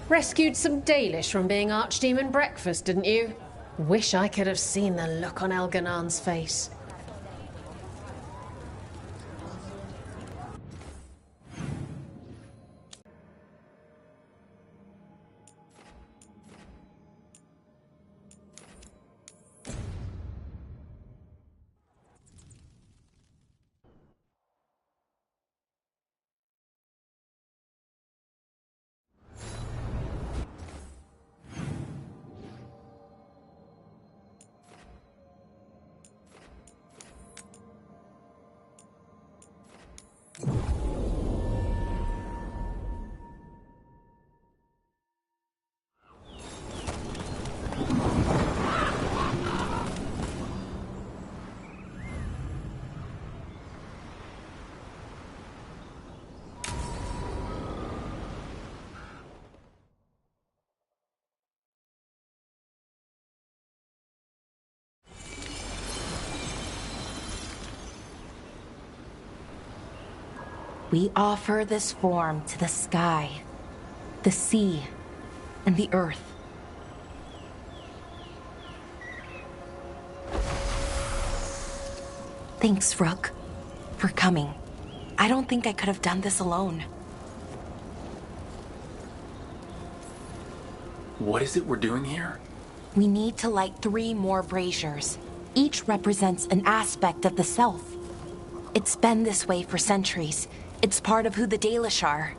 Rescued some Dalish from being Archdemon breakfast, didn't you? Wish I could have seen the look on Elganan's face. We offer this form to the sky, the sea, and the earth. Thanks, Rook, for coming. I don't think I could have done this alone. What is it we're doing here? We need to light 3 more braziers. Each represents an aspect of the self. It's been this way for centuries. It's part of who the Dalish are.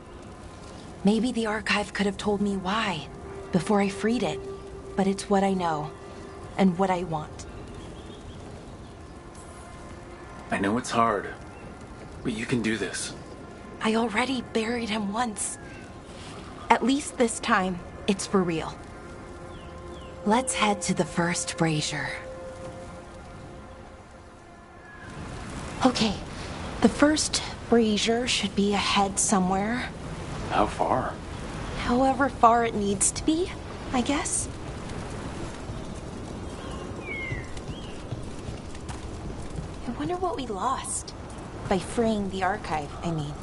Maybe the archive could have told me why before I freed it, but it's what I know and what I want. I know it's hard, but you can do this. I already buried him once. At least this time, it's for real. Let's head to the first brazier. Okay, the first brazier should be ahead somewhere. How far? However far it needs to be, I guess. I wonder what we lost. By freeing the archive, I mean.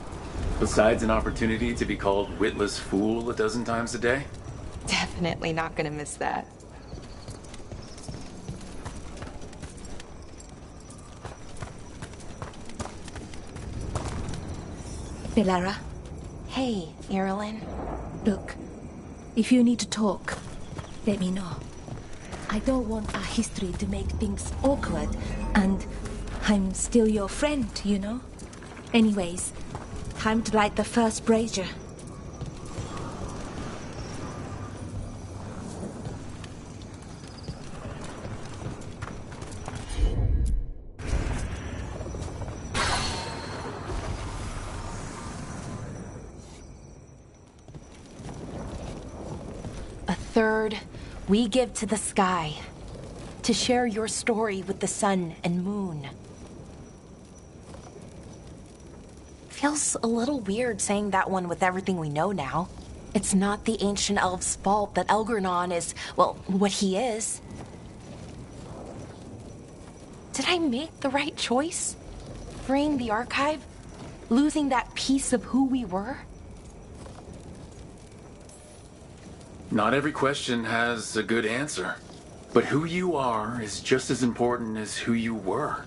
Besides an opportunity to be called witless fool a dozen times a day? Definitely not gonna miss that. Belara, Hey, Irilyn. look, if you need to talk, let me know. I don't want our history to make things awkward, and I'm still your friend, you know? Anyways, time to light the first brazier. Third, we give to the sky, to share your story with the sun and moon. Feels a little weird saying that one with everything we know now. It's not the ancient elves' fault that Elgarnon is, well, what he is. Did I make the right choice? Freeing the archive? Losing that piece of who we were? Not every question has a good answer. But who you are is just as important as who you were.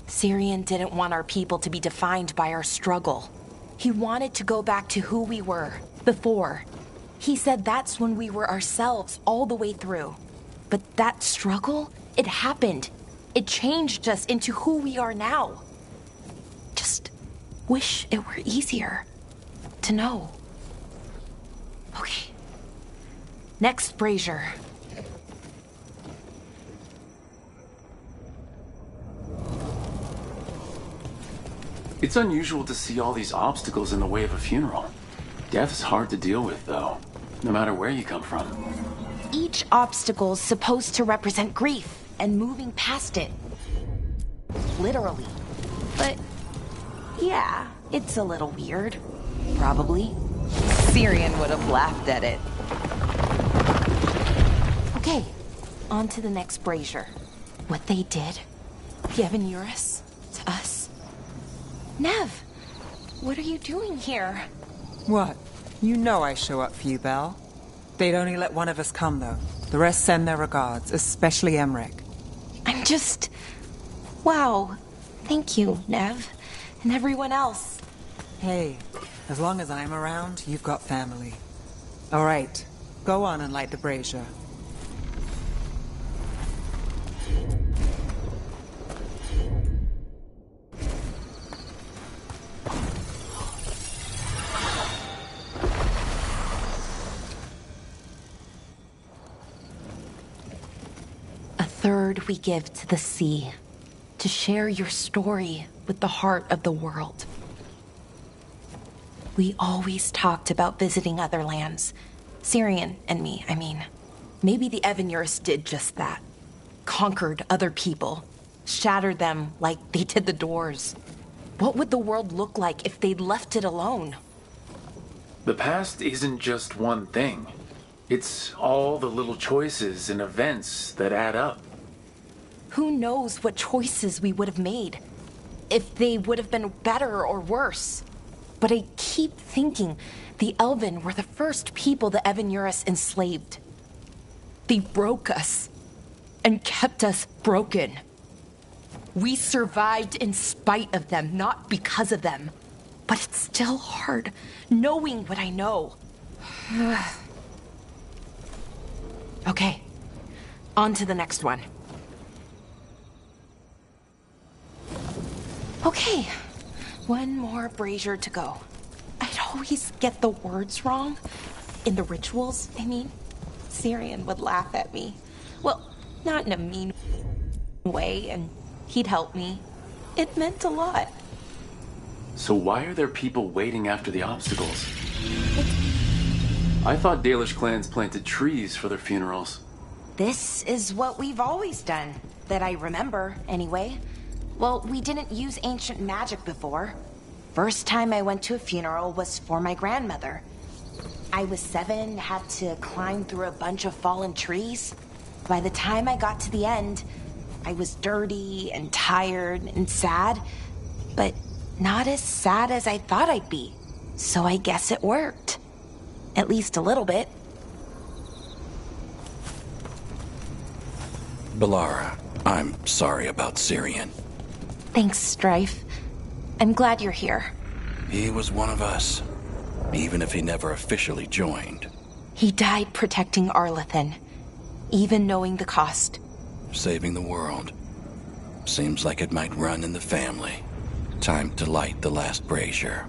Syrian didn't want our people to be defined by our struggle. He wanted to go back to who we were, before. He said that's when we were ourselves all the way through. But that struggle, it happened. It changed us into who we are now. Just wish it were easier to know. Okay. Next brazier. It's unusual to see all these obstacles in the way of a funeral. Death's hard to deal with, though, no matter where you come from. Each obstacle's supposed to represent grief and moving past it. Literally. But, yeah, it's a little weird. Probably. Syrian would have laughed at it. Okay, on to the next brazier. What they did, Yevon to us. Nev, what are you doing here? What? You know I show up for you, Belle. They'd only let one of us come, though. The rest send their regards, especially Emmerich. I'm just... Wow. Thank you, Nev. And everyone else. Hey, as long as I'm around, you've got family. All right, go on and light the brazier. A third we give to the sea, to share your story with the heart of the world. We always talked about visiting other lands. Syrian and me, I mean. Maybe the Evanurus did just that. Conquered other people. Shattered them like they did the Doors. What would the world look like if they'd left it alone? The past isn't just one thing. It's all the little choices and events that add up. Who knows what choices we would have made? If they would have been better or worse. But I keep thinking the Elven were the first people the Evanurus enslaved. They broke us and kept us broken. We survived in spite of them, not because of them. But it's still hard knowing what I know. Okay, on to the next one. Okay, one more brazier to go. I'd always get the words wrong. In the rituals, I mean. Syrian would laugh at me. Well, not in a mean way, and he'd help me. It meant a lot. So why are there people waiting after the obstacles? I thought Dalish clans planted trees for their funerals. This is what we've always done, that I remember, anyway. Well, we didn't use ancient magic before. First time I went to a funeral was for my grandmother. I was 7, had to climb through a bunch of fallen trees. By the time I got to the end, I was dirty and tired and sad, but not as sad as I thought I'd be. So I guess it worked. At least a little bit. Balara, I'm sorry about Syrian. Thanks, Strife. I'm glad you're here. He was one of us, even if he never officially joined. He died protecting Arlathan, even knowing the cost. Saving the world. Seems like it might run in the family. Time to light the last brazier.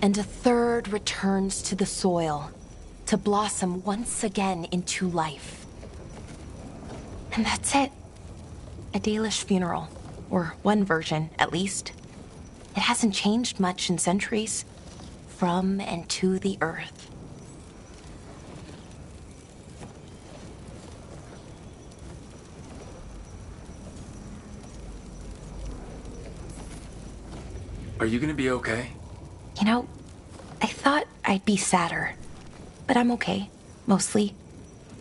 And a third returns to the soil, to blossom once again into life. And that's it. A Dalish funeral, or one version, at least. It hasn't changed much in centuries. From and to the earth. Are you gonna be okay? You know, I thought I'd be sadder, but I'm okay, mostly.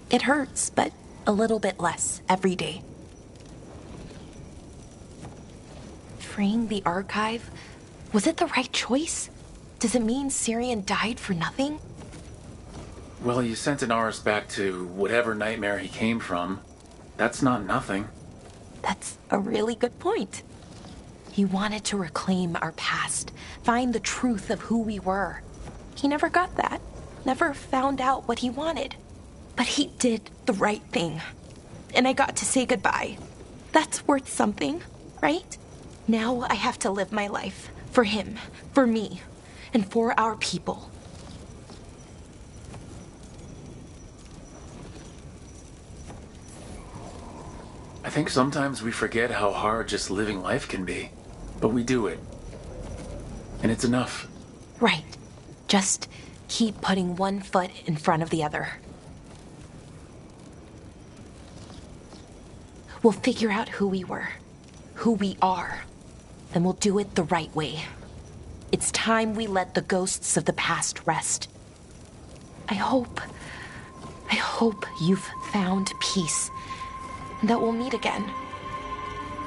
It hurts, but a little bit less every day. Freeing the archive, was it the right choice? Does it mean Syrian died for nothing? Well, you sent an Aris back to whatever nightmare he came from. That's not nothing. That's a really good point. He wanted to reclaim our past, find the truth of who we were. He never got that, never found out what he wanted. But he did the right thing. And I got to say goodbye. That's worth something, right? Now I have to live my life for him, for me, and for our people. I think sometimes we forget how hard just living life can be. But we do it. And it's enough. Right. Just keep putting one foot in front of the other. We'll figure out who we were, who we are, and we'll do it the right way. It's time we let the ghosts of the past rest. I hope you've found peace and that we'll meet again.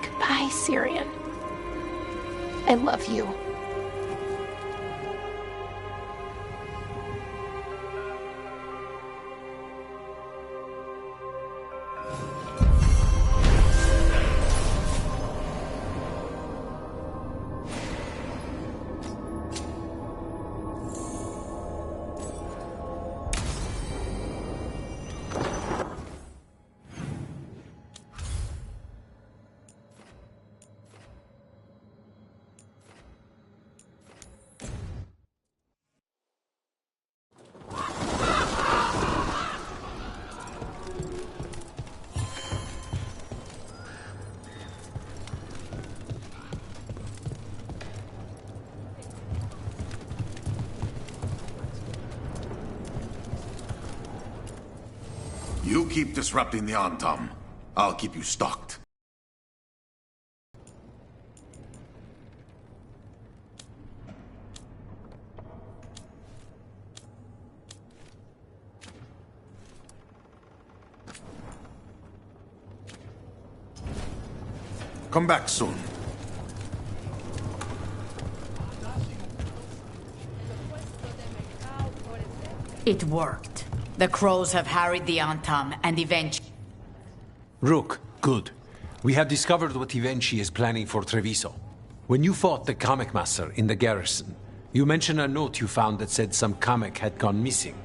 Goodbye, Syrian. I love you. You keep disrupting the Antam. I'll keep you stocked. Come back soon. It worked. The crows have harried the Antam and eventually... Rook, good. We have discovered what Ivenchi is planning for Treviso. When you fought the Kamek Master in the garrison, you mentioned a note you found that said some Kamek had gone missing.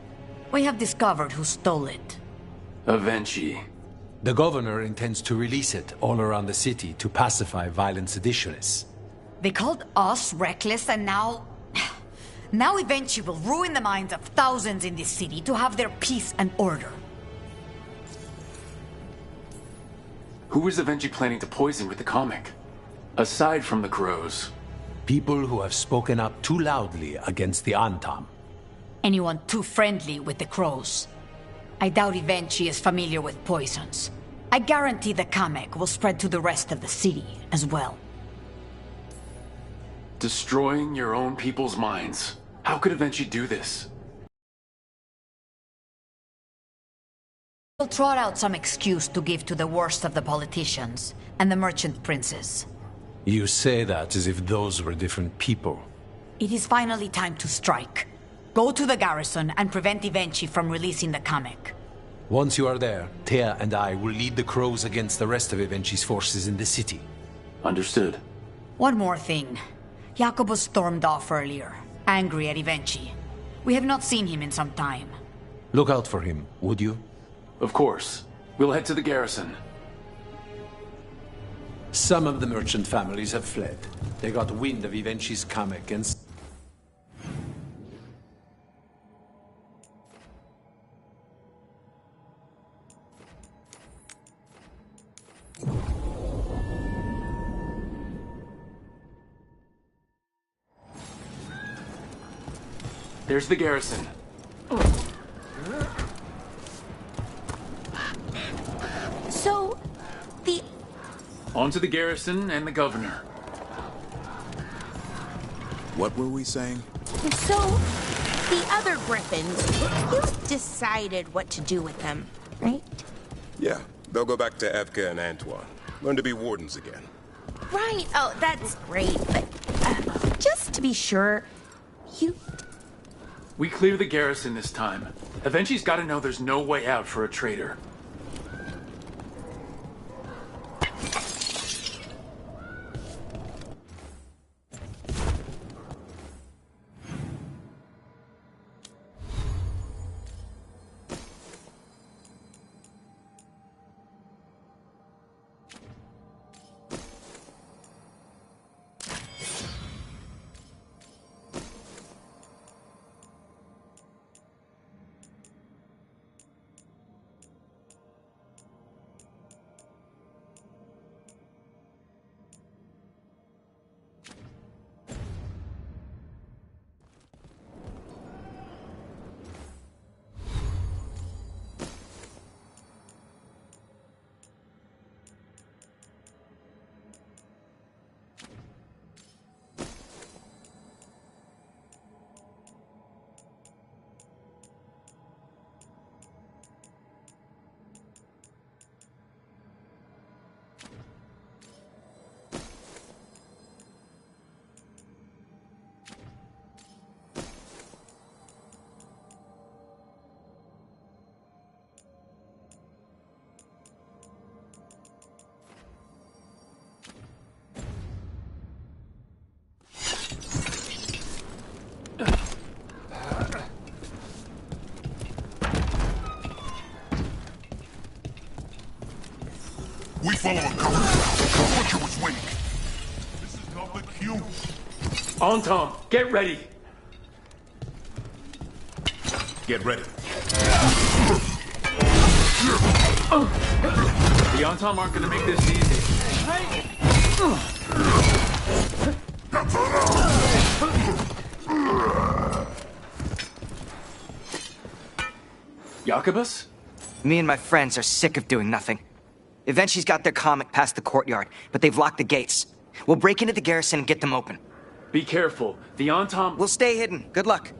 We have discovered who stole it. Avenchi. The governor intends to release it all around the city to pacify violent seditionists. They called us reckless and now... Now Evenchi will ruin the minds of thousands in this city to have their peace and order. Who is Avenchi planning to poison with the comic? Aside from the crows. People who have spoken up too loudly against the Antam. Anyone too friendly with the crows. I doubt Evenchi is familiar with poisons. I guarantee the Kamek will spread to the rest of the city as well. Destroying your own people's minds. How could Avenchi do this? We'll trot out some excuse to give to the worst of the politicians and the merchant princes. You say that as if those were different people. It is finally time to strike. Go to the garrison and prevent Evenchi from releasing the Kamek. Once you are there, Thea and I will lead the crows against the rest of Evenchi's forces in the city. Understood. One more thing. Jacobus stormed off earlier, angry at Evenchi. We have not seen him in some time. Look out for him, would you? Of course. We'll head to the garrison. Some of the merchant families have fled. They got wind of Evenchi's Kamek and... There's the garrison. So, the... On to the garrison and the governor. What were we saying? So, the other Griffins, you decided what to do with them, right? Yeah, they'll go back to Evka and Antoine. Learn to be wardens again. Right, oh, that's great, but just to be sure, you... We clear the garrison this time. Avenchi's gotta know there's no way out for a traitor. Antom, get ready. Get ready. The Antom aren't gonna make this easy. Jacobus? Me and my friends are sick of doing nothing. Eventually's got their comic past the courtyard, but they've locked the gates. We'll break into the garrison and get them open. Be careful. The Antom... We'll stay hidden. Good luck.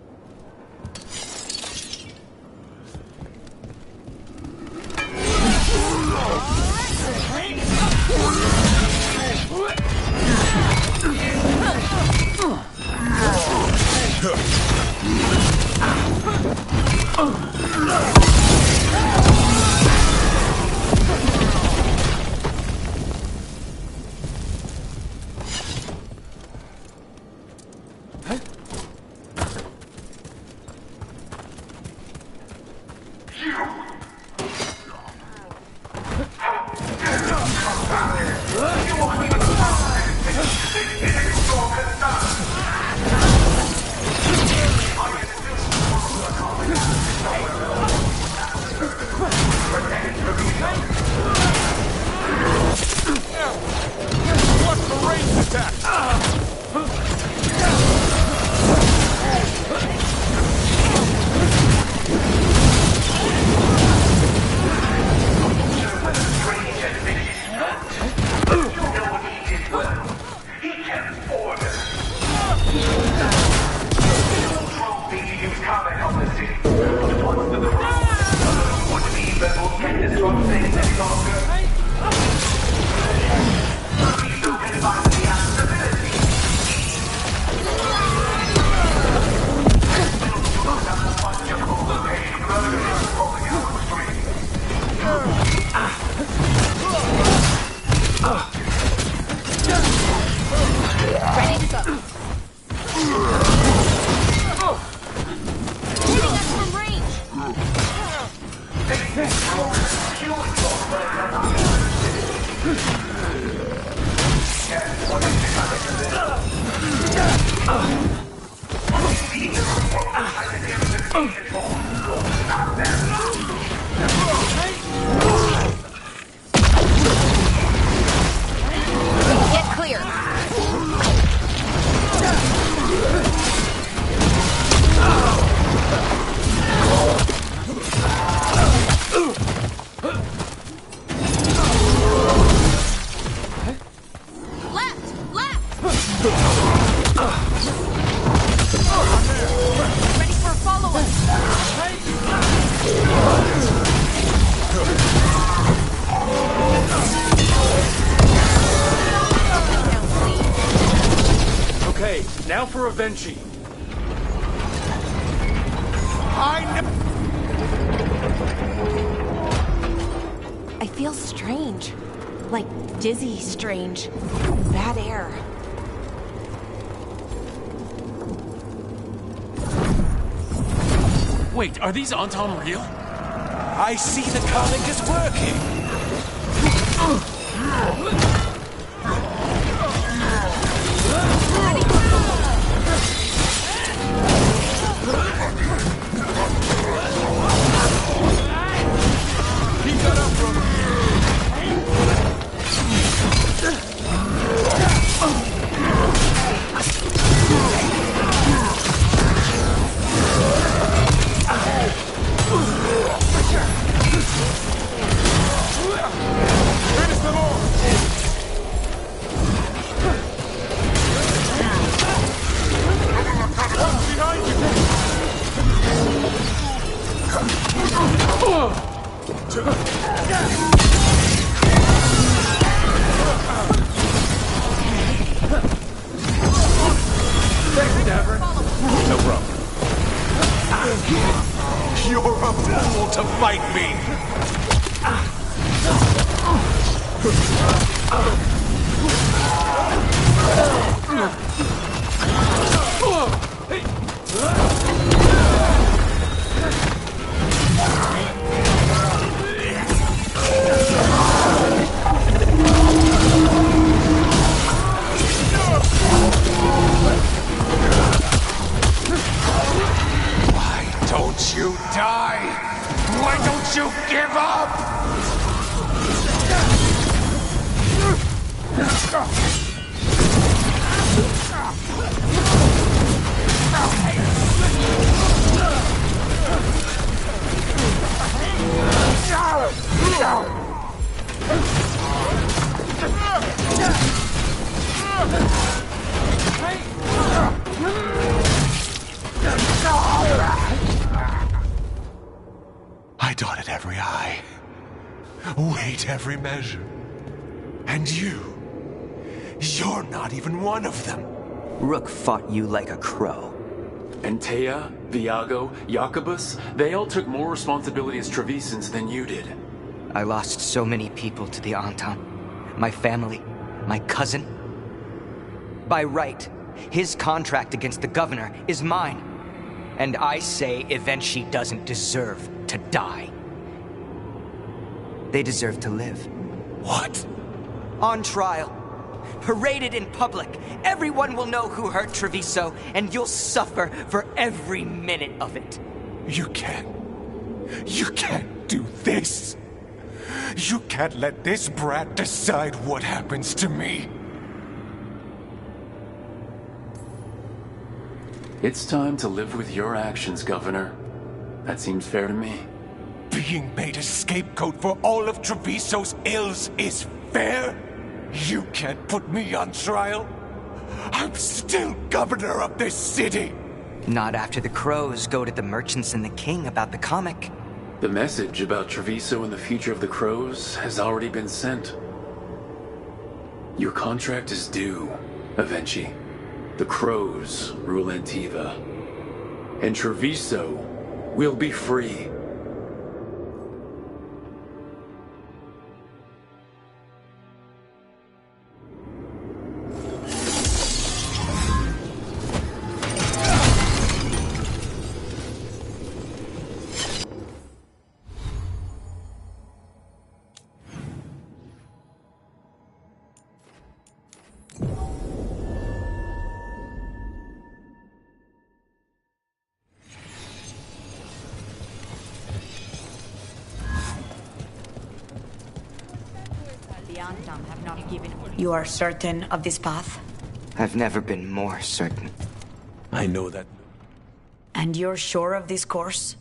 Now for Avenchi. I feel strange. Like dizzy strange. Bad air. Wait, are these Antom real? I see the comic is working! No problem. You're a fool to fight me! you give up? I dotted every I, weighed every measure. And you're not even one of them. Rook fought you like a crow. Antea, Viago, Jacobus, they all took more responsibility as Trevisans than you did. I lost so many people to the Antam. My family, my cousin. By right, his contract against the governor is mine. And I say Evenchi doesn't deserve to die. They deserve to live. What? On trial. Paraded in public. Everyone will know who hurt Treviso, and you'll suffer for every minute of it. You can't do this. You can't let this brat decide what happens to me. It's time to live with your actions, Governor. That seems fair to me. Being made a scapegoat for all of Treviso's ills is fair? You can't put me on trial? I'm still governor of this city! Not after the crows go to the merchants and the king about the comic. The message about Treviso and the future of the crows has already been sent. Your contract is due, Evenchi. The crows rule Antiva. And Treviso will be free. You are certain of this path? I've never been more certain. I know that. And you're sure of this course?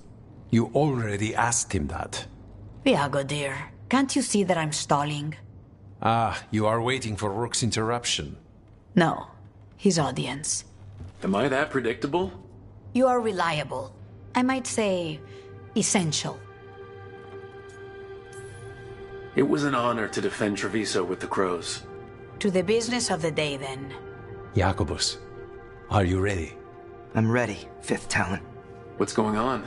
You already asked him that. Viago, dear, can't you see that I'm stalling? Ah, you are waiting for Rook's interruption. No, his audience. Am I that predictable? You are reliable. I might say, essential. It was an honor to defend Treviso with the crows. To the business of the day, then. Jacobus, are you ready? I'm ready, Fifth Talon. What's going on?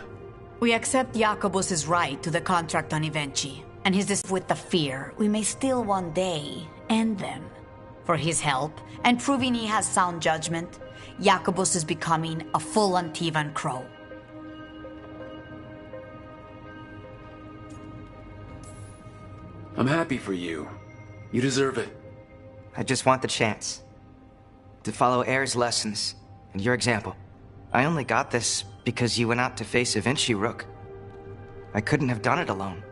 We accept Jacobus's right to the contract on Evenchi, and his with the fear we may still one day end them. For his help, and proving he has sound judgment, Jacobus is becoming a full Antivan crow. I'm happy for you. You deserve it. I just want the chance to follow Air's lessons and your example. I only got this because you went out to face Evenchi, Rook. I couldn't have done it alone.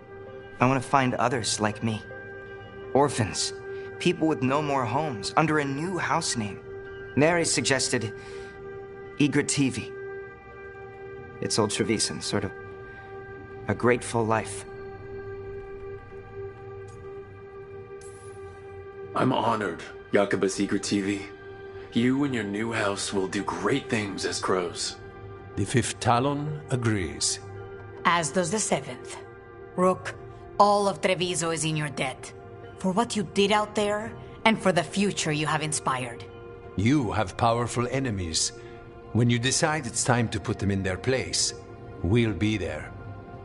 I want to find others like me. Orphans, people with no more homes, under a new house name. Neri suggested Igrativi. It's old Trevisan, sort of a grateful life. I'm honored, Jacobus Igrativi. You and your new house will do great things as crows. The Fifth Talon agrees. As does the Seventh. Rook, all of Treviso is in your debt. For what you did out there, and for the future you have inspired. You have powerful enemies. When you decide it's time to put them in their place, we'll be there.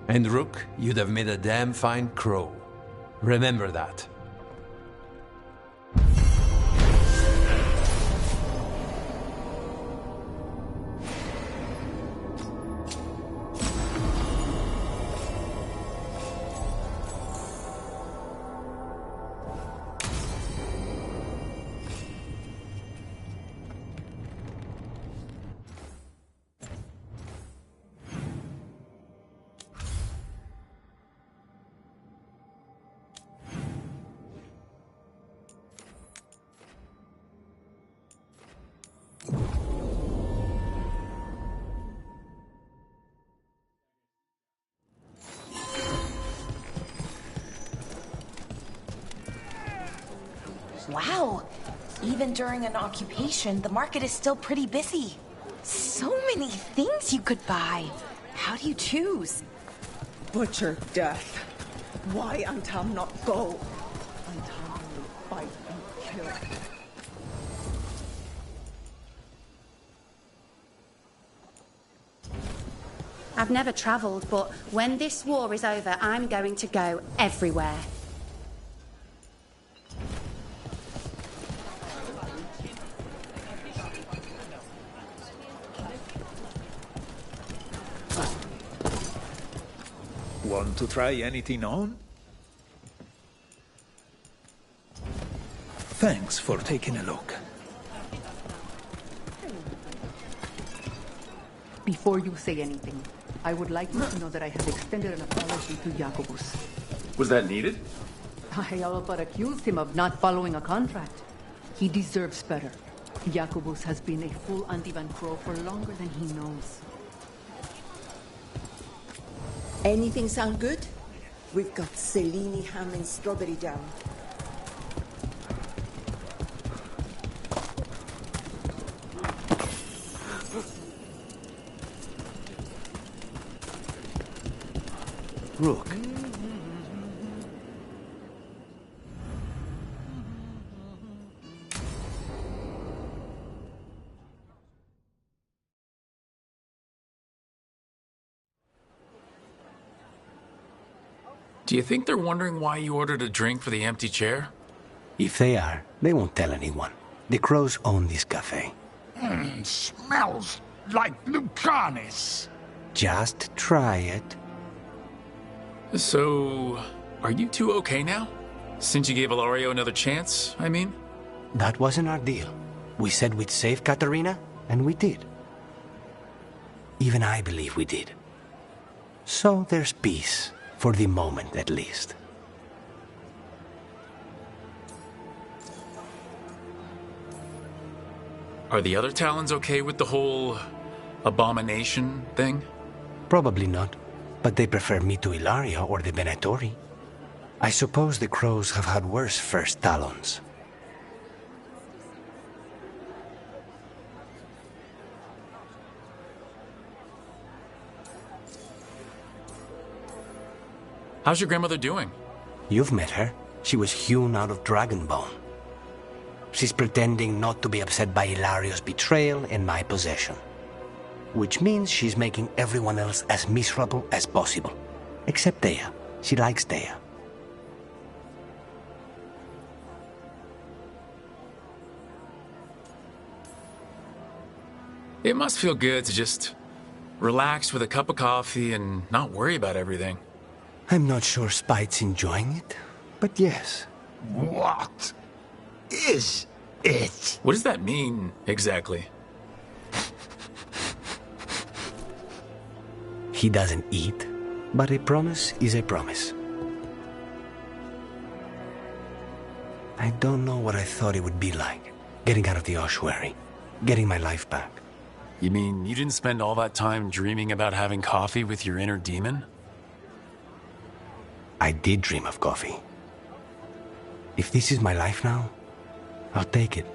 And Rook, you'd have made a damn fine crow. Remember that. Wow. Even during an occupation, the market is still pretty busy. So many things you could buy. How do you choose? Butcher death. Why Antam not go? Antam will fight and kill. I've never travelled, but when this war is over, I'm going to go everywhere. Want to try anything on? Thanks for taking a look. Before you say anything, I would like you to know that I have extended an apology to Jacobus. Was that needed? I all but accused him of not following a contract. He deserves better. Jacobus has been a full anti-Van Crow for longer than he knows. Anything sound good? We've got Cellini ham and strawberry jam. Rook. Do you think they're wondering why you ordered a drink for the empty chair? If they are, they won't tell anyone. The crows own this cafe. Smells like Lucanis. Just try it. So, are you two okay now? Since you gave Ilario another chance, I mean? That wasn't our deal. We said we'd save Katerina, and we did. Even I believe we did. So there's peace, for the moment at least. Are the other Talons okay with the whole abomination thing? Probably not, but they prefer me to Ilaria or the Venatori. I suppose the crows have had worse first Talons. How's your grandmother doing? You've met her. She was hewn out of dragon bone. She's pretending not to be upset by Hilario's betrayal and my possession. Which means she's making everyone else as miserable as possible. Except Dea. She likes Dea. It must feel good to just relax with a cup of coffee and not worry about everything. I'm not sure Spite's enjoying it, but yes. What is it? What does that mean, exactly? He doesn't eat, but a promise is a promise. I don't know what I thought it would be like, getting out of the ossuary, getting my life back. You mean you didn't spend all that time dreaming about having coffee with your inner demon? I did dream of coffee. If this is my life now, I'll take it.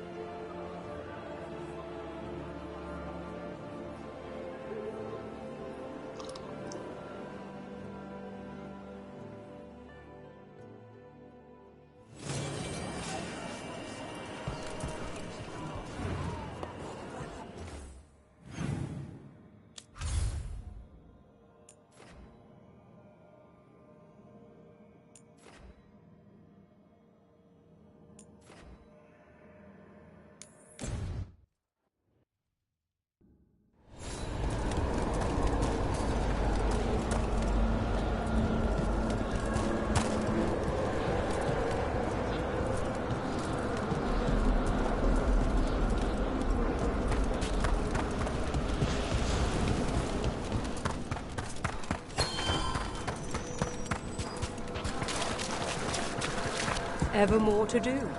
Ever more to do?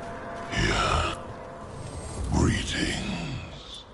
Yeah. Greetings.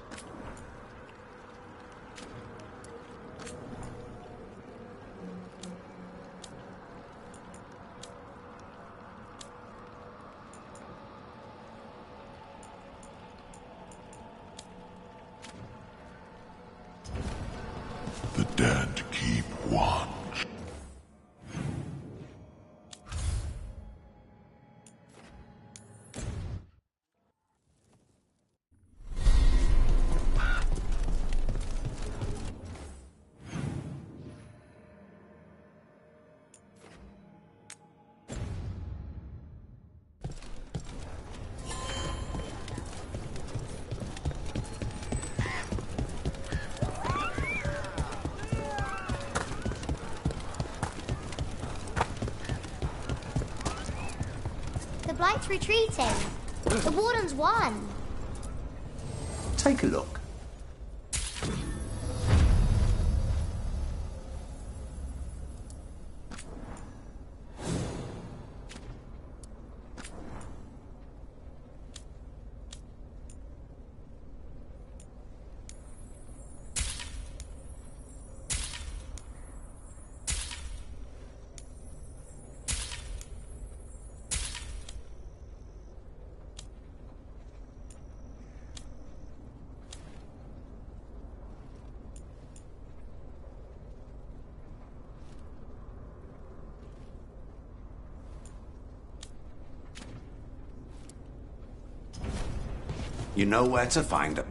the Blight's retreating. The Warden's won. Take a look. You know where to find them.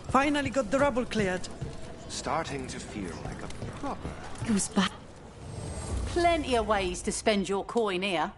Finally got the rubble cleared. Starting to feel like a proper... It was bad. Plenty of ways to spend your coin here.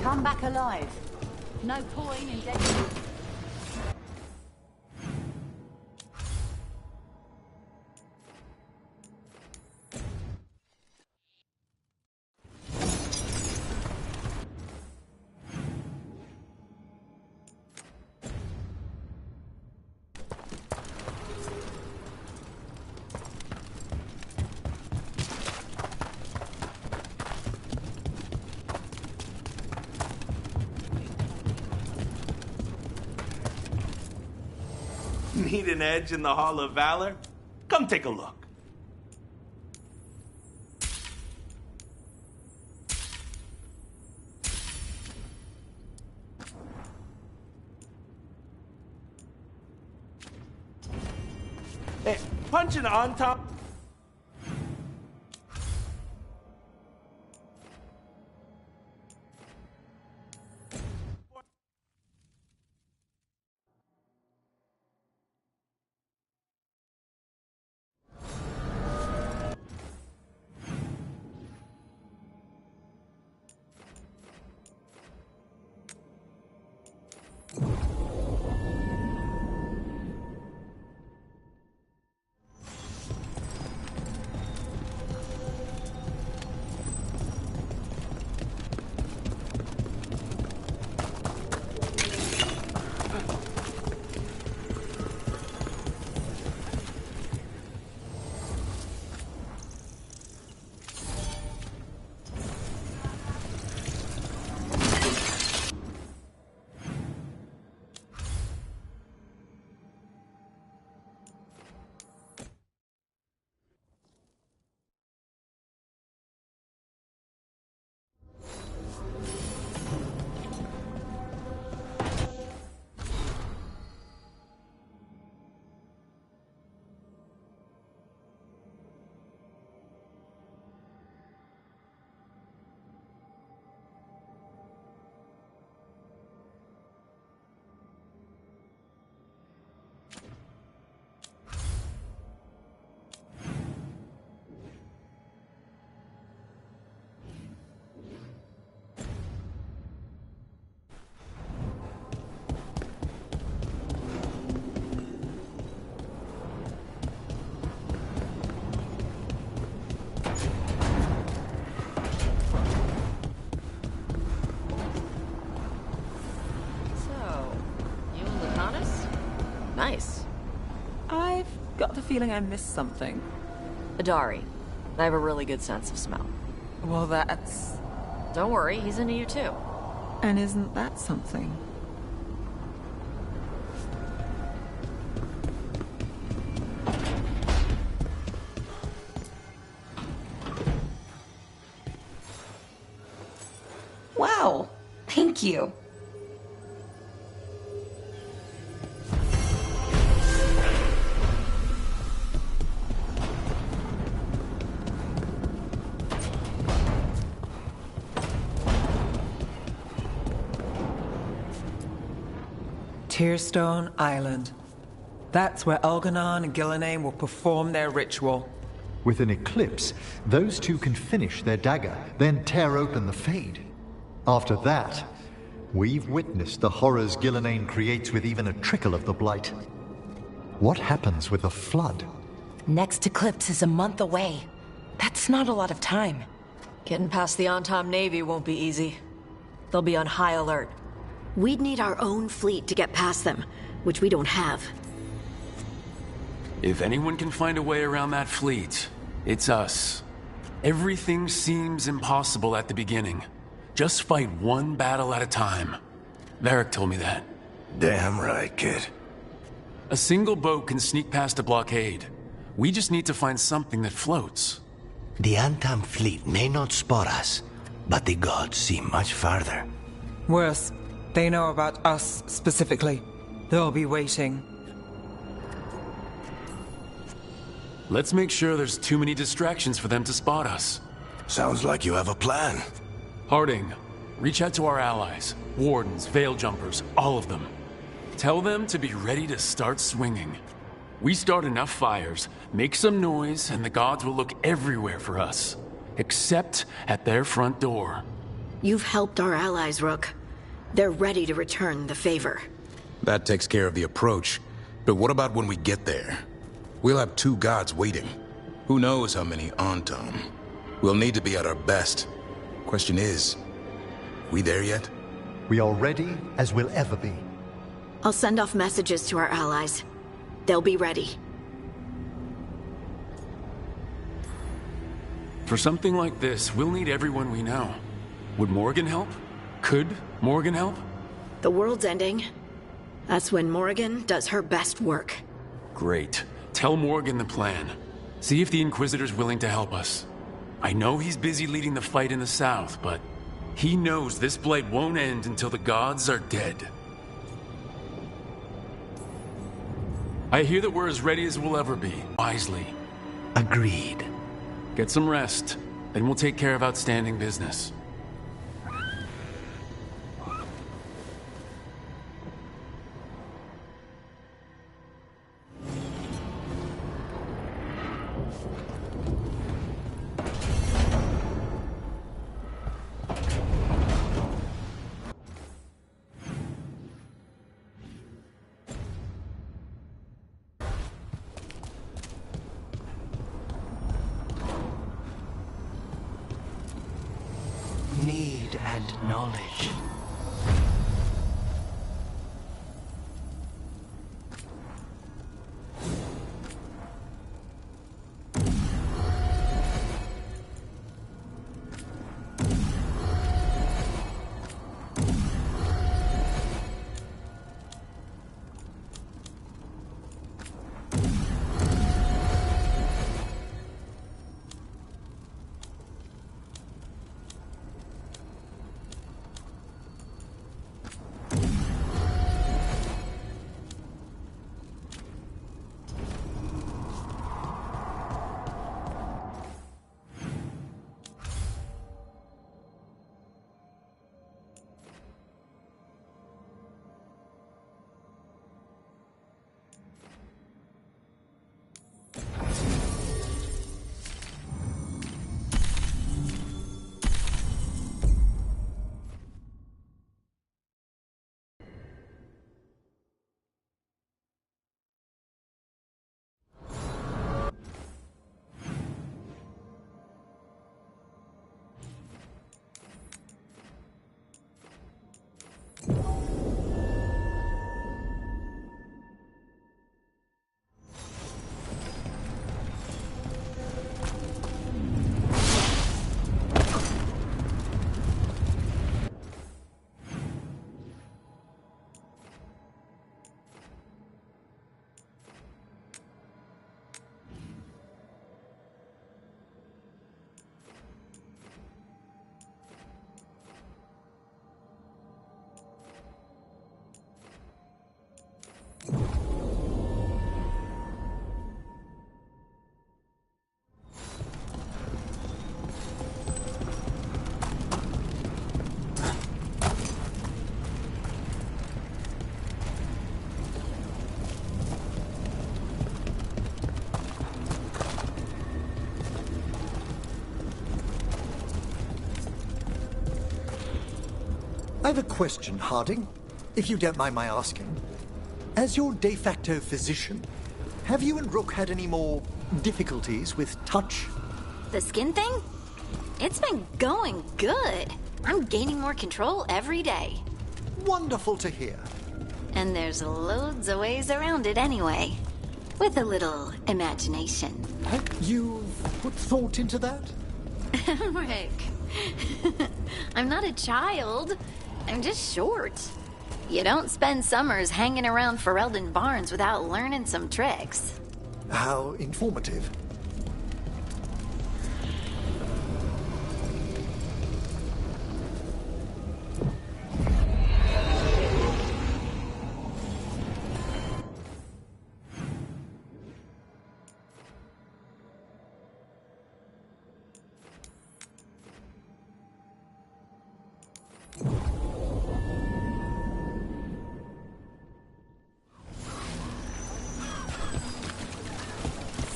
Come back alive. No point in dead. Need an edge in the Hall of Valor? Come take a look. Hey, punching on top. Nice. I've got the feeling I missed something. Adari. I have a really good sense of smell. Well, that's... Don't worry, he's into you too. And isn't that something? Wow, thank you. Tearstone Island. That's where Elganon and Gillenane will perform their ritual. With an eclipse, those two can finish their dagger, then tear open the Fade. After that, we've witnessed the horrors Gillenane creates with even a trickle of the Blight. What happens with a flood? Next eclipse is a month away. That's not a lot of time. Getting past the Antom Navy won't be easy. They'll be on high alert. We'd need our own fleet to get past them, which we don't have. If anyone can find a way around that fleet, it's us. Everything seems impossible at the beginning. Just fight one battle at a time. Varric told me that. Damn right, kid. A single boat can sneak past a blockade. We just need to find something that floats. The Antam fleet may not spot us, but the gods see much farther. Worse, they know about us specifically. They'll be waiting. Let's make sure there's too many distractions for them to spot us. Sounds like you have a plan. Harding, reach out to our allies. Wardens, Veil Jumpers, all of them. Tell them to be ready to start swinging. We start enough fires, make some noise, and the gods will look everywhere for us. Except at their front door. You've helped our allies, Rook. They're ready to return the favor. That takes care of the approach. But what about when we get there? We'll have two gods waiting. Who knows how many Antom? We'll need to be at our best. Question is, we there yet? We are ready as we'll ever be. I'll send off messages to our allies. They'll be ready. For something like this, we'll need everyone we know. Would Morgan help? Could Morgan help? The world's ending. That's when Morgan does her best work. Great. Tell Morgan the plan. See if the Inquisitor's willing to help us. I know he's busy leading the fight in the south, but he knows this blight won't end until the gods are dead. I hear that we're as ready as we'll ever be, wisely. Agreed. Get some rest, then we'll take care of outstanding business. Need and knowledge. I've a question, Harding, if you don't mind my asking. As your de facto physician, have you and Rook had any more difficulties with touch? The skin thing? It's been going good. I'm gaining more control every day. Wonderful to hear. And there's loads of ways around it anyway. With a little imagination. You've put thought into that? Rick. I'm not a child. I'm just short. You don't spend summers hanging around Ferelden Barns without learning some tricks. How informative.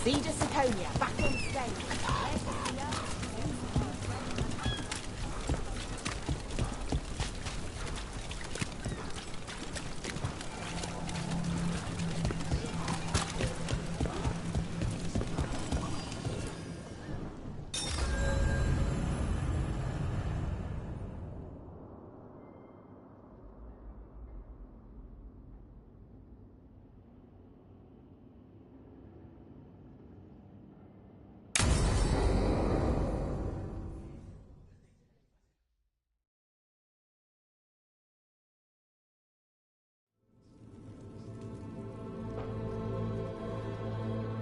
Cedar Siconia, back on stage.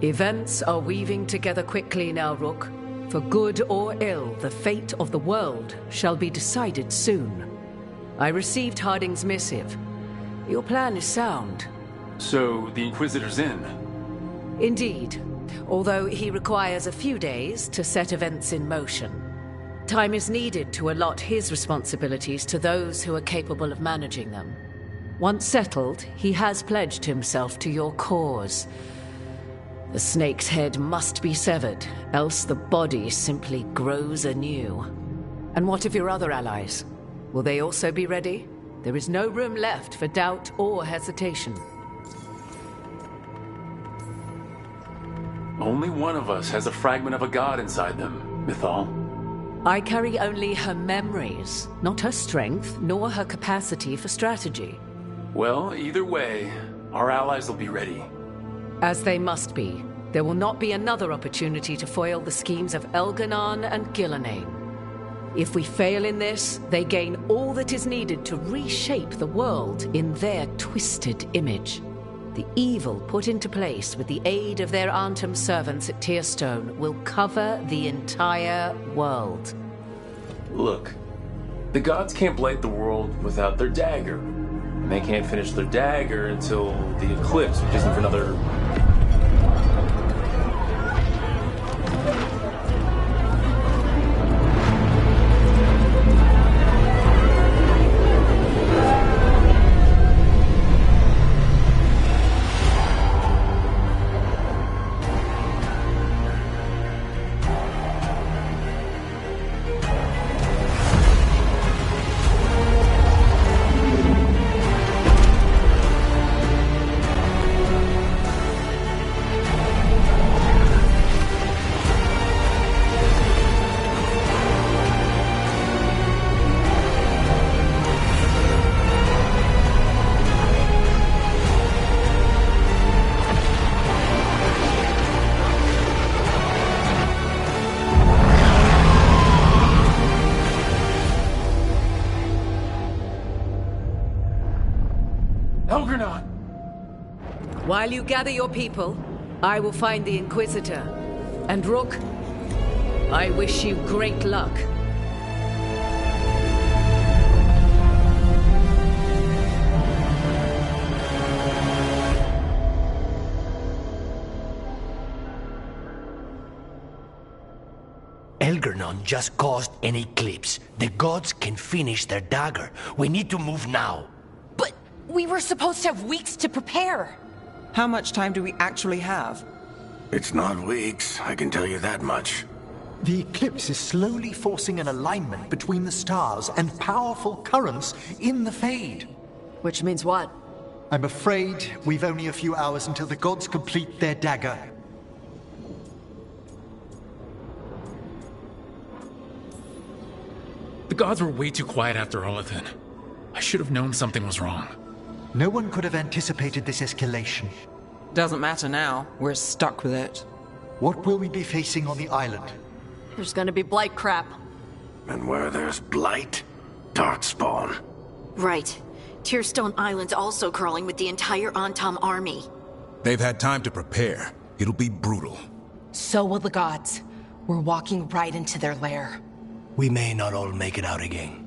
Events are weaving together quickly now, Rook. For good or ill, the fate of the world shall be decided soon. I received Harding's missive. Your plan is sound. So, the Inquisitor's in? Indeed, although he requires a few days to set events in motion. Time is needed to allot his responsibilities to those who are capable of managing them. Once settled, he has pledged himself to your cause. The snake's head must be severed, else the body simply grows anew. And what of your other allies? Will they also be ready? There is no room left for doubt or hesitation. Only one of us has a fragment of a god inside them, Mythal. I carry only her memories, not her strength, nor her capacity for strategy. Well, either way, our allies will be ready. As they must be. There will not be another opportunity to foil the schemes of Elganon and Gillenane. If we fail in this, they gain all that is needed to reshape the world in their twisted image. The evil put into place with the aid of their Arnhem servants at Tearstone will cover the entire world. Look, the gods can't blight the world without their dagger. And they can't finish their dagger until the eclipse, which isn't for another... While you gather your people, I will find the Inquisitor. And Rook, I wish you great luck. Elganon just caused an eclipse. The gods can finish their dagger. We need to move now. But we were supposed to have weeks to prepare. How much time do we actually have? It's not weeks, I can tell you that much. The eclipse is slowly forcing an alignment between the stars and powerful currents in the Fade. Which means what? I'm afraid we've only a few hours until the gods complete their dagger. The gods were way too quiet after Olithin. I should have known something was wrong. No one could have anticipated this escalation. Doesn't matter now. We're stuck with it. What will we be facing on the island? There's gonna be blight crap. And where there's blight, darkspawn. Right. Tearstone Island's also crawling with the entire Antom army. They've had time to prepare. It'll be brutal. So will the gods. We're walking right into their lair. We may not all make it out again.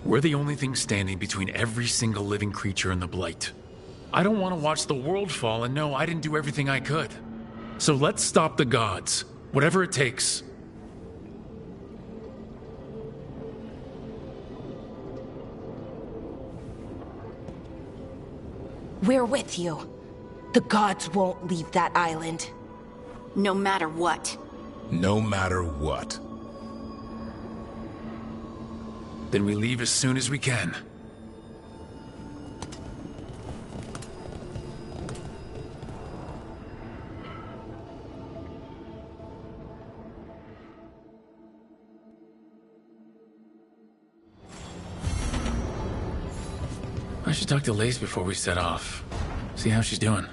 We're the only thing standing between every single living creature and the Blight. I don't want to watch the world fall and know I didn't do everything I could. So let's stop the gods, whatever it takes. We're with you. The gods won't leave that island. No matter what. No matter what. Then we leave as soon as we can. I should talk to Lace before we set off. See how she's doing.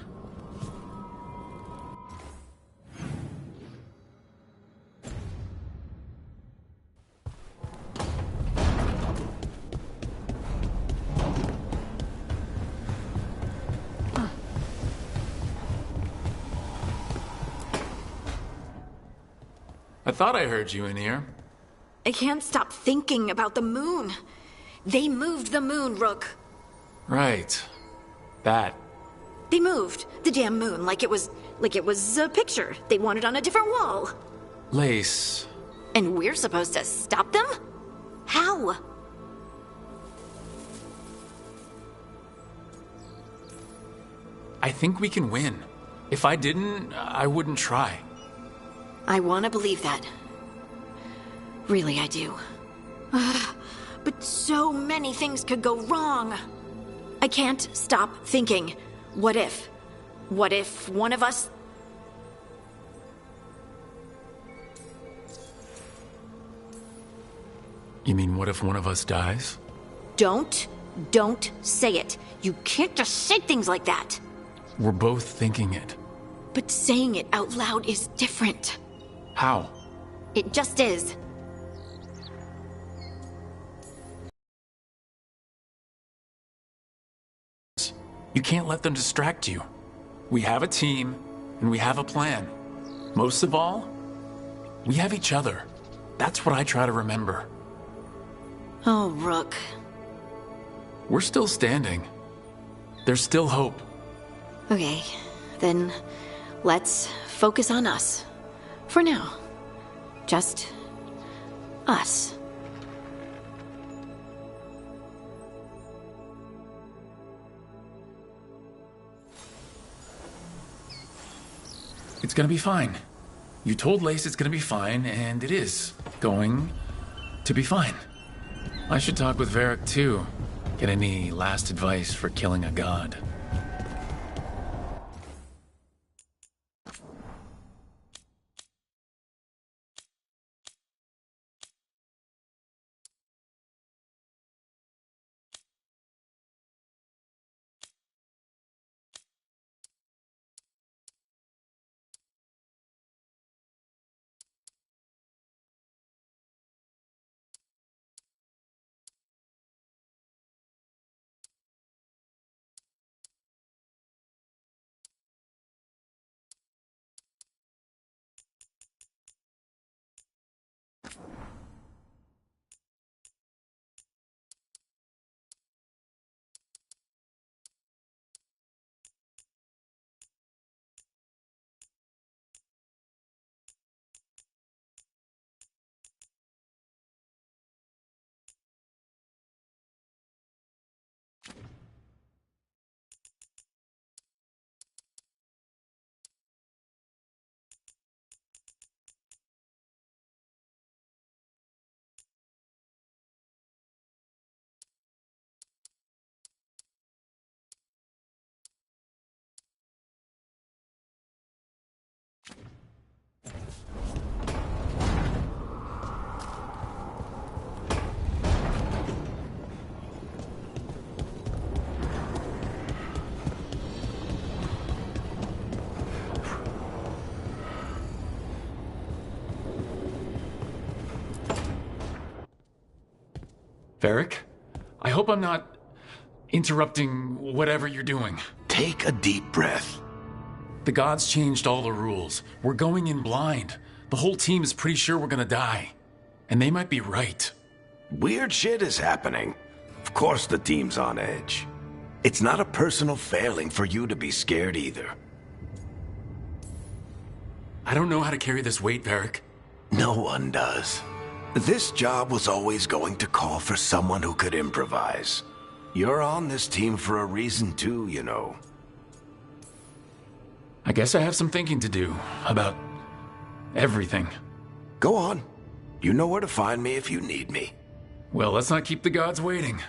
I thought I heard you in here. I can't stop thinking about the moon. They moved the moon, Rook. Right. That. They moved the damn moon like it was a picture they wanted on a different wall. Lace. And we're supposed to stop them? How? I think we can win. If I didn't, I wouldn't try. I want to believe that. Really, I do. But so many things could go wrong. I can't stop thinking, what if? What if one of us... You mean what if one of us dies? Don't say it. You can't just say things like that. We're both thinking it. But saying it out loud is different. How? It just is. You can't let them distract you. We have a team, and we have a plan. Most of all, we have each other. That's what I try to remember. Oh, Rook. We're still standing. There's still hope. Okay, then let's focus on us. For now. Just us. It's gonna be fine. You told Lace it's gonna be fine, and it is going to be fine. I should talk with Varric too. Get any last advice for killing a god. Varric, I hope I'm not interrupting whatever you're doing. Take a deep breath. The gods changed all the rules. We're going in blind. The whole team is pretty sure we're gonna die. And they might be right. Weird shit is happening. Of course the team's on edge. It's not a personal failing for you to be scared either. I don't know how to carry this weight, Varric. No one does. This job was always going to call for someone who could improvise. You're on this team for a reason too, you know. I guess I have some thinking to do about everything. Go on. You know where to find me if you need me. Well, let's not keep the gods waiting.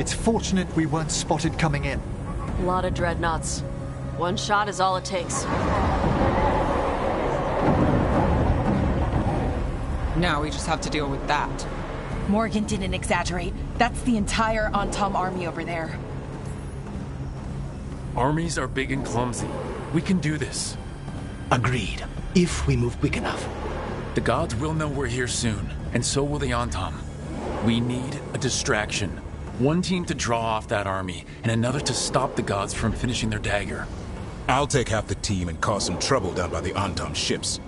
It's fortunate we weren't spotted coming in. A lot of dreadnoughts. One shot is all it takes. Now we just have to deal with that. Morgan didn't exaggerate. That's the entire Antom army over there. Armies are big and clumsy. We can do this. Agreed. If we move quick enough. The gods will know we're here soon, and so will the Antom. We need a distraction. One team to draw off that army, and another to stop the gods from finishing their dagger. I'll take half the team and cause some trouble down by the Antom ships.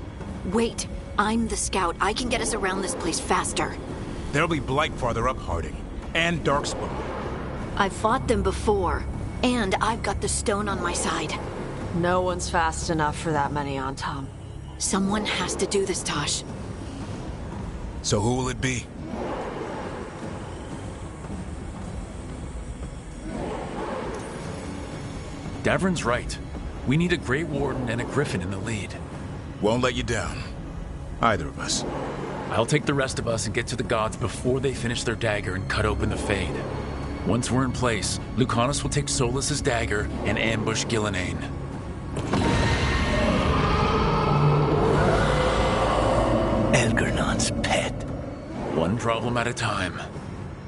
Wait, I'm the scout. I can get us around this place faster. There'll be Blight farther up, Harding. And Darkspawn. I've fought them before, and I've got the stone on my side. No one's fast enough for that many Antom. Someone has to do this, Tosh. So who will it be? Davrin's right. We need a Grey Warden and a Griffin in the lead. Won't let you down. Either of us. I'll take the rest of us and get to the gods before they finish their dagger and cut open the Fade. Once we're in place, Lucanus will take Solus's dagger and ambush Gillenane. Elgernon's pet. One problem at a time.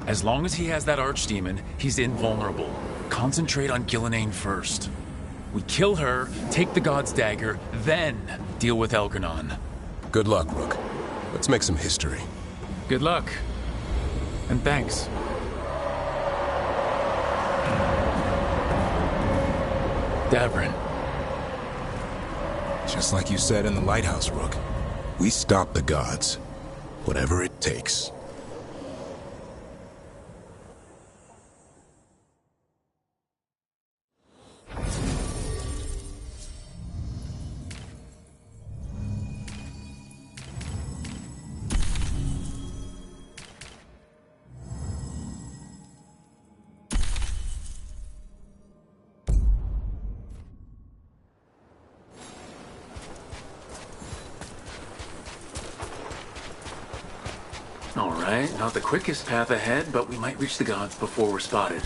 As long as he has that archdemon, he's invulnerable. Concentrate on Gillenane first. We kill her, take the god's dagger, then deal with Elgernon. Good luck, Rook. Let's make some history. Good luck. And thanks. Davrin. Just like you said in the lighthouse, Rook. We stop the gods. Whatever it takes. Alright, not the quickest path ahead, but we might reach the gods before we're spotted.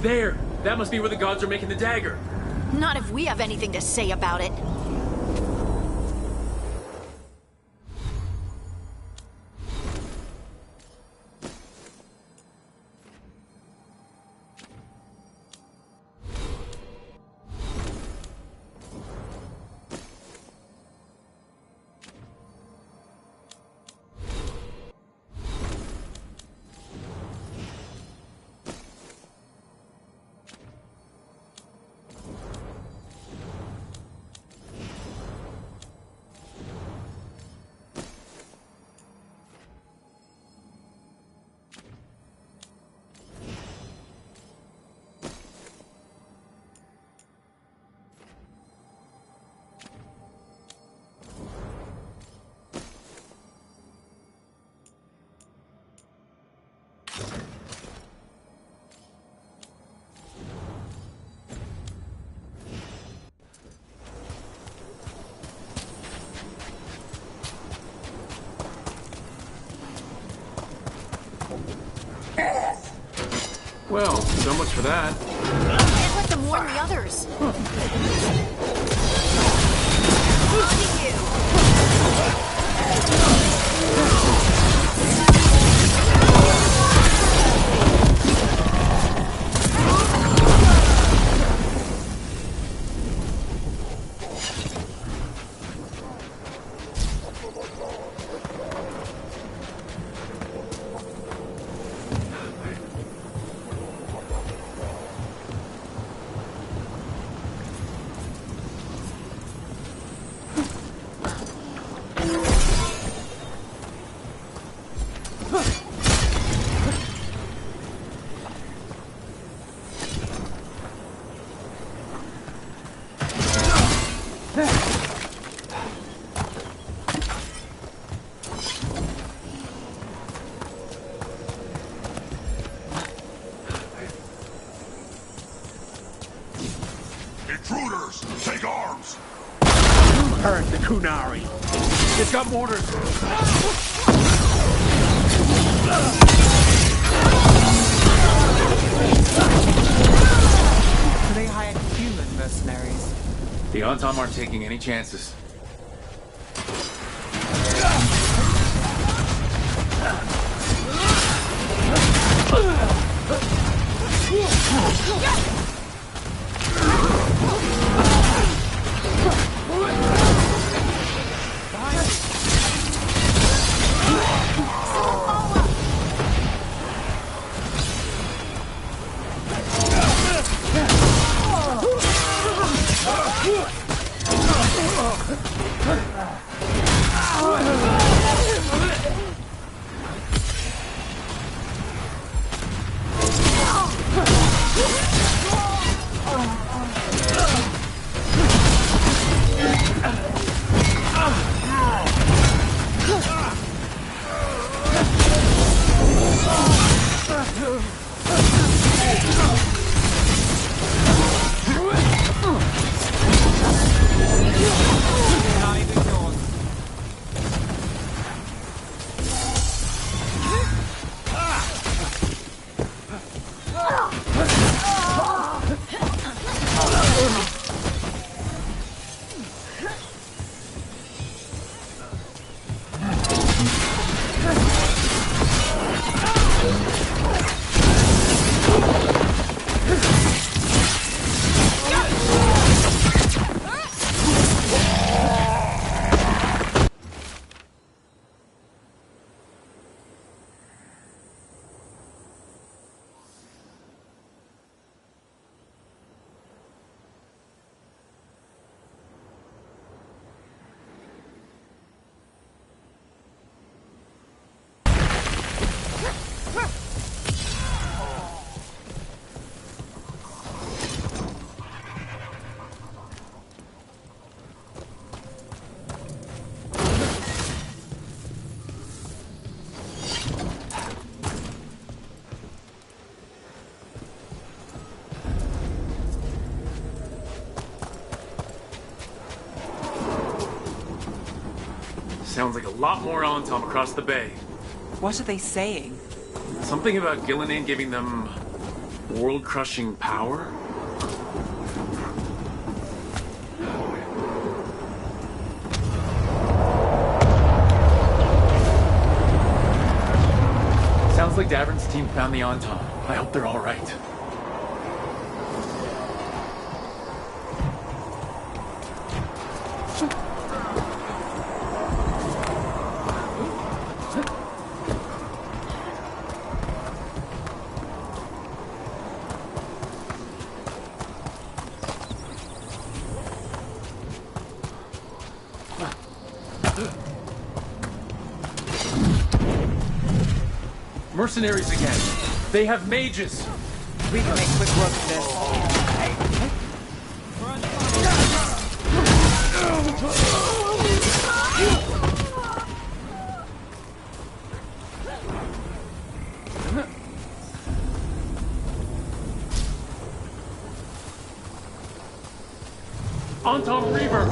There! That must be where the gods are making the dagger. Not if we have anything to say about it. Well, so much for that. Can't let them warn the others. Intruders, take arms! Hurt the Kunari. It's got mortars. So they hired human mercenaries. The Antom aren't taking any chances. sounds like a lot more Antom across the bay. What are they saying? Something about Gillinan giving them world-crushing power? Sounds like Davern's team found the Antom. I hope they're all right. Mercenaries again. They have mages. We can make quick work of this. Antom Reaver!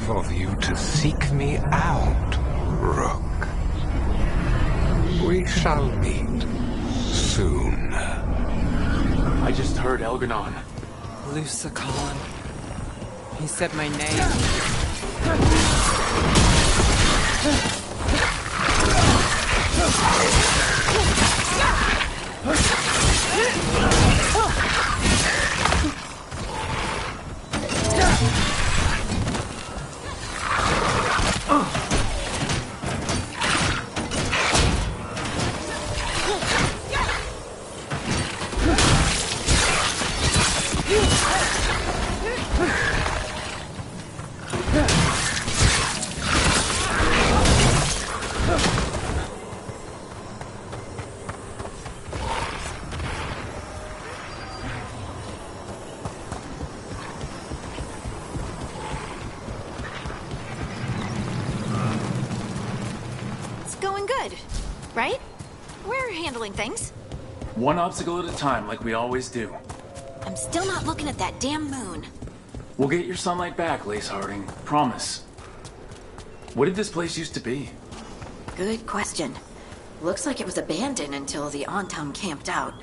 Of you to seek me out, Rook. We shall meet soon. I just heard Elganon. Lucican. He said my name. Right? We're handling things. One obstacle at a time, like we always do. I'm still not looking at that damn moon. We'll get your sunlight back, Lace Harding. Promise. What did this place used to be? Good question. Looks like it was abandoned until the Antom camped out.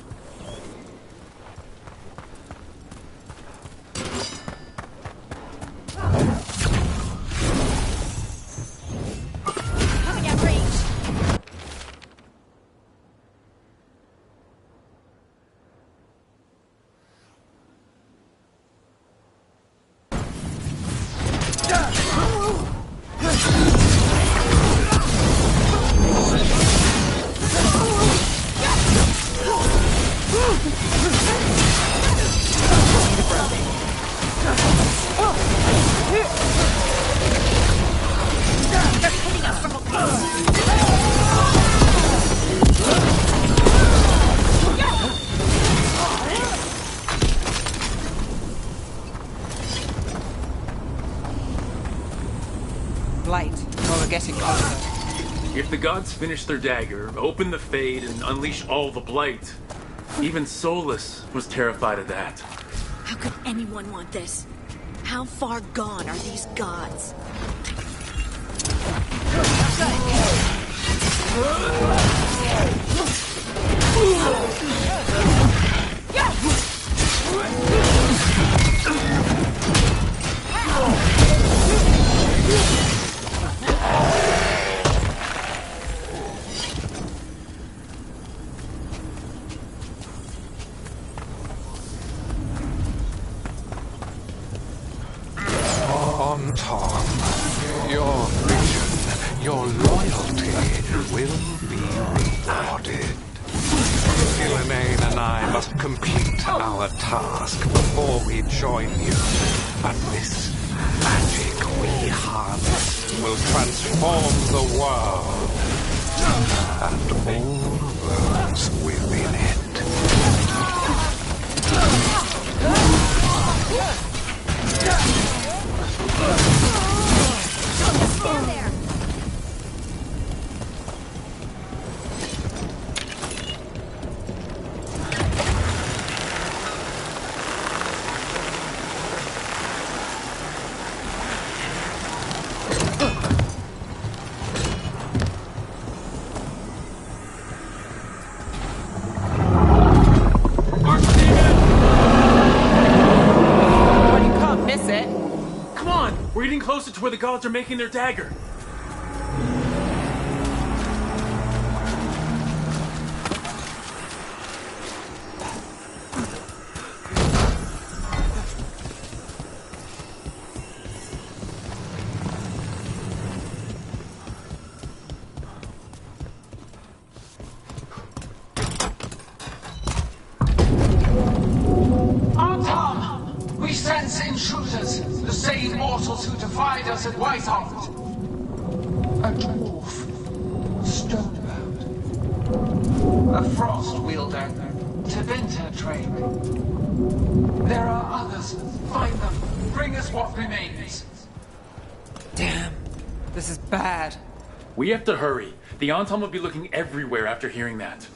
If the gods finish their dagger, open the Fade, and unleash all the blight, even Solus was terrified of that. How could anyone want this? How far gone are these gods? On Tom, your vision, your loyalty will be rewarded. Gillenane and I must complete our task before we join you. But this magic we harness will transform the world and all those within it. Stand there! We're getting closer to where the gods are making their dagger. Tom! We sense intruders, the same mortals who defied us at Whitehall. A dwarf, stonebound, a frost wielder, Teventa trained. There are others. Find them. Bring us what remains. Damn. This is bad. We have to hurry. The Anton will be looking everywhere after hearing that.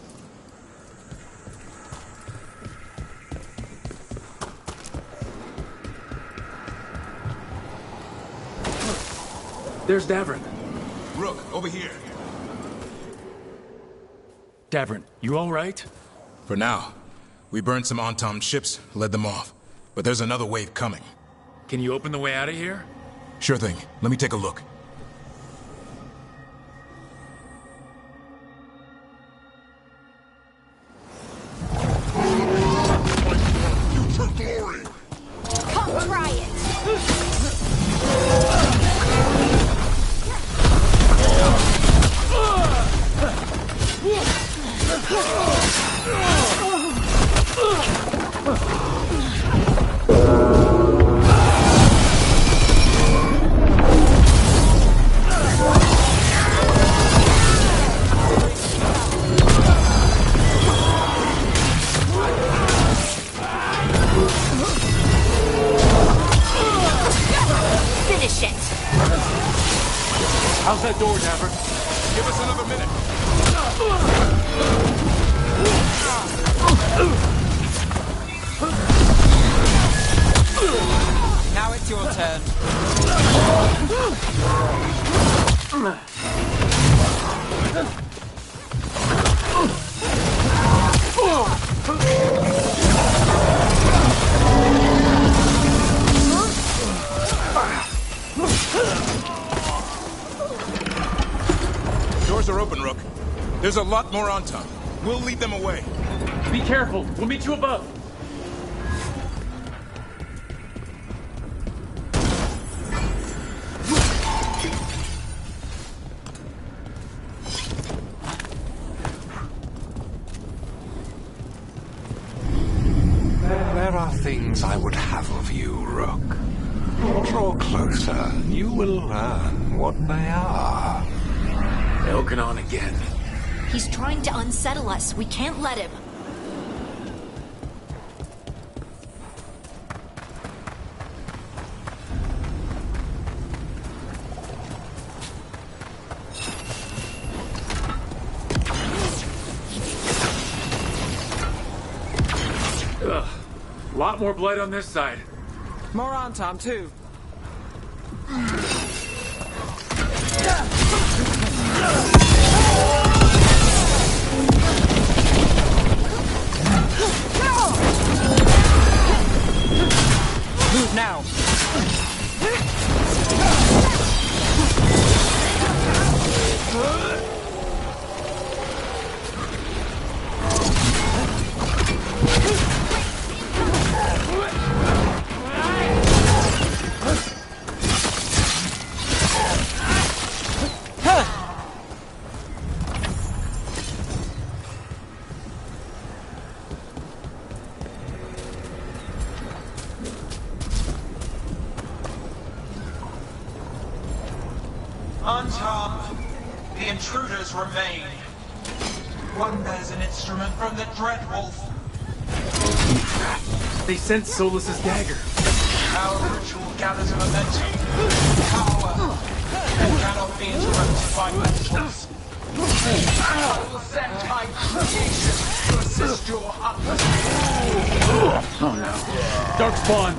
There's Davrin. Rook, over here. Davrin, you all right? For now. We burned some Anton ships, led them off. But there's another wave coming. Can you open the way out of here? Sure thing. Let me take a look. Come try it! Finish it! How's that door, Davrin? Give us another minute. Now it's your turn. Doors are open, Rook. There's a lot more Anton. We'll lead them away. Be careful. We'll meet you above. There are things I would have of you, Rook. Draw closer, you will learn what they are. Elkanon again. He's trying to unsettle us. We can't let him. Ugh. Lot more blood on this side. More on, Tom, too. Move now. On top, the intruders remain. One bears an instrument from the Dreadwolf. They sent Solus's dagger. Our ritual gathers momentum, power, and cannot be interrupted by mentals. I will send my creation to assist your hunt. Oh no. Darkspawn!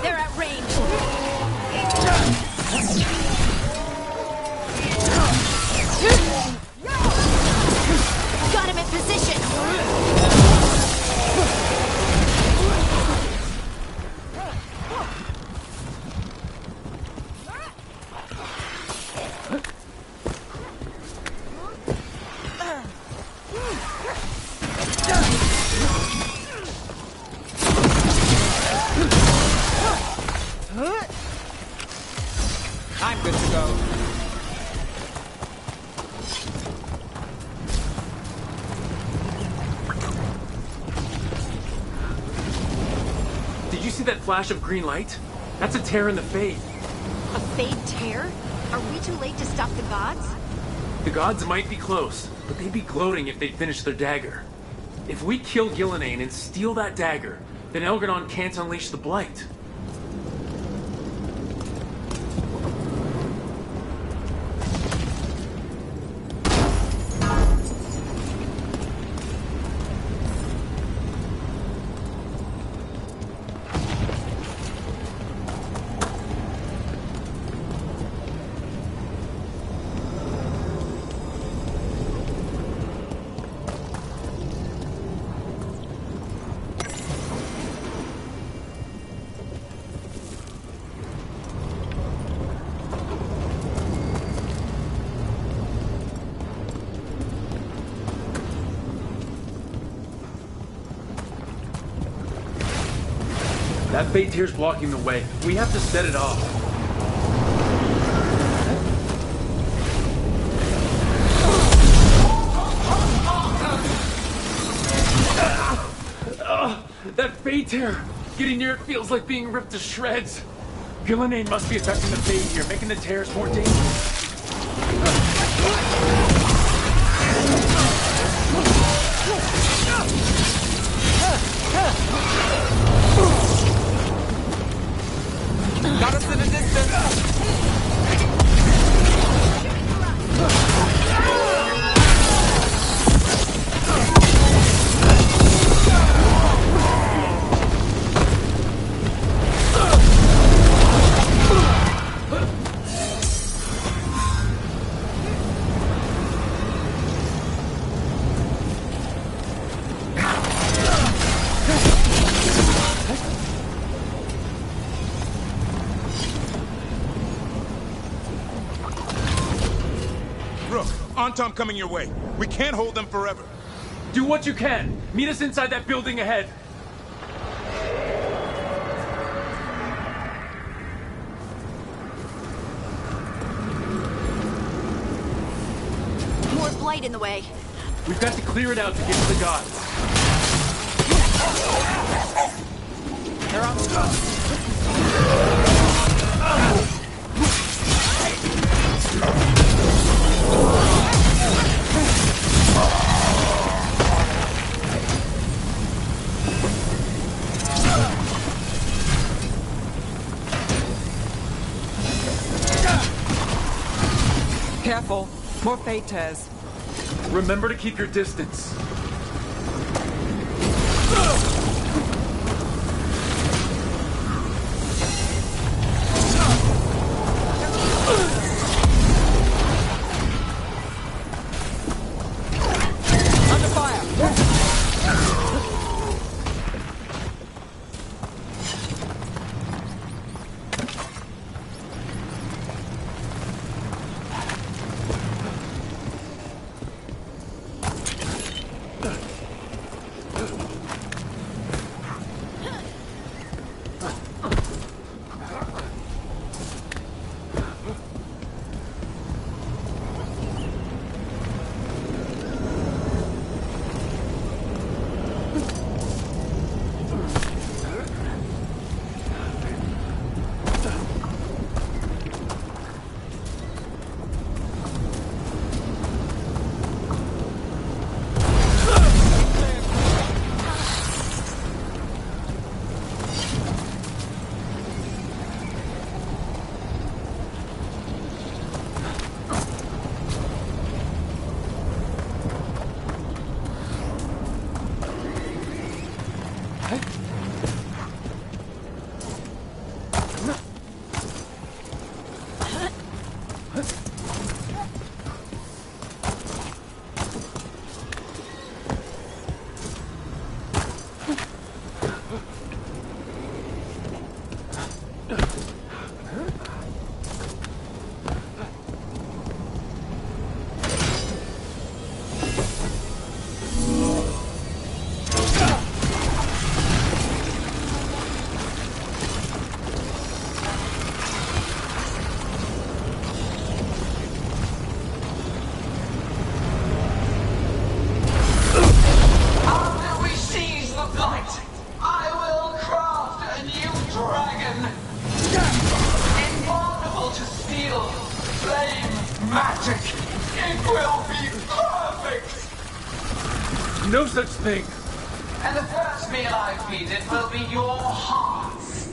They're at range. Got him in position. I'm good to go. Did you see that flash of green light? That's a tear in the Fade. A Fade tear? Are we too late to stop the gods? The gods might be close, but they'd be gloating if they'd finished their dagger. If we kill Gillenane and steal that dagger, then Elgar'non can't unleash the Blight. That Fade tear's blocking the way. We have to set it off. That Fade tear! Getting near it feels like being ripped to shreds. Gillenane must be affecting the Fade here, making the tears more dangerous. Got us in a distance. Antom coming your way. We can't hold them forever. Do what you can. Meet us inside that building ahead. More blight in the way. We've got to clear it out to get to the gods. They're on stuff. Careful. More fade tears. Remember to keep your distance. Under fire! No such thing. And the first meal I feed it will be your hearts.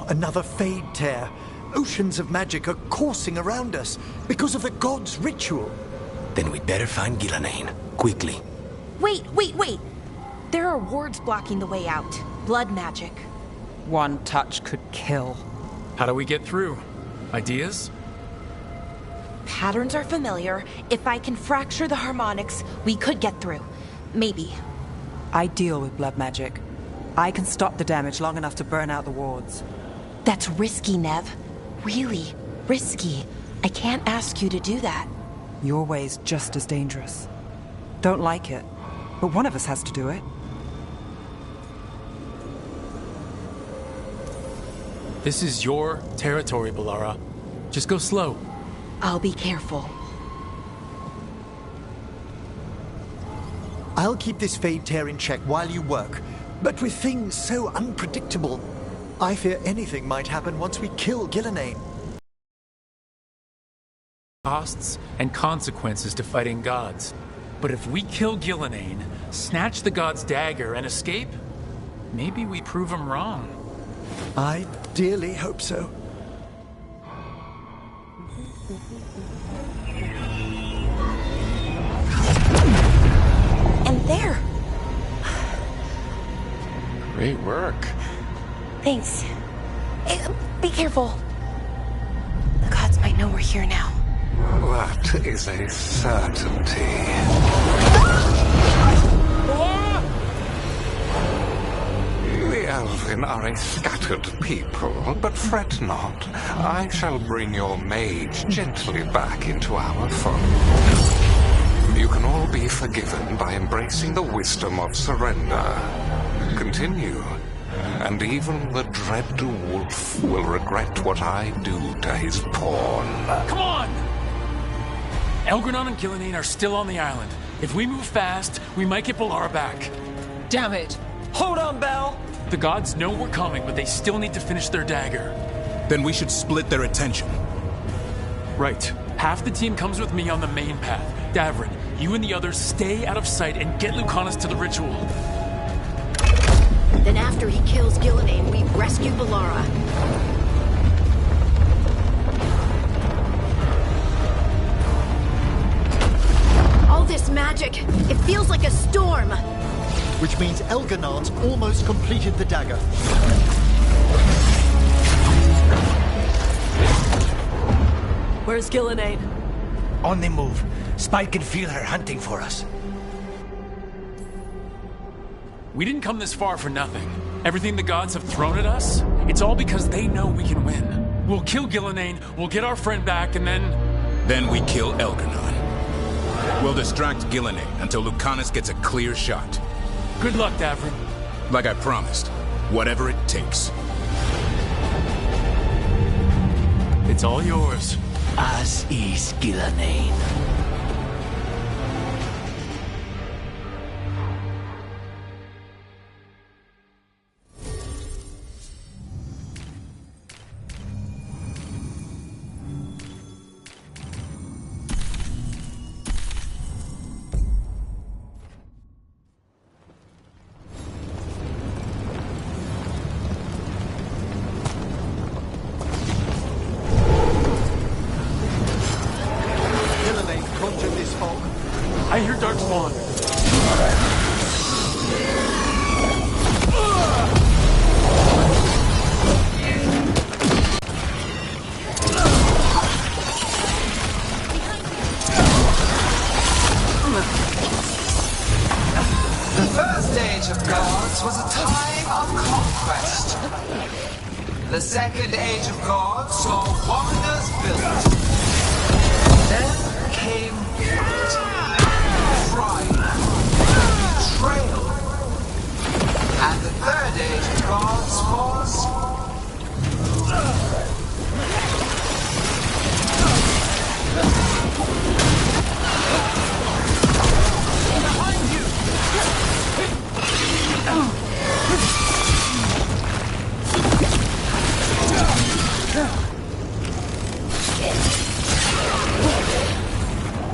Another fade tear. Oceans of magic are coursing around us because of the god's ritual. Then we'd better find Ghilanane. Quickly. Wait. There are wards blocking the way out. Blood magic. One touch could kill. How do we get through? Ideas? Patterns are familiar. If I can fracture the harmonics, we could get through. Maybe. I deal with blood magic. I can stop the damage long enough to burn out the wards. That's risky, Nev. Really risky. I can't ask you to do that. Your way's just as dangerous. Don't like it, but one of us has to do it. This is your territory, Balara. Just go slow. I'll be careful. I'll keep this Fade Tear in check while you work, but with things so unpredictable, I fear anything might happen once we kill Gillenane. Costs and consequences to fighting gods. But if we kill Gillenane, snatch the god's dagger, and escape, maybe we prove him wrong. I dearly hope so. And there! Great work. Thanks. Be careful. The gods might know we're here now. That is a certainty. The Elven are a scattered people, but fret not. I shall bring your mage gently back into our fold. You can all be forgiven by embracing the wisdom of surrender. Continue, and even the dread wolf will regret what I do to his pawn. Come on! Elgranon and Gillenane are still on the island. If we move fast, we might get Balara back. Damn it! Hold on, Belle! The gods know we're coming, but they still need to finish their dagger. Then we should split their attention. Right. Half the team comes with me on the main path. Davrin, you and the others stay out of sight and get Lucanus to the ritual. Then after he kills Gillenane, we rescue Balara. All this magic, it feels like a storm. Which means Elganard's almost completed the dagger. Where's Gillenane? On the move. Spike can feel her hunting for us. We didn't come this far for nothing. Everything the gods have thrown at us, it's all because they know we can win. We'll kill Gillenane, we'll get our friend back, and then... Then we kill Elgarnon. We'll distract Gillenane until Lucanus gets a clear shot. Good luck, Davrin. Like I promised, whatever it takes. It's all yours. As is Gillenane. I hear Darkspawn. The first age of gods was a time of conquest. The second age of gods saw wonders built. Then came pride, betrayal, and the third age of gods was behind you.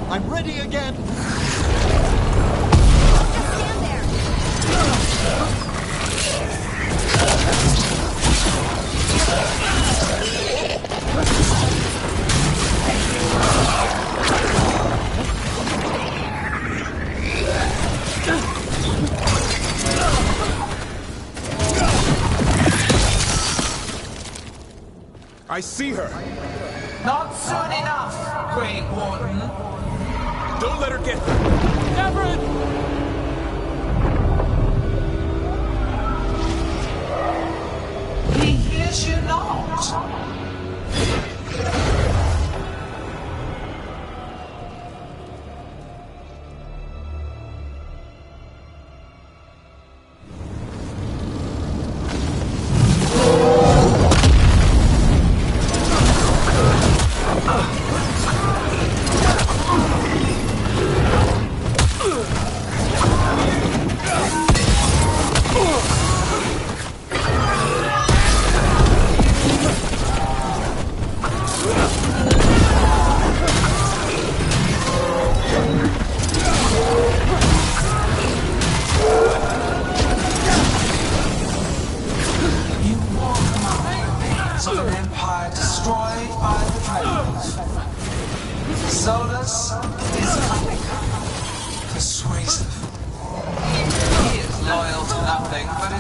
I'm ready again. I see her. Not soon enough, Great Warden. Don't let her get there. Everett! He hears you not.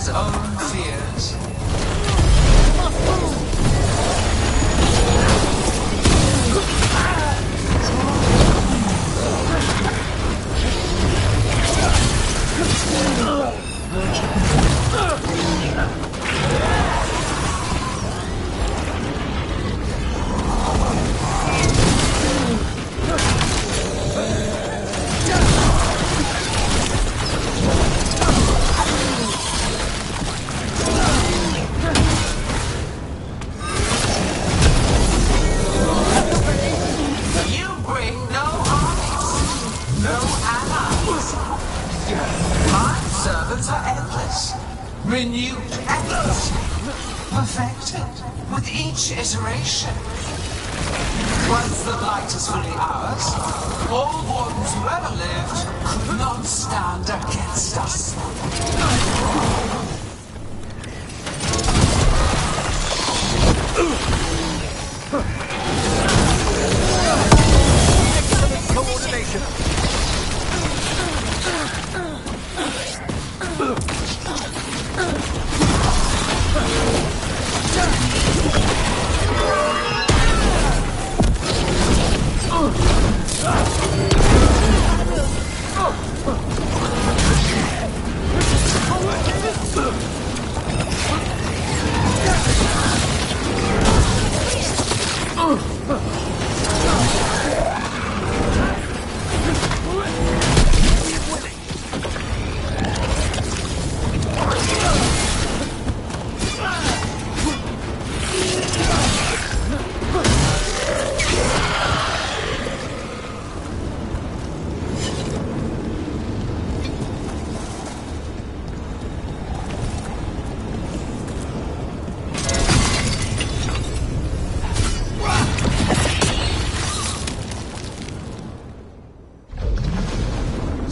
his own fears. Renewed efforts, perfected with each iteration. Once the light is fully ours, all wardens who ever lived could not stand against us. Excellent coordination.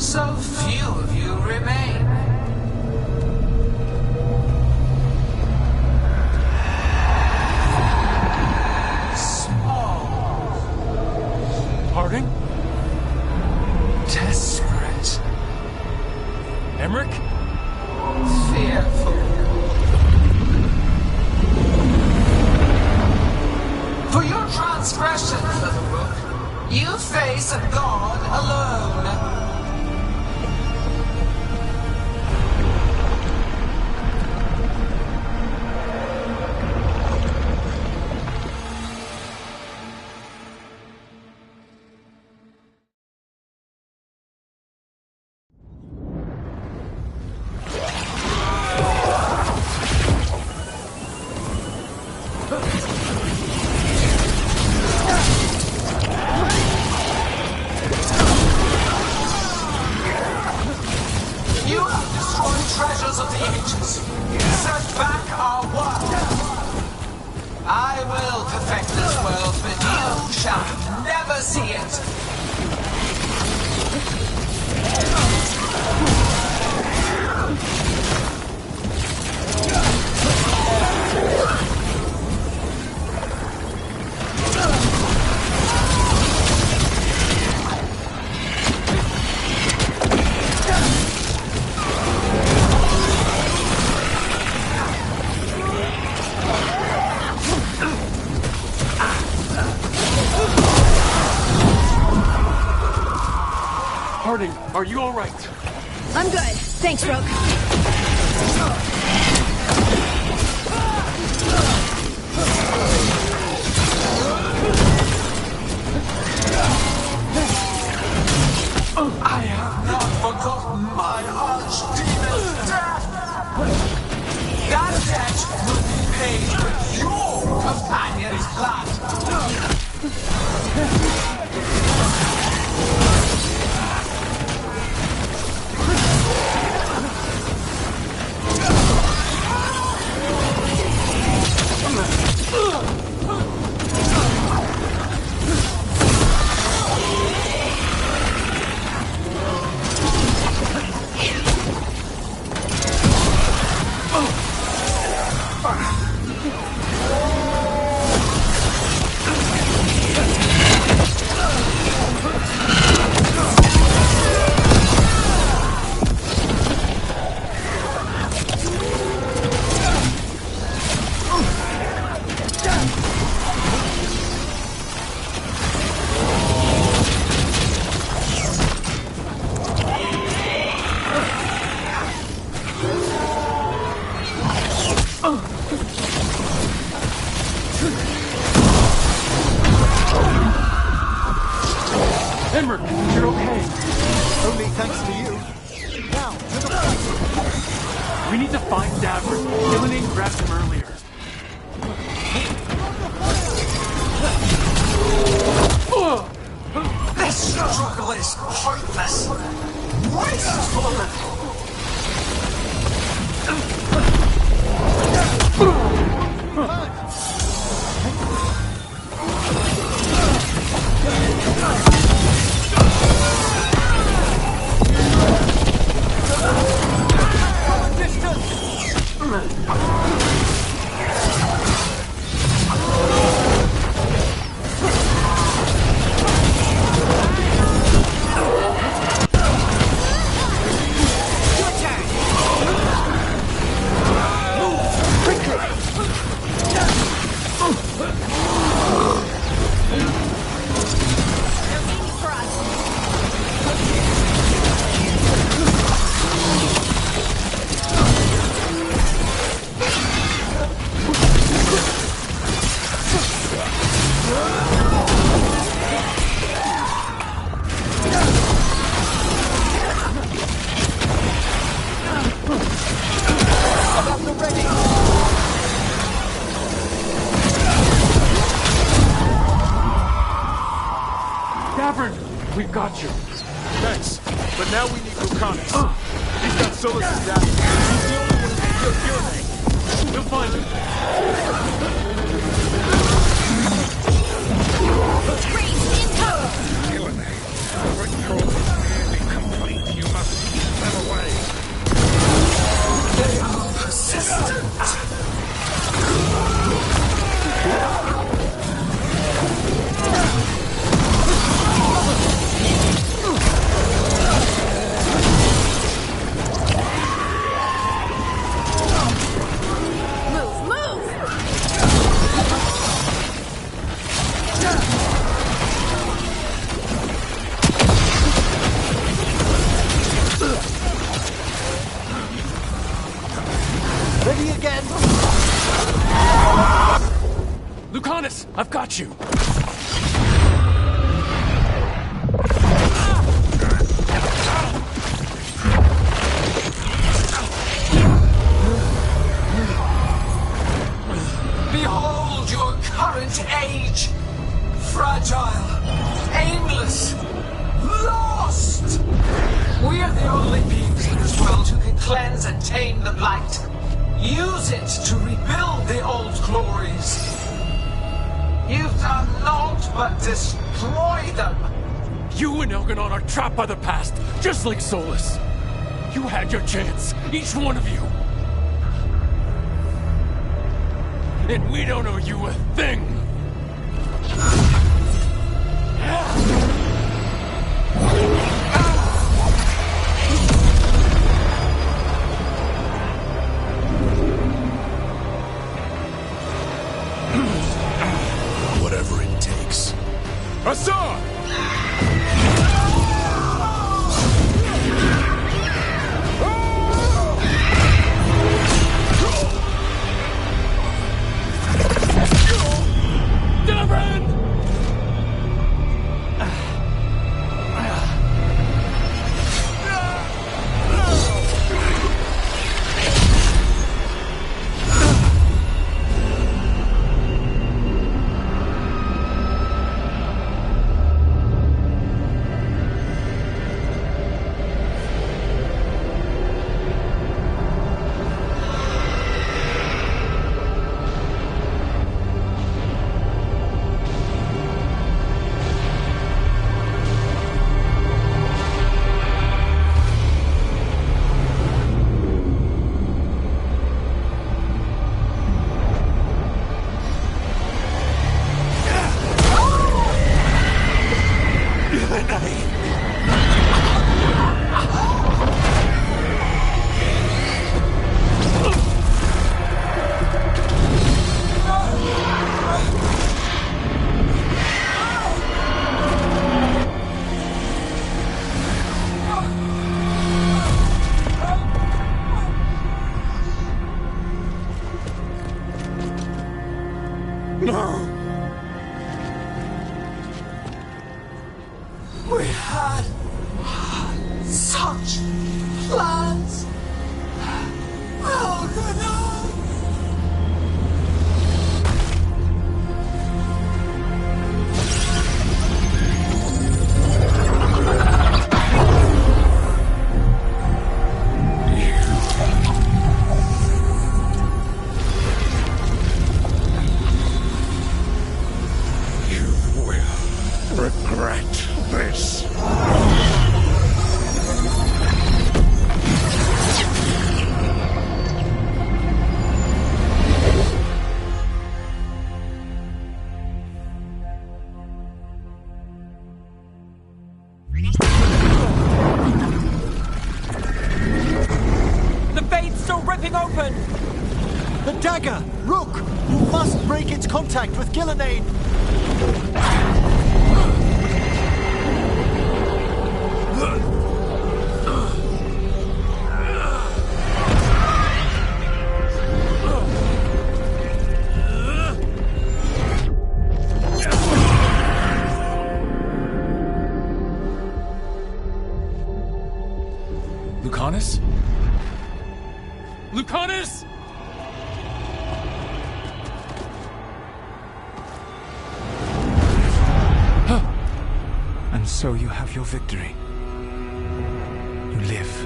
So few of you remain. Small. Harding? Desperate. Emmerich? Fearful. For your transgression, Featherrook, you face a god alone. You have destroyed treasures of the ages. Set back our work. I will perfect this world, but you shall never see it. Harding, are you all right? I'm good. Thanks, Rogue. I have not forgotten my archdemon's death. That debt will be paid with your companion's blood. We need to find Davros. Gillenane grabbed him earlier. This struggle is pointless. Wasteful. We've got you. Thanks. But now we need Lucanus. He's got Solus's data. He's the only one who can kill Gillenane. We'll find him. Gillenane, the ritual is nearly complete. You must keep them away. They are persistent. Ready again? Lucanus, I've got you. Behold your current age. Fragile, aimless, lost. We are the only beings in this world who can cleanse and tame the blight. Use it to rebuild the old glories. You've done naught but destroy them. You and Elganon are trapped by the past, just like Solus. You had your chance, each one of you. And we don't owe you a thing. Whatever it takes. Assad! bursting open! The dagger! Rook! You must break its contact with Gillenane! Lucanus? Lucanus! And so you have your victory. You live.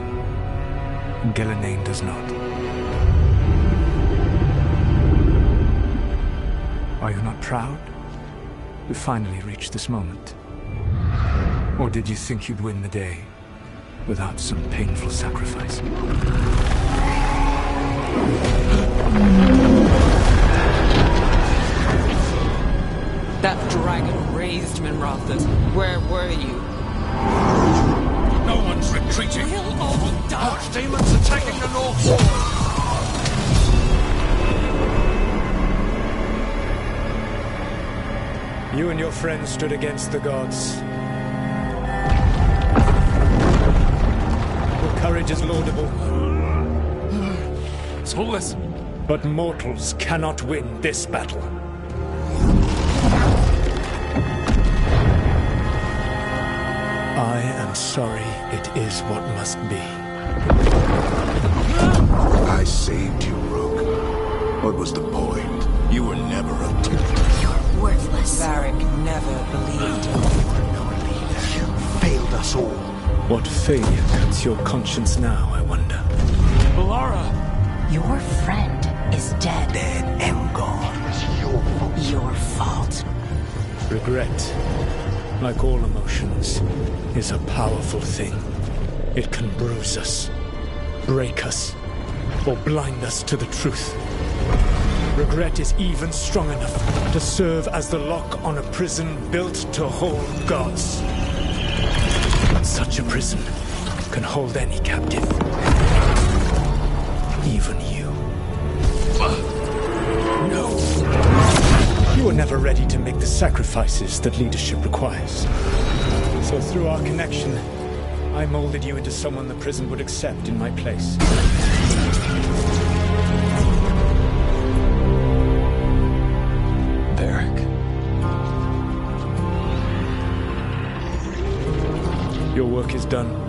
And Gillenane does not. Are you not proud to finally reach this moment? Or did you think you'd win the day without some painful sacrifice? That dragon raised Minrathas. Where were you? No one's retreating. We'll all die. Archdemons attacking the North Wall. You and your friends stood against the gods. Your courage is laudable. Soulless. But mortals cannot win this battle. I am sorry it is what must be. I saved you, Rook. What was the point? You were never a You're worthless. Varric never believed in you. Were no leader. You failed us all. What failure cuts your conscience now, I wonder? Balara! Your friend is dead. Dead and gone. It's your fault. Your fault. Regret, like all emotions, is a powerful thing. It can bruise us, break us, or blind us to the truth. Regret is even strong enough to serve as the lock on a prison built to hold gods. Such a prison can hold any captive. Even you. No. You were never ready to make the sacrifices that leadership requires. So through our connection, I molded you into someone the prison would accept in my place. Varric. Your work is done.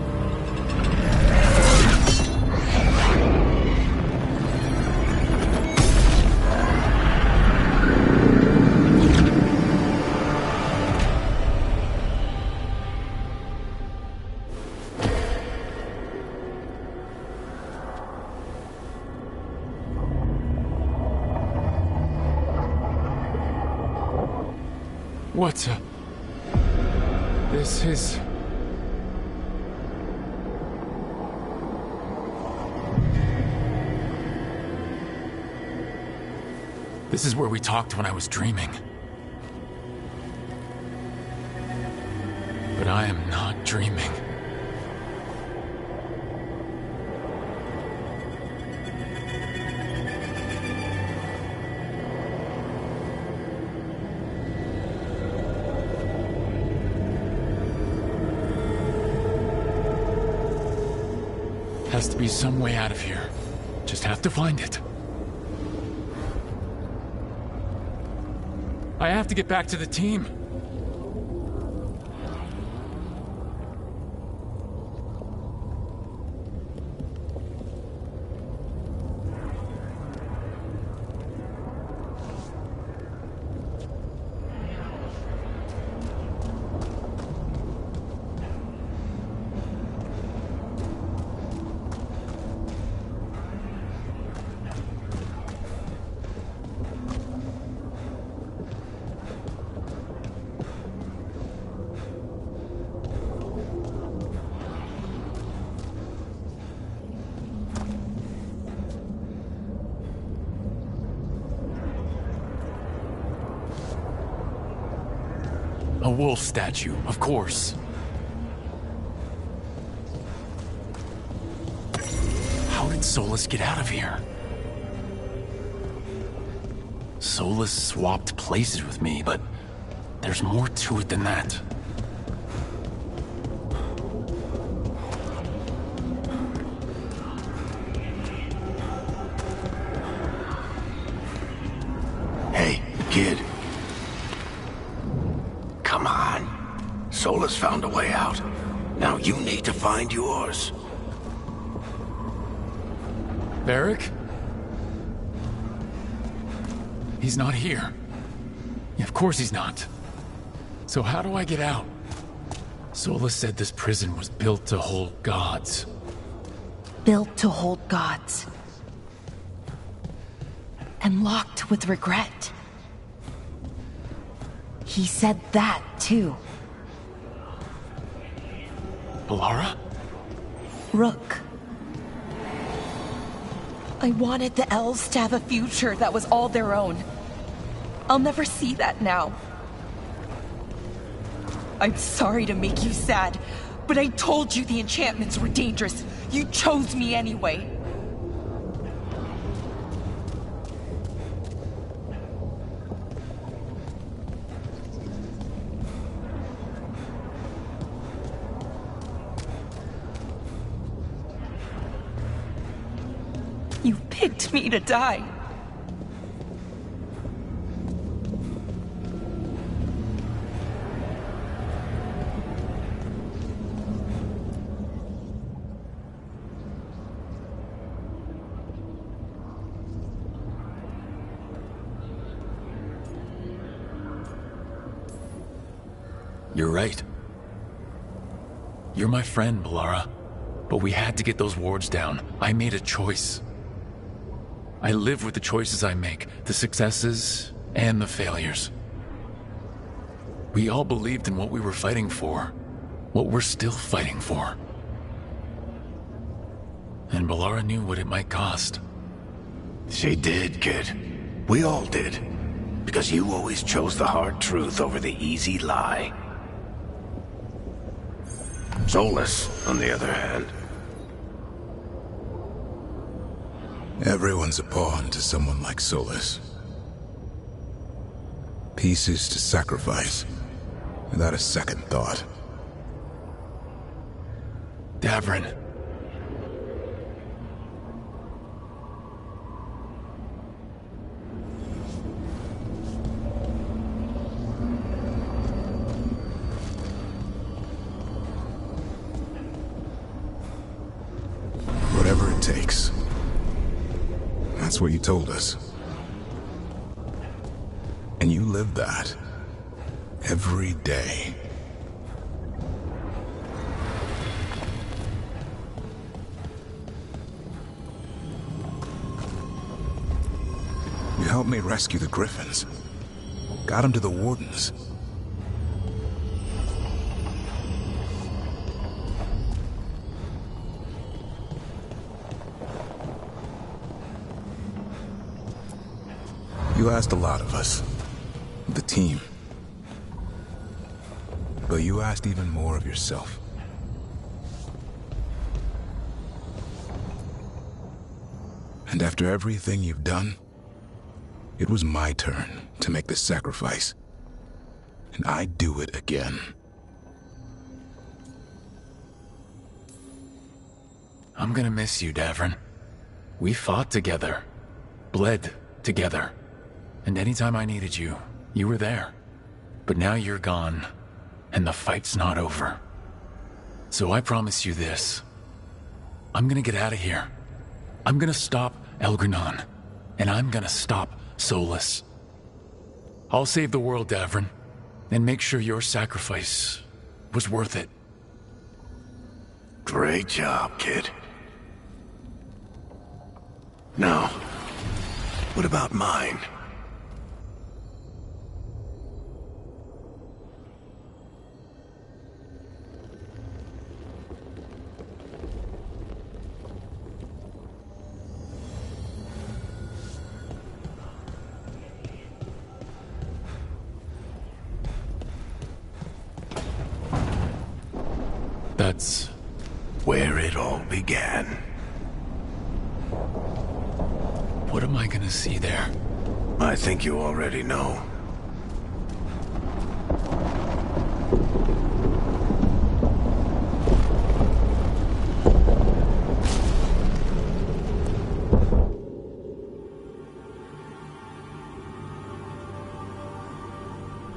What? This is... This is where we talked when I was dreaming. But I am not dreaming. Has to be some way out of here. Just have to find it. I have to get back to the team. A wolf statue, of course. How How did Solus get out of here? Solus swapped places with me, but there's more to it than that. Hey, kid. Come on. Solus found a way out. Now you need to find yours. Varric? He's not here. Yeah, of course he's not. So how do I get out? Solus said this prison was built to hold gods. Built to hold gods. And locked with regret. He said that, too. Bellara? Rook. I wanted the elves to have a future that was all their own. I'll never see that now. I'm sorry to make you sad, but I told you the enchantments were dangerous. You chose me anyway. You picked me to die. You're right. You're my friend, Bellara. But we had to get those wards down. I made a choice. I live with the choices I make, the successes and the failures. We all believed in what we were fighting for, what we're still fighting for. And Bellara knew what it might cost. She did, kid. We all did. Because you always chose the hard truth over the easy lie. Solus, on the other hand. Everyone's a pawn to someone like Solus. Pieces to sacrifice, without a second thought. Davrin. Whatever it takes. That's what you told us. And you live that. Every day. You helped me rescue the Griffins. Got them to the Wardens. You asked a lot of us. The team. But you asked even more of yourself. And after everything you've done, it was my turn to make the sacrifice. And I'd do it again. I'm gonna miss you, Davrin. We fought together. Bled together. And anytime I needed you, you were there. But now you're gone, and the fight's not over. So I promise you this. I'm gonna get out of here. I'm gonna stop Elgranon, and I'm gonna stop Solus. I'll save the world, Davrin, and make sure your sacrifice was worth it. Great job, kid. Now, what about mine? That's where it all began. What am I gonna see there? I think you already know.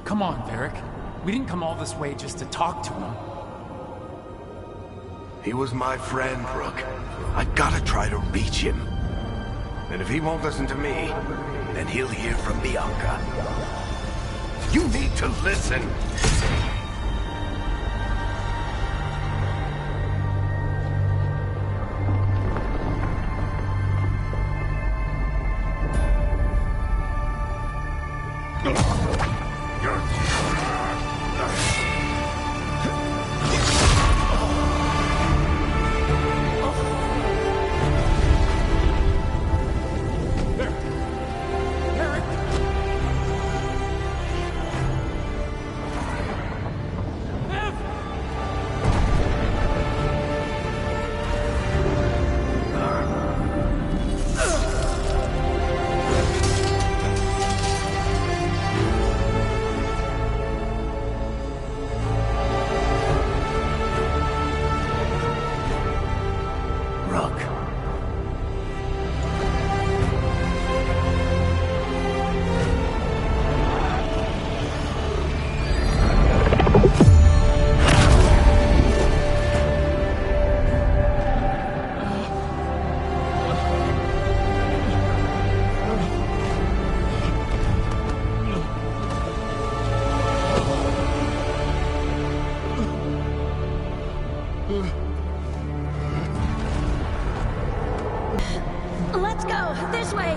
Come on, Varric. We didn't come all this way just to talk to him. He was my friend, Rook. I gotta try to reach him. And if he won't listen to me, then he'll hear from Bianca. You need to listen! Let's go! This way!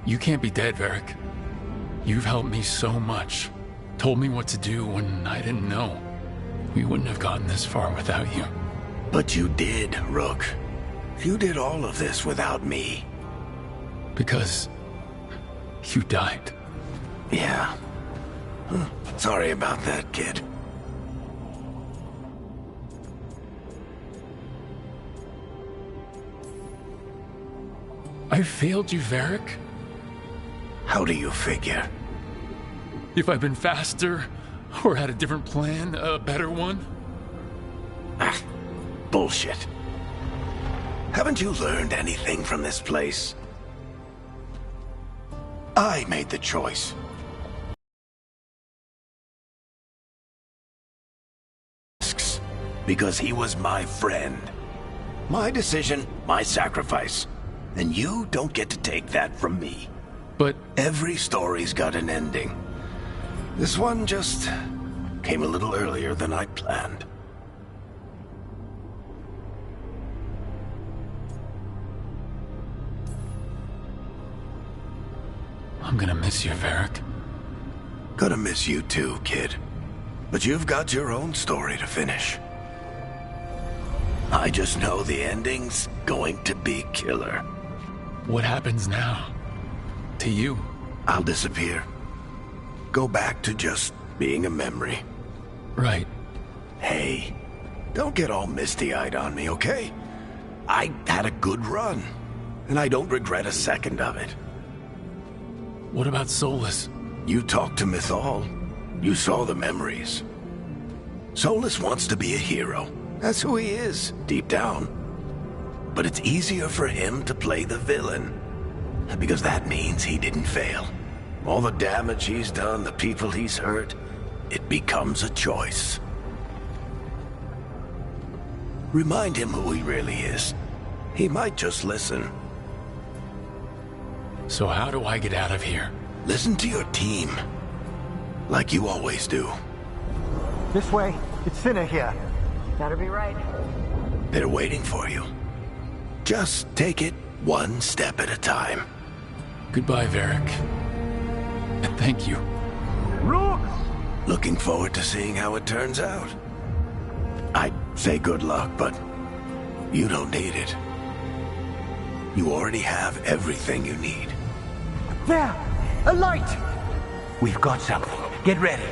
You can't be dead, Varric. You've helped me so much. Told me what to do when I didn't know. We wouldn't have gotten this far without you. But you did, Rook. You did all of this without me. Because you died. Yeah. Sorry about that, kid. I failed you, Varric. How do you figure? If I'd been faster, or had a different plan, a better one? Ah, bullshit. Haven't you learned anything from this place? I made the choice. Because he was my friend. My decision, my sacrifice. And you don't get to take that from me. But every story's got an ending. This one just came a little earlier than I planned. I'm gonna miss you, Varric. Gonna miss you too, kid. But you've got your own story to finish. I just know the ending's going to be killer. What happens now? To you? I'll disappear. Go back to just being a memory. Right. Hey, don't get all misty-eyed on me, okay? I had a good run, and I don't regret a second of it. What about Solus? You talked to Mythal. You saw the memories. Solus wants to be a hero. That's who he is, deep down. But it's easier for him to play the villain. Because that means he didn't fail. All the damage he's done, the people he's hurt, it becomes a choice. Remind him who he really is. He might just listen. So how do I get out of here? Listen to your team. like you always do. This way. It's thinner here. Better be right. They're waiting for you. Just take it one step at a time. Goodbye, Varric. And thank you. Look! Looking forward to seeing how it turns out. I'd say good luck, but you don't need it. You already have everything you need. There! A light! We've got something. Get ready.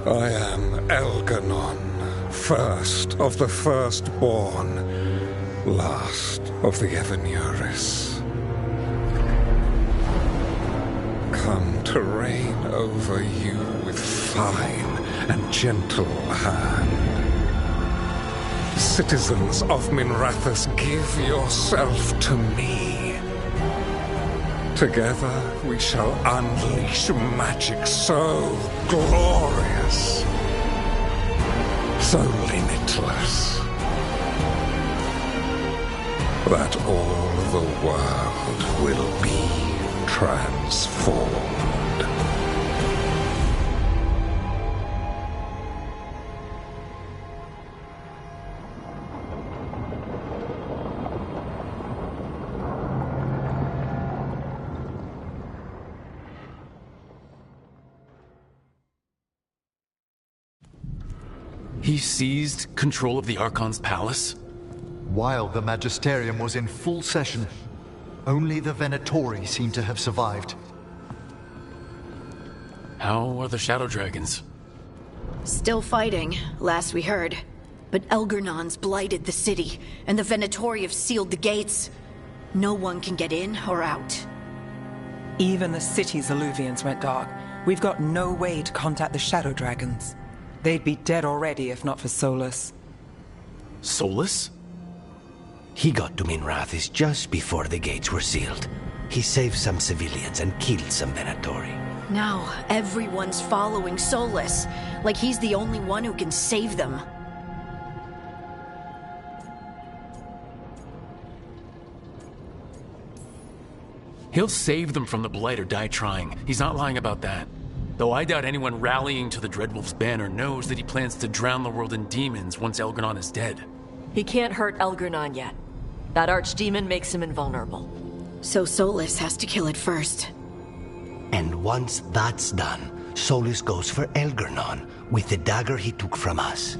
I am Elganon, first of the firstborn, last of the Evenuris. Come to reign over you with fine and gentle hand. Citizens of Minrathous, give yourself to me. Together we shall unleash magic so glorious, so limitless, that all the world will be transformed. He seized control of the Archon's palace? While the Magisterium was in full session, only the Venatori seemed to have survived. How are the Shadow Dragons? Still fighting, last we heard. But Elgernon's blighted the city, and the Venatori have sealed the gates. No one can get in or out. Even the city's Illuvians went dark. We've got no way to contact the Shadow Dragons. They'd be dead already if not for Solus. Solus? He got to Minrathous just before the gates were sealed. He saved some civilians and killed some Venatori. Now everyone's following Solus, like he's the only one who can save them. He'll save them from the Blight or die trying. He's not lying about that. Though I doubt anyone rallying to the Dreadwolf's banner knows that he plans to drown the world in demons once Elgernon is dead. He can't hurt Elgernon yet. That archdemon makes him invulnerable. So Solus has to kill it first. And once that's done, Solus goes for Elgernon with the dagger he took from us.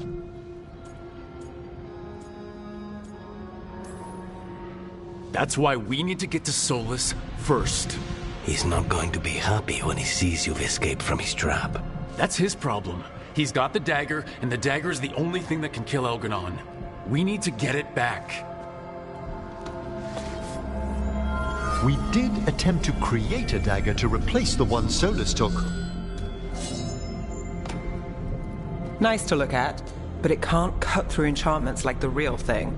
That's why we need to get to Solus first. He's not going to be happy when he sees you've escaped from his trap. That's his problem. He's got the dagger, and the dagger is the only thing that can kill Elgernon. We need to get it back. We did attempt to create a dagger to replace the one Solus took. Nice to look at, but it can't cut through enchantments like the real thing.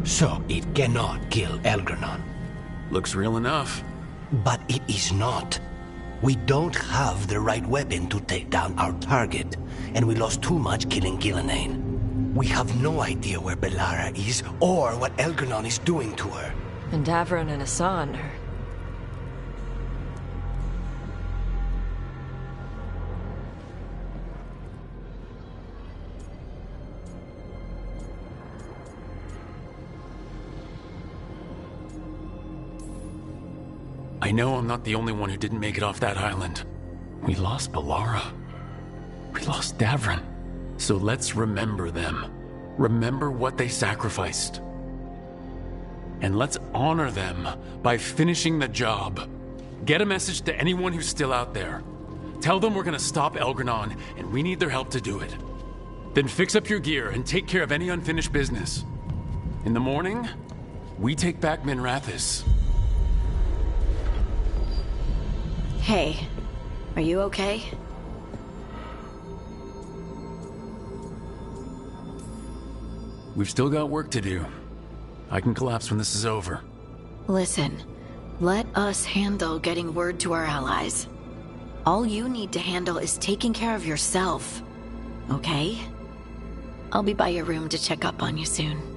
So it cannot kill Elgernon. Looks real enough. But it is not. We don't have the right weapon to take down our target, and we lost too much killing Gillenane. We have no idea where Bellara is, or what Elgernon is doing to her. And Davron and Hassan are... I know I'm not the only one who didn't make it off that island. We lost Bellara. We lost Davron. So let's remember them. Remember what they sacrificed. And let's honor them by finishing the job. Get a message to anyone who's still out there. Tell them we're gonna stop Elgernon, and we need their help to do it. Then fix up your gear and take care of any unfinished business. In the morning, we take back Minrathous. Hey, are you okay? We've still got work to do. I can collapse when this is over. Listen, let us handle getting word to our allies. All you need to handle is taking care of yourself, okay? I'll be by your room to check up on you soon.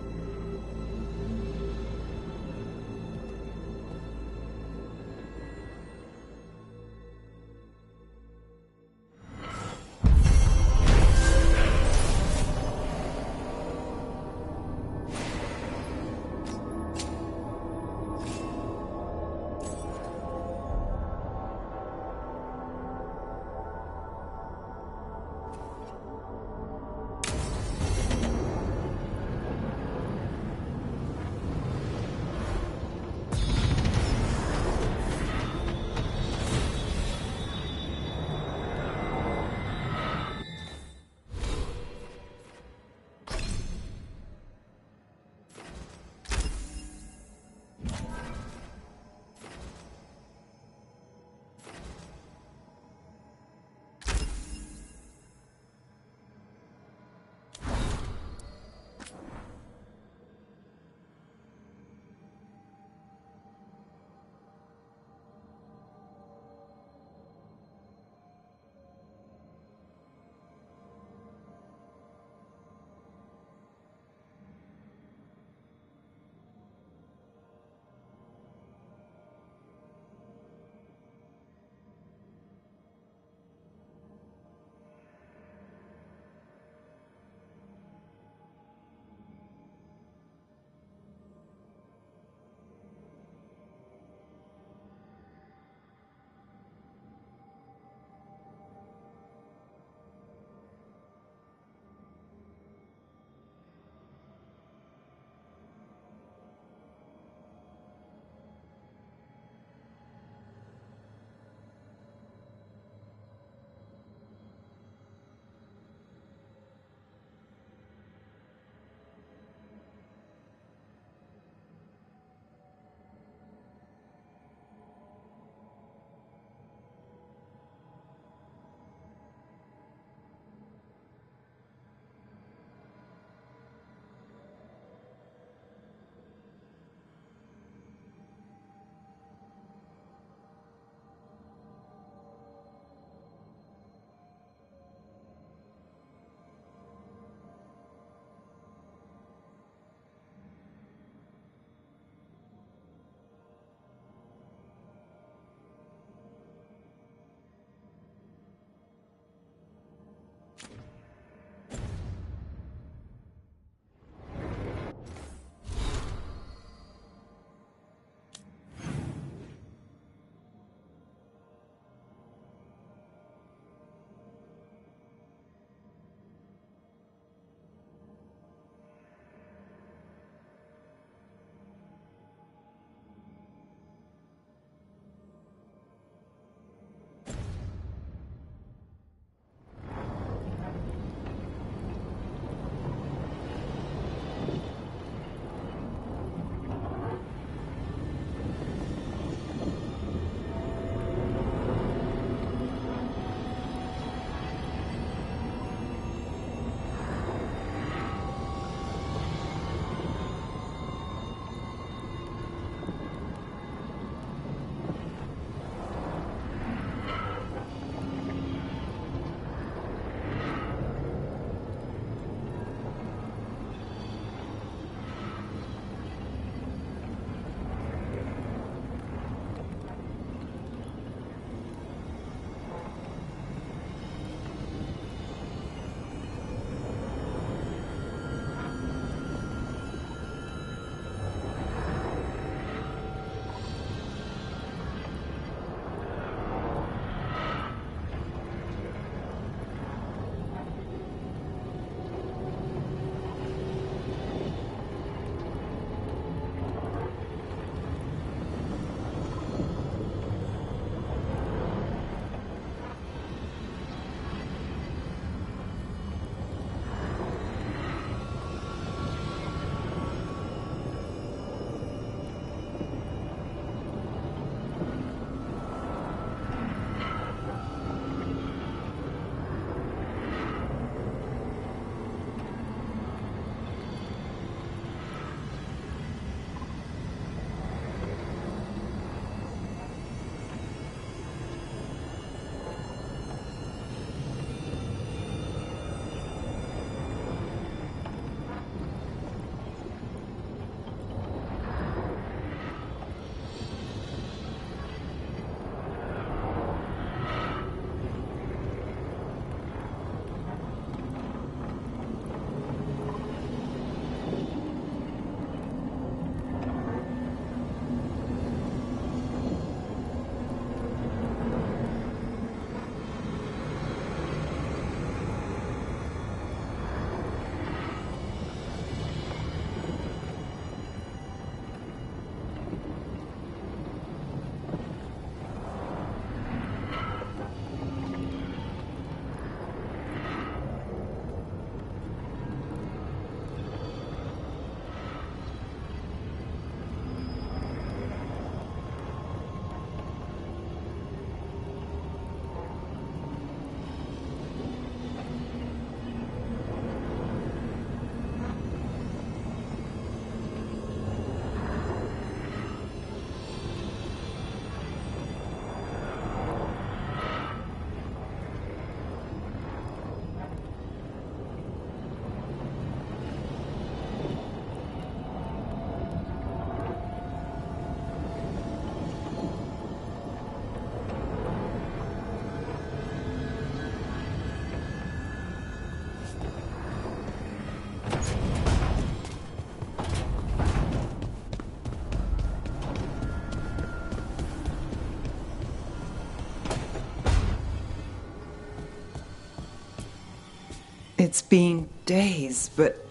It's been days, but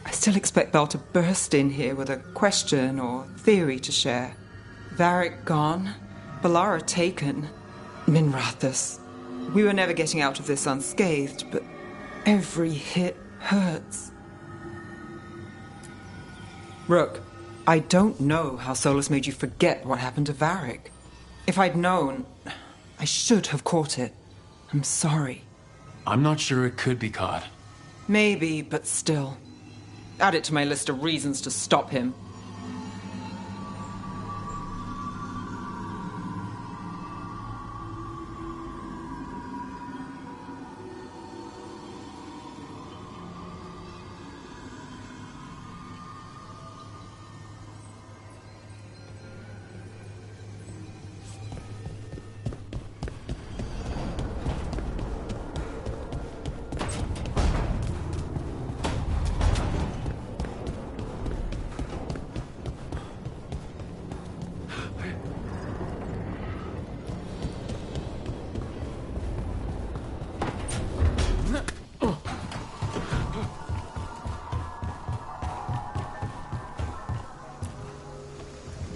I still expect Belle to burst in here with a question or theory to share. Varric gone, Balara taken, Minrathus. We were never getting out of this unscathed, but every hit hurts. Rook, I don't know how Solus made you forget what happened to Varric. If I'd known, I should have caught it. I'm sorry. I'm not sure it could be caught. Maybe, but still. Add it to my list of reasons to stop him.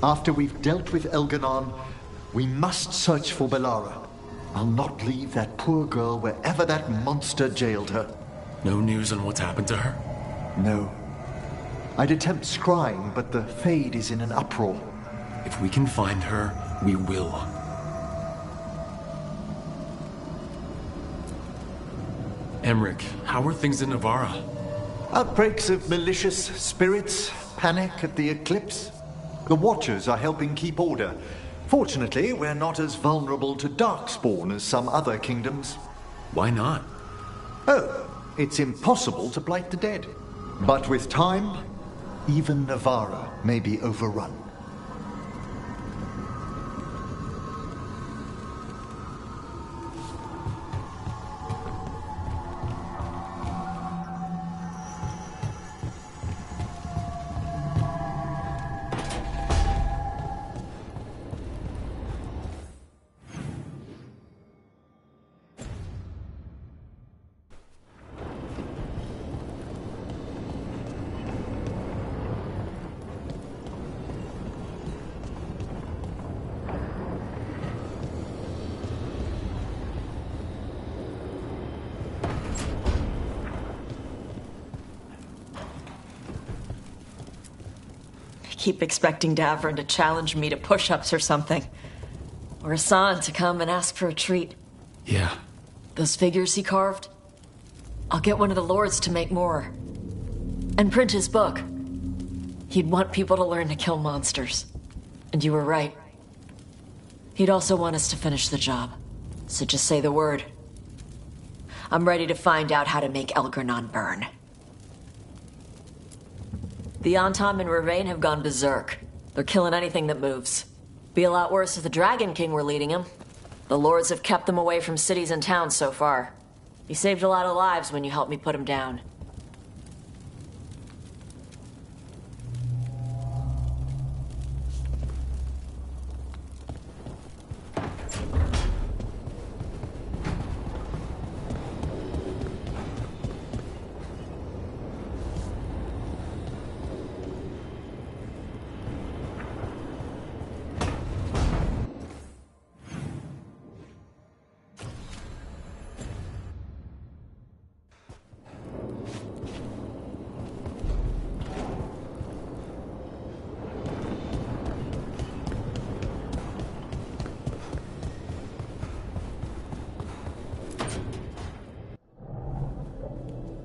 After we've dealt with Elganon, we must search for Balara. I'll not leave that poor girl wherever that monster jailed her. No news on what's happened to her? No. I'd attempt scrying, but the Fade is in an uproar. If we can find her, we will. Emmerich, how are things in Navarra? Outbreaks of malicious spirits, panic at the eclipse. The Watchers are helping keep order. Fortunately, we're not as vulnerable to Darkspawn as some other kingdoms. Why not? Oh, it's impossible to blight the dead. But with time, even Navarra may be overrun. Keep expecting Davrin to challenge me to push-ups or something. Or Hassan to come and ask for a treat. Yeah. Those figures he carved? I'll get one of the lords to make more. And print his book. He'd want people to learn to kill monsters. And you were right. He'd also want us to finish the job. So just say the word. I'm ready to find out how to make Elgranon burn. The Antam and Ravain have gone berserk. They're killing anything that moves. Be a lot worse if the Dragon King were leading them. The lords have kept them away from cities and towns so far. You saved a lot of lives when you helped me put them down.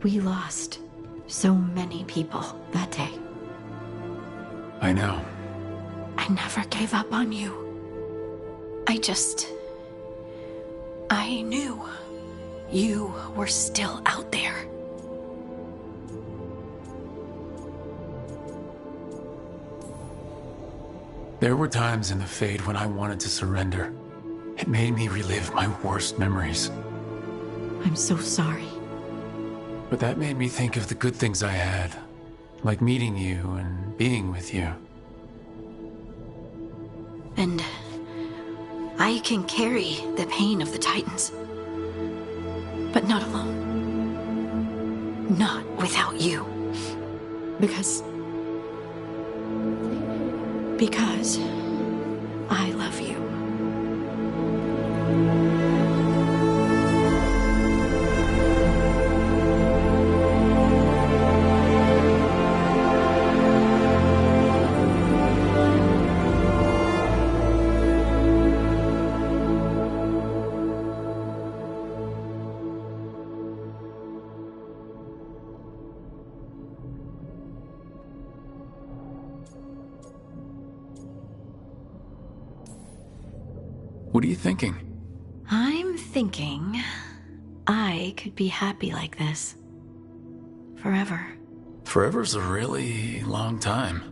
We lost so many people that day. I know. I never gave up on you. I knew you were still out there. There were times in the Fade when I wanted to surrender. It made me relive my worst memories. I'm so sorry. But that made me think of the good things I had, like meeting you and being with you. And I can carry the pain of the Titans, but not alone. not without you. Because I love you. What are you thinking? I'm thinking I could be happy like this. Forever. Forever's a really long time.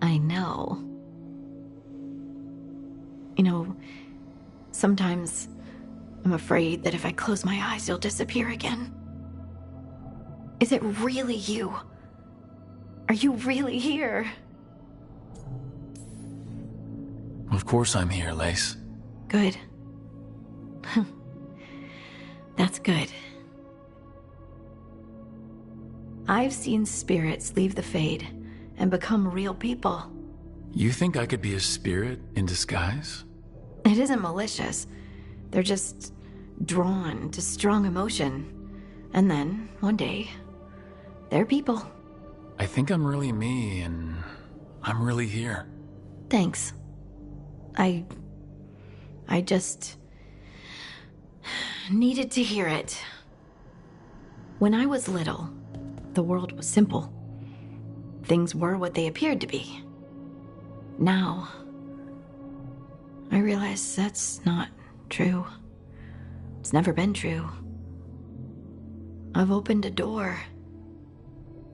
I know. You know, sometimes I'm afraid that if I close my eyes, you'll disappear again. Is it really you? Are you really here? Of course I'm here, Lace. Good. That's good. I've seen spirits leave the Fade and become real people. You think I could be a spirit in disguise? It isn't malicious. They're just drawn to strong emotion. And then, one day, they're people. I think I'm really me, and I'm really here. Thanks. I just needed to hear it. When I was little, the world was simple. Things were what they appeared to be. Now, I realize that's not true. It's never been true. I've opened a door,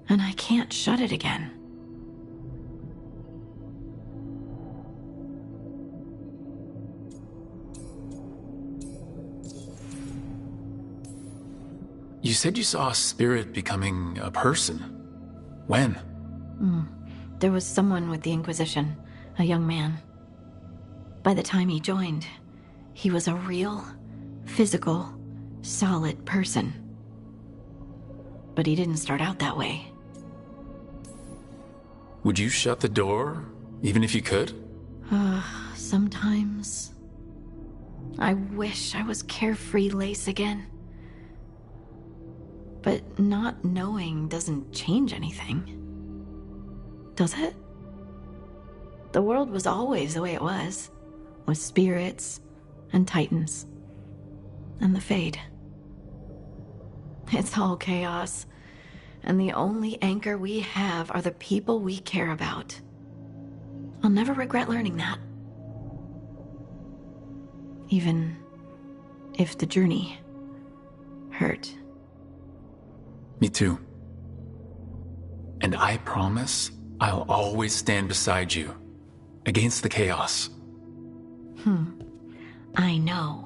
and I can't shut it again. You said you saw a spirit becoming a person. When? There was someone with the Inquisition, a young man. By the time he joined, he was a real, physical, solid person. But he didn't start out that way. Would you shut the door, even if you could? Sometimes. I wish I was carefree Lace again. But not knowing doesn't change anything. Does it? The world was always the way it was, with spirits and titans and the Fade. It's all chaos, and the only anchor we have are the people we care about. I'll never regret learning that. Even if the journey hurt. Me too. And I promise I'll always stand beside you, against the chaos. I know.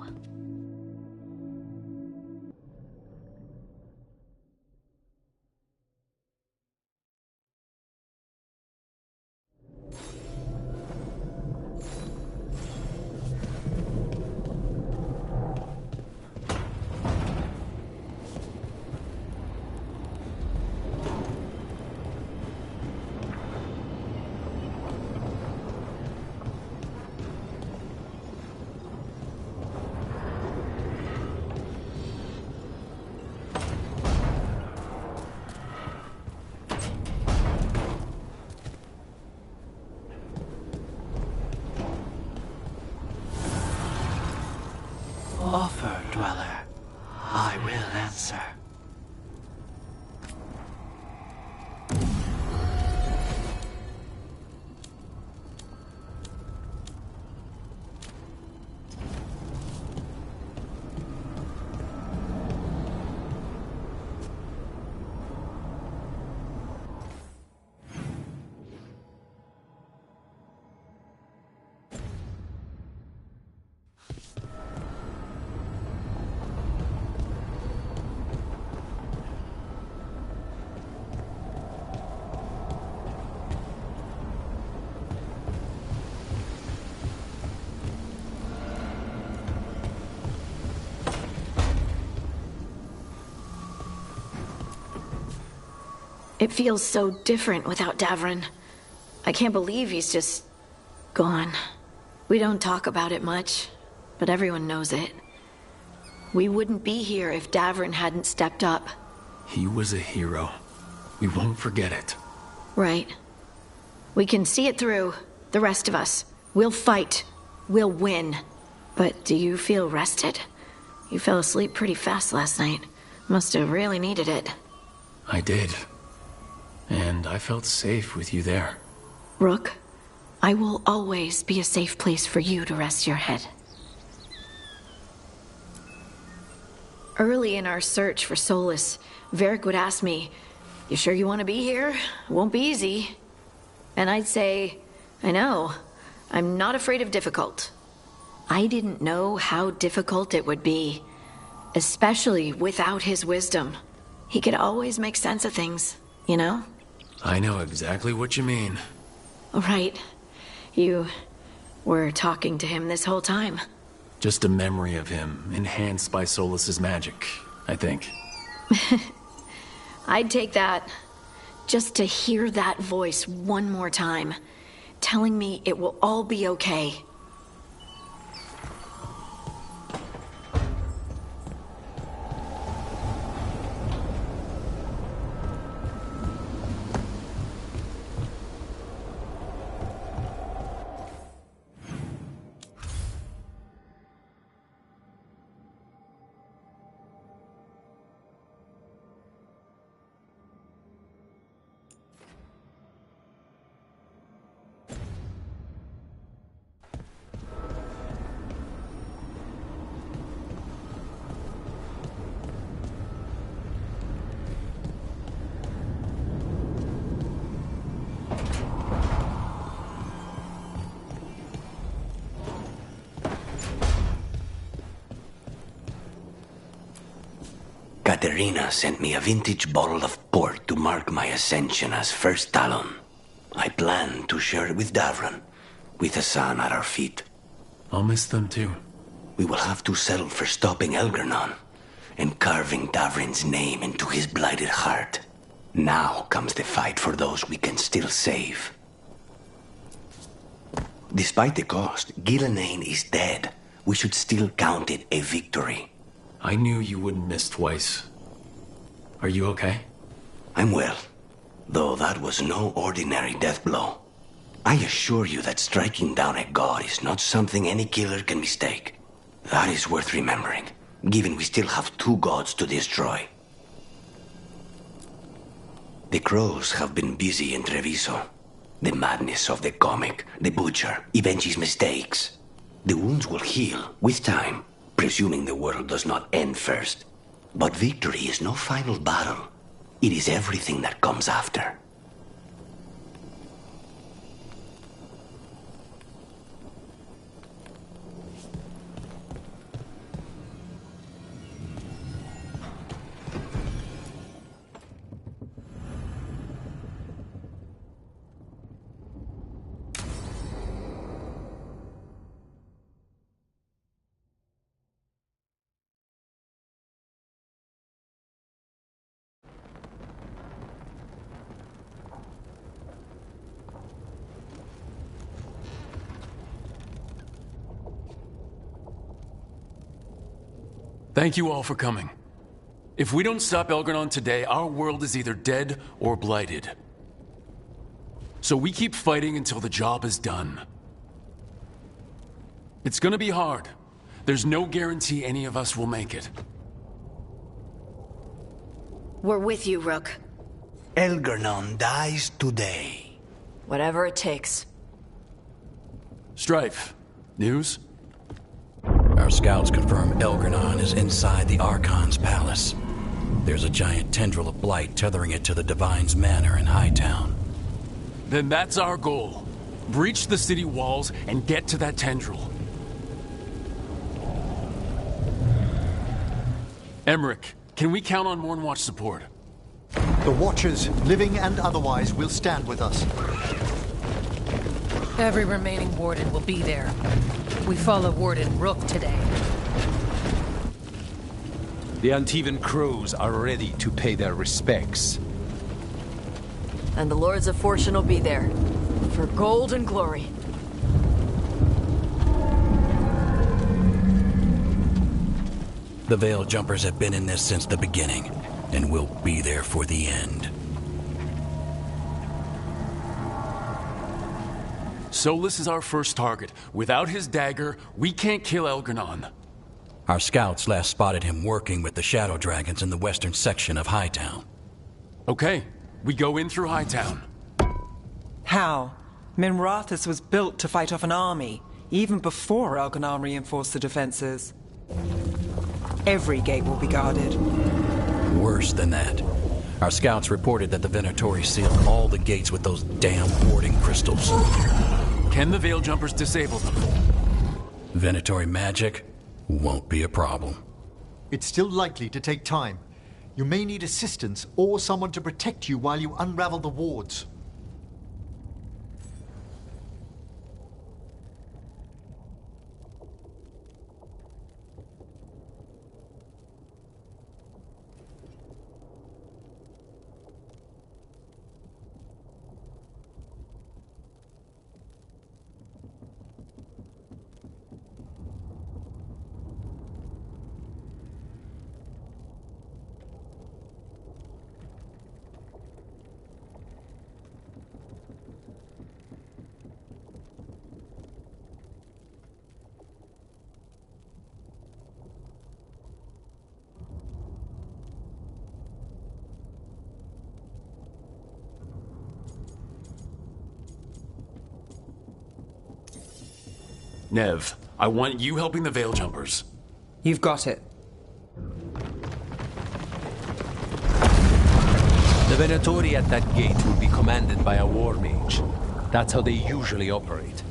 It feels so different without Davrin. I can't believe he's just gone. We don't talk about it much, but everyone knows it. We wouldn't be here if Davrin hadn't stepped up. He was a hero. We won't forget it. Right. We can see it through, the rest of us. We'll fight. We'll win. But do you feel rested? You fell asleep pretty fast last night. Must have really needed it. I did. And I felt safe with you there. Rook, I will always be a safe place for you to rest your head. Early in our search for Solus, Varric would ask me, "You sure you want to be here? It won't be easy." And I'd say, "I know. I'm not afraid of difficult." I didn't know how difficult it would be, especially without his wisdom. He could always make sense of things, you know? I know exactly what you mean. Right. You were talking to him this whole time. Just a memory of him, enhanced by Solus's magic, I think. I'd take that. Just to hear that voice one more time, telling me it will all be okay. Katerina sent me a vintage bottle of port to mark my ascension as First Talon. I plan to share it with Davrin, with Hassan at our feet. I'll miss them too. We will have to settle for stopping Elgernon and carving Davrin's name into his blighted heart. Now comes the fight for those we can still save. Despite the cost, Ghilanane is dead. We should still count it a victory. I knew you wouldn't miss twice. Are you okay? I'm well, though that was no ordinary death blow. I assure you that striking down a god is not something any killer can mistake. That is worth remembering, given we still have 2 gods to destroy. The crows have been busy in Treviso. The madness of the comic, the butcher, Evenchi's mistakes. The wounds will heal with time, presuming the world does not end first. But victory is no final battle. It is everything that comes after. Thank you all for coming. If we don't stop Elgernon today, our world is either dead or blighted. So we keep fighting until the job is done. It's gonna be hard. There's no guarantee any of us will make it. We're with you, Rook. Elgernon dies today. Whatever it takes. Strife, news? Our scouts confirm Elgernon is inside the Archon's palace. There's a giant tendril of blight tethering it to the Divine's manor in Hightown. Then that's our goal. Breach the city walls and get to that tendril. Emmerich, can we count on Mornwatch support? The Watchers, living and otherwise, will stand with us. Every remaining Warden will be there. We follow Warden Rook today. The Antivan crows are ready to pay their respects. And the Lords of Fortune will be there. For gold and glory. The Veil Jumpers have been in this since the beginning, and will be there for the end. Solus is our first target. Without his dagger, we can't kill Elgranon. Our scouts last spotted him working with the Shadow Dragons in the western section of Hightown. Okay, we go in through Hightown. How? Minrathous was built to fight off an army, even before Elganon reinforced the defenses. Every gate will be guarded. Worse than that. Our scouts reported that the Venatori sealed all the gates with those damn warding crystals. Can the Veil Jumpers disable them? Venatori magic won't be a problem. It's still likely to take time. You may need assistance or someone to protect you while you unravel the wards. Nev, I want you helping the Veil Jumpers. You've got it. The Venatori at that gate will be commanded by a war mage. That's how they usually operate.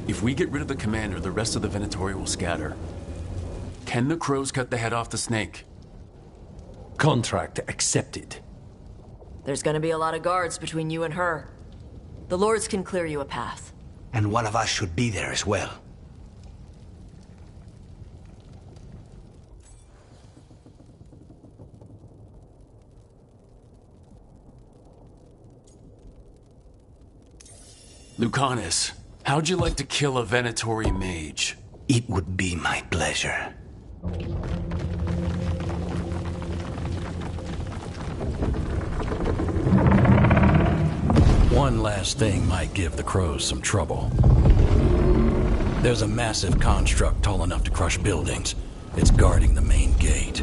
If we get rid of the commander, the rest of the Venatori will scatter. Can the crows cut the head off the snake? Contract accepted. There's gonna be a lot of guards between you and her. The Lords can clear you a path. And one of us should be there as well. Lucanus, how'd you like to kill a Venatori mage? It would be my pleasure. One last thing might give the crows some trouble. There's a massive construct tall enough to crush buildings. It's guarding the main gate.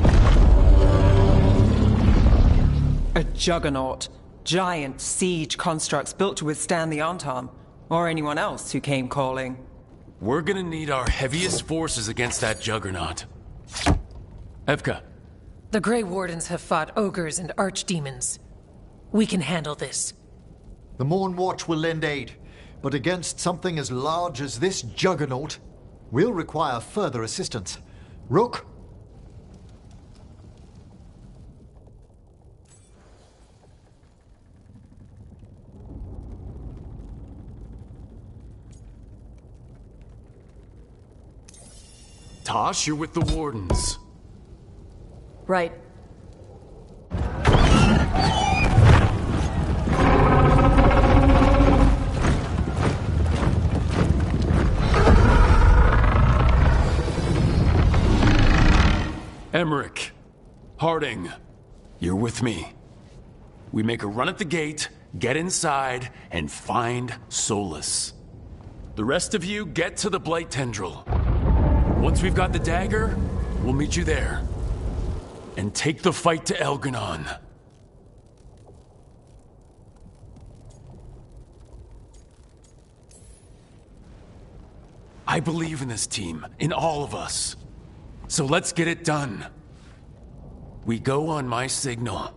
A juggernaut. Giant siege constructs built to withstand the Antam, or anyone else who came calling. We're gonna need our heaviest forces against that juggernaut. Evka. The Grey Wardens have fought ogres and archdemons. We can handle this. The Morn Watch will lend aid, but against something as large as this juggernaut, we'll require further assistance. Rook? Tosh, you're with the Wardens. Right. Emmerich, Harding, you're with me. We make a run at the gate, get inside, and find Solus. The rest of you get to the Blight Tendril. Once we've got the dagger, we'll meet you there. And take the fight to Elgranon. I believe in this team, in all of us. So let's get it done. We go on my signal.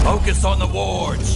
Focus on the wards.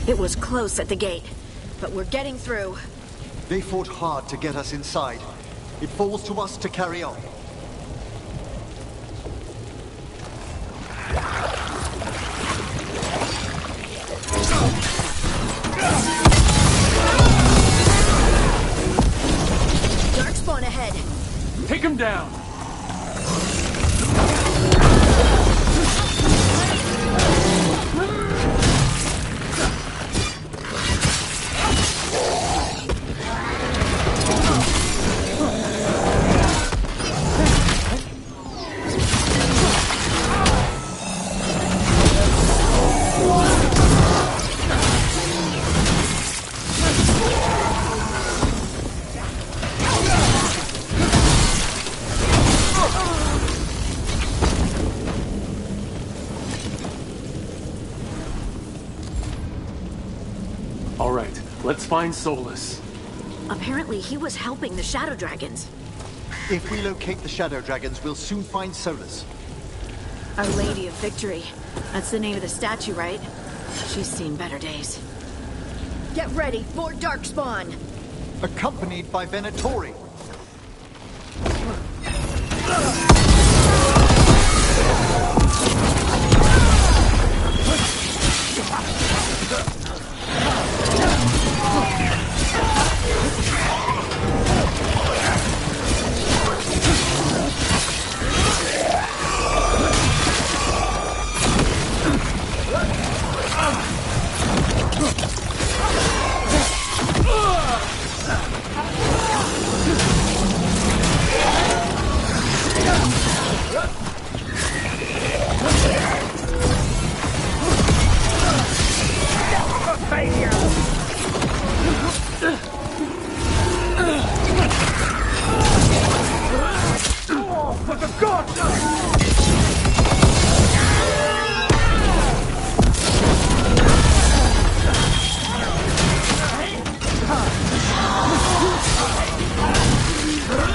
It was close at the gate, but we're getting through. They fought hard to get us inside. It falls to us to carry on. Darkspawn ahead. Take him down! Let's find Solus. Apparently he was helping the Shadow Dragons. If we locate the Shadow Dragons, we'll soon find Solus. Our Lady of Victory. That's the name of the statue, right? She's seen better days. Get ready for Darkspawn! Accompanied by Venatori.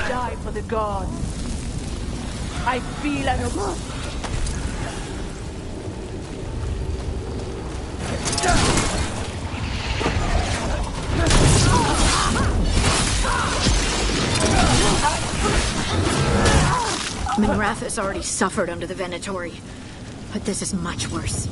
Die for the gods. I feel an Minrathous already suffered under the Venatori, but this is much worse.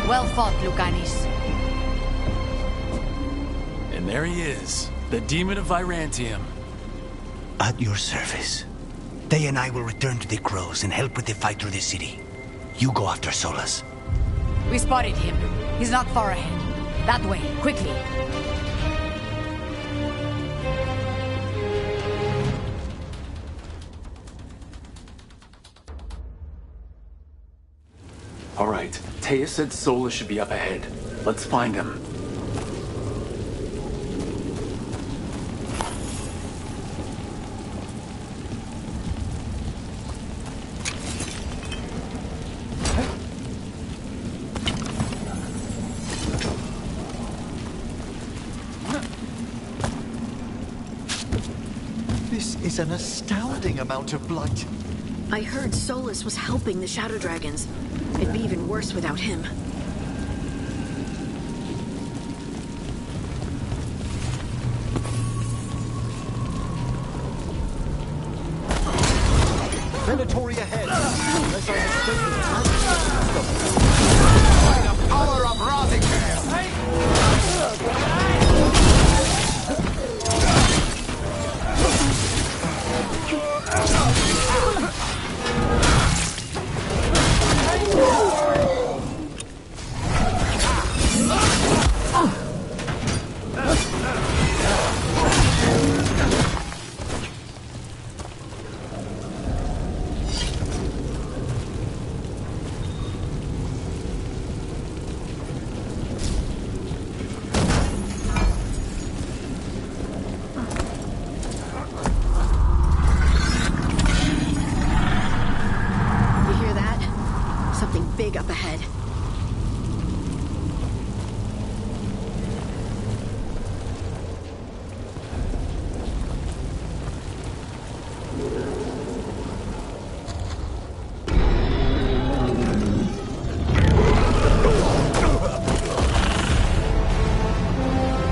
Well fought, Lucanis. And there he is, the Demon of Virantium. At your service. They and I will return to the Crows and help with the fight through the city. You go after Solus. We spotted him. He's not far ahead. That way, quickly. All right, Taya said Solus should be up ahead. Let's find him. This is an astounding amount of blight. I heard Solus was helping the Shadow Dragons. It'd be even worse without him. Venatori ahead. Unless I'm mistaken, By the power of Rothinger! Big up ahead.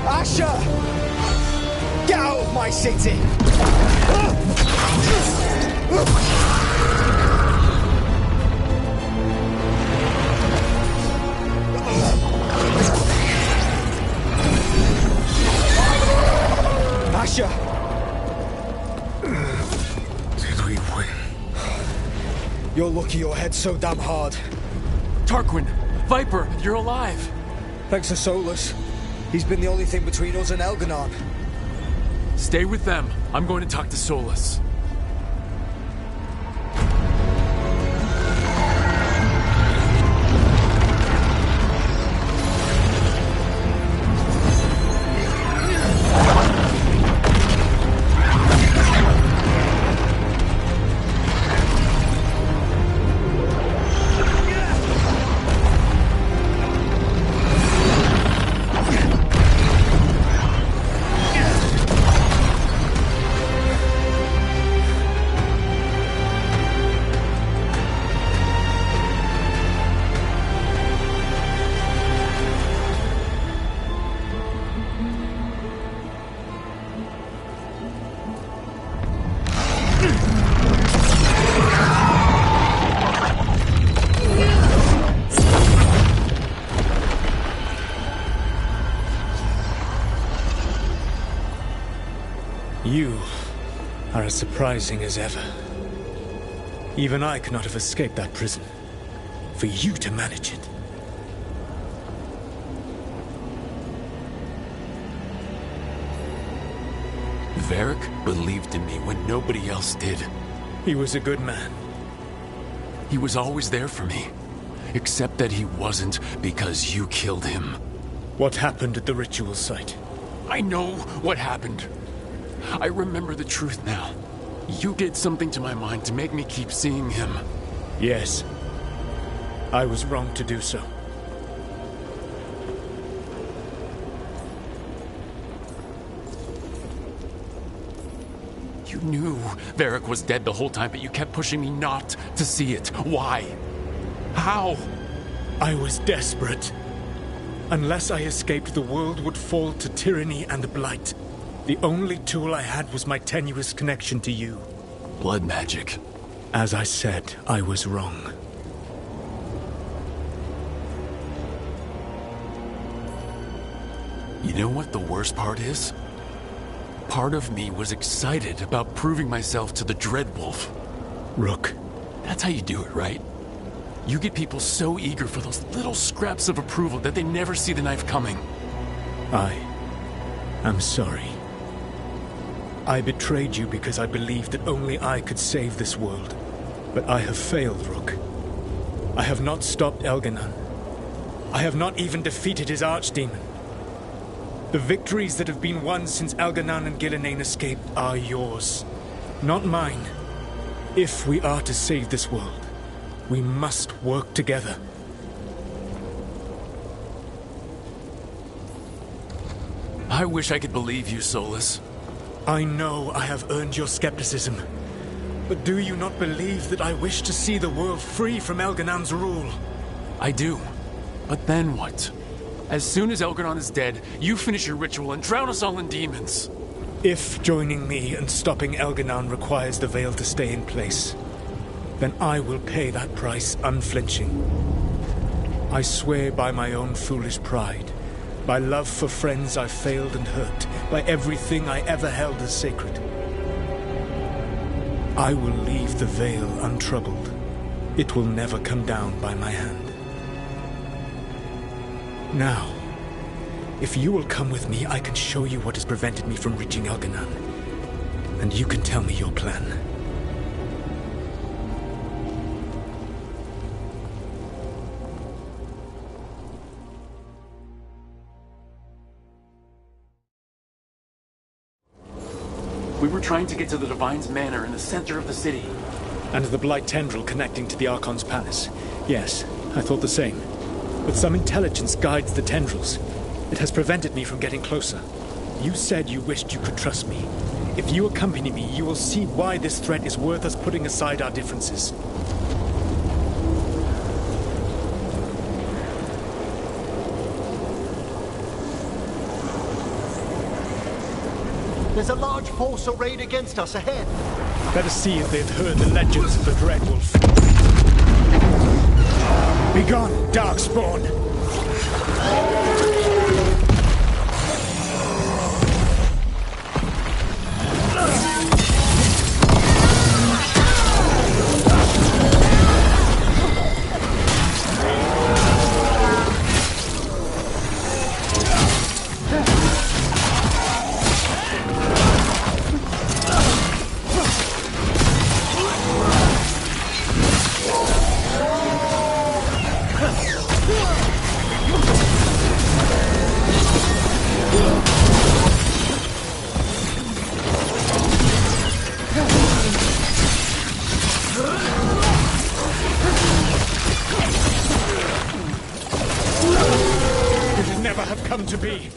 Asher! Get out of my city! You're lucky your head's so damn hard. Tarquin! Viper! You're alive! Thanks to Solus. He's been the only thing between us and Elganon. Stay with them. I'm going to talk to Solus. You are as surprising as ever. Even I could not have escaped that prison. For you to manage it. Varric believed in me when nobody else did. He was a good man. He was always there for me. Except that he wasn't because you killed him. What happened at the ritual site? I know what happened. I remember the truth now. You did something to my mind to make me keep seeing him. Yes. I was wrong to do so. You knew Varric was dead the whole time, but you kept pushing me not to see it. Why? How? I was desperate. Unless I escaped, the world would fall to tyranny and blight. The only tool I had was my tenuous connection to you. Blood magic. As I said, I was wrong. You know what the worst part is? Part of me was excited about proving myself to the Dreadwolf. Rook. That's how you do it, right? You get people so eager for those little scraps of approval that they never see the knife coming. I am sorry. I betrayed you because I believed that only I could save this world. But I have failed, Rook. I have not stopped Elganon. I have not even defeated his archdemon. The victories that have been won since Elganon and Gillenane escaped are yours, not mine. If we are to save this world, we must work together. I wish I could believe you, Solus. I know I have earned your skepticism. But do you not believe that I wish to see the world free from Elganon's rule? I do. But then what? As soon as Elganon is dead, you finish your ritual and drown us all in demons. If joining me and stopping Elganon requires the veil to stay in place, then I will pay that price unflinching. I swear by my own foolish pride, by love for friends I failed and hurt, by everything I ever held as sacred. I will leave the veil untroubled. It will never come down by my hand. Now, if you will come with me, I can show you what has prevented me from reaching Elganon. And you can tell me your plan. We were trying to get to the Divine's Manor in the center of the city. And the Blight tendril connecting to the Archon's palace. Yes, I thought the same. But some intelligence guides the tendrils. It has prevented me from getting closer. You said you wished you could trust me. If you accompany me, you will see why this threat is worth us putting aside our differences. There's a large force arrayed against us ahead. Let us see if they've heard the legends of the Dreadwolf. Begone, Darkspawn! have come to be.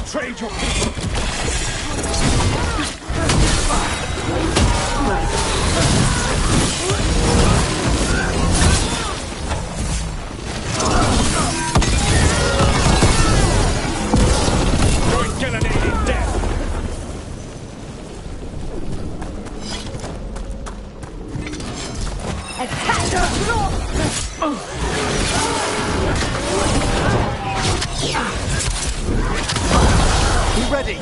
Betrayed your people! Join Gillenade in death! Be ready!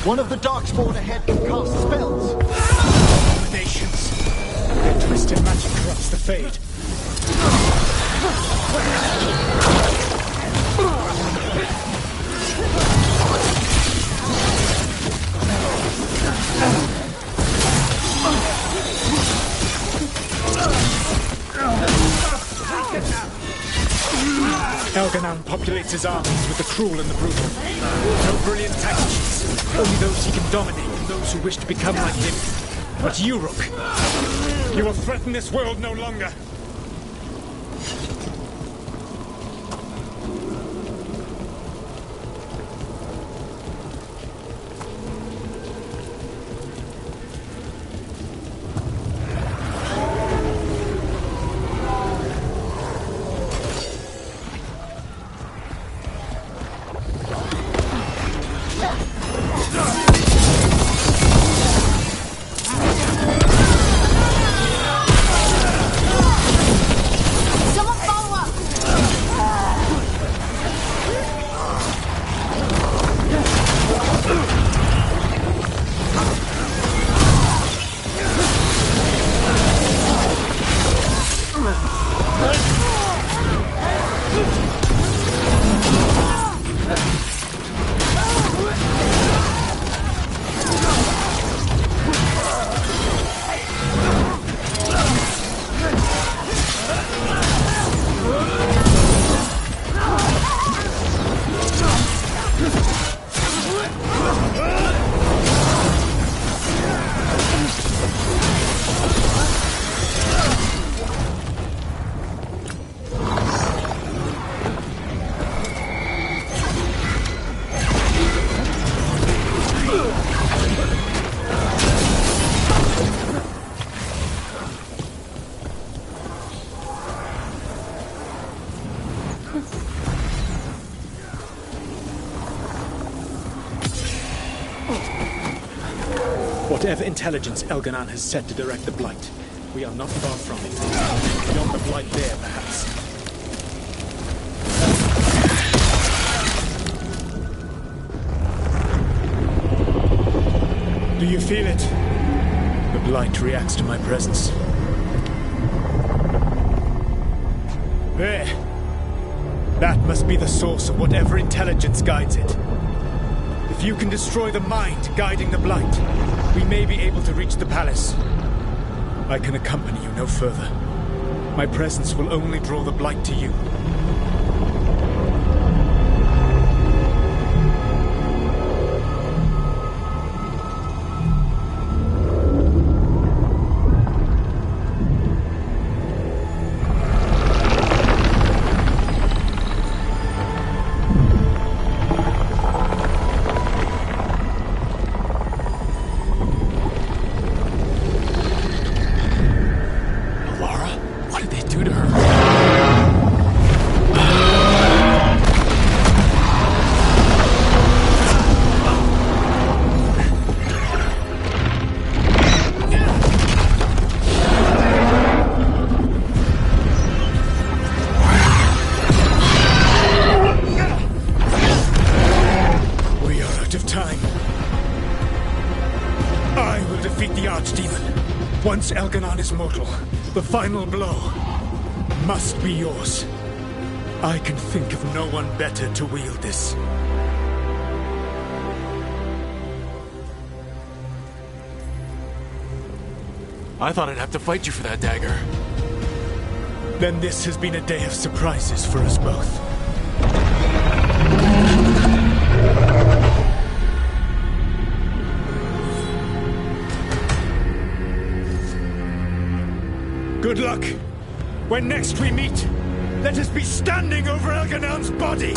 One of the Darkspawn ahead can cast spells! Abominations! Their twisted magic corrupts the Fade. Elganon populates his armies with the cruel and the brutal. No brilliant tactics, only those he can dominate and those who wish to become like him. But you, Rook, you will threaten this world no longer. Whatever intelligence Elganon has set to direct the Blight, we are not far from it. Beyond the Blight there, perhaps. Do you feel it? The Blight reacts to my presence. There. That must be the source of whatever intelligence guides it. If you can destroy the mind guiding the Blight, we may be able to reach the palace. I can accompany you no further. My presence will only draw the Blight to you. Once Elganon is mortal, the final blow must be yours. I can think of no one better to wield this. I thought I'd have to fight you for that dagger. Then this has been a day of surprises for us both. Good luck. When next we meet, let us be standing over Elganon's body!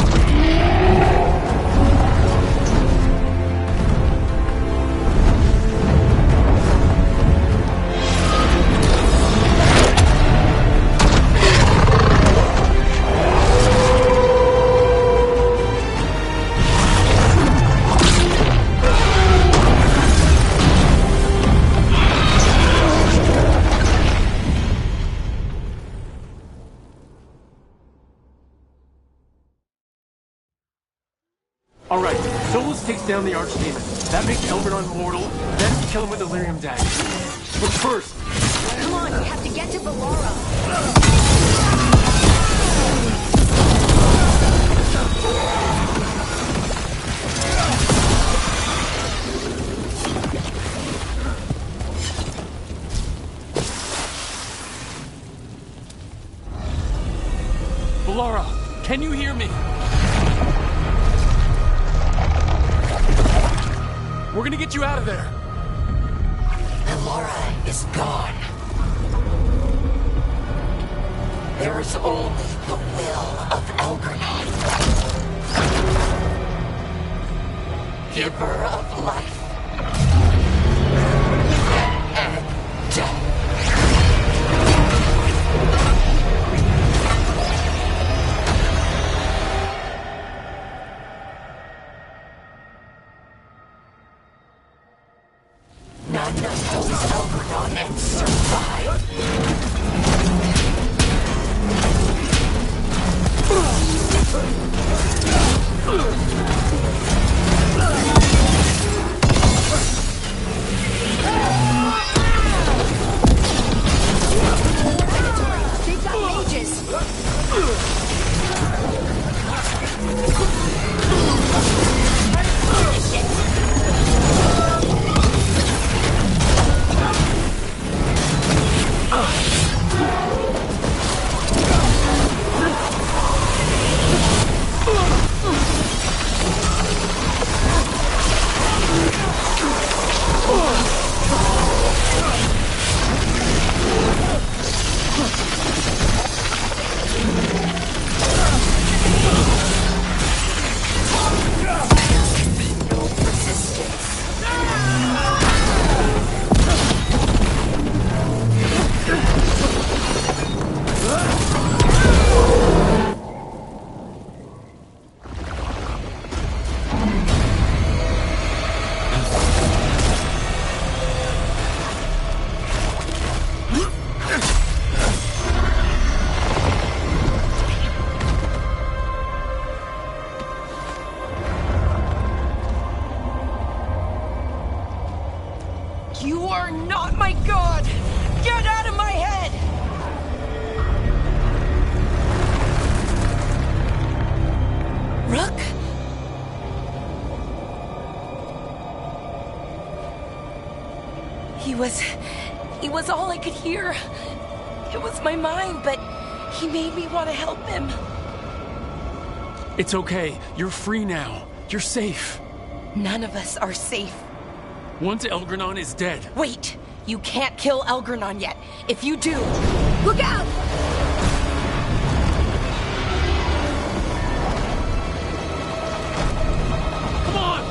Alright, Solus takes down the Archdemon. That makes Elganon mortal, then kill him with the Lyrium dagger. But first... Come on, we have to get to Veilguard. Valara, can you hear me? We're gonna get you out of there. Valara is gone. There is only the will of Elganon. Giver of life and death. None oppose Elganon and survive. They've got mages. You are not my god! Get out of my head! Rook? He was all I could hear. It was my mind, but he made me want to help him. It's okay. You're free now. You're safe. None of us are safe. Once Elganon is dead... Wait! You can't kill Elganon yet. If you do... Look out! Come on!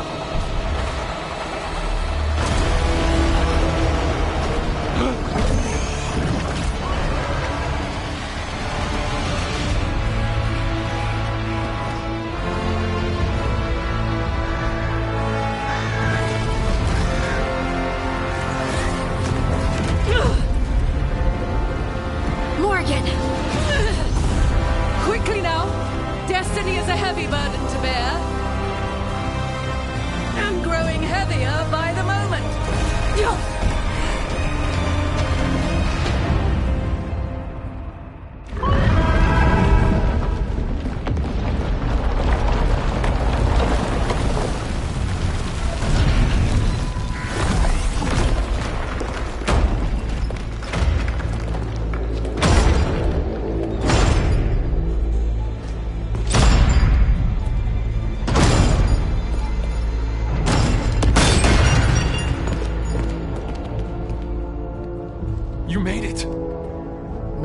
Morgan! Quickly now! Destiny is a heavy burden to bear. And growing heavier by the moment.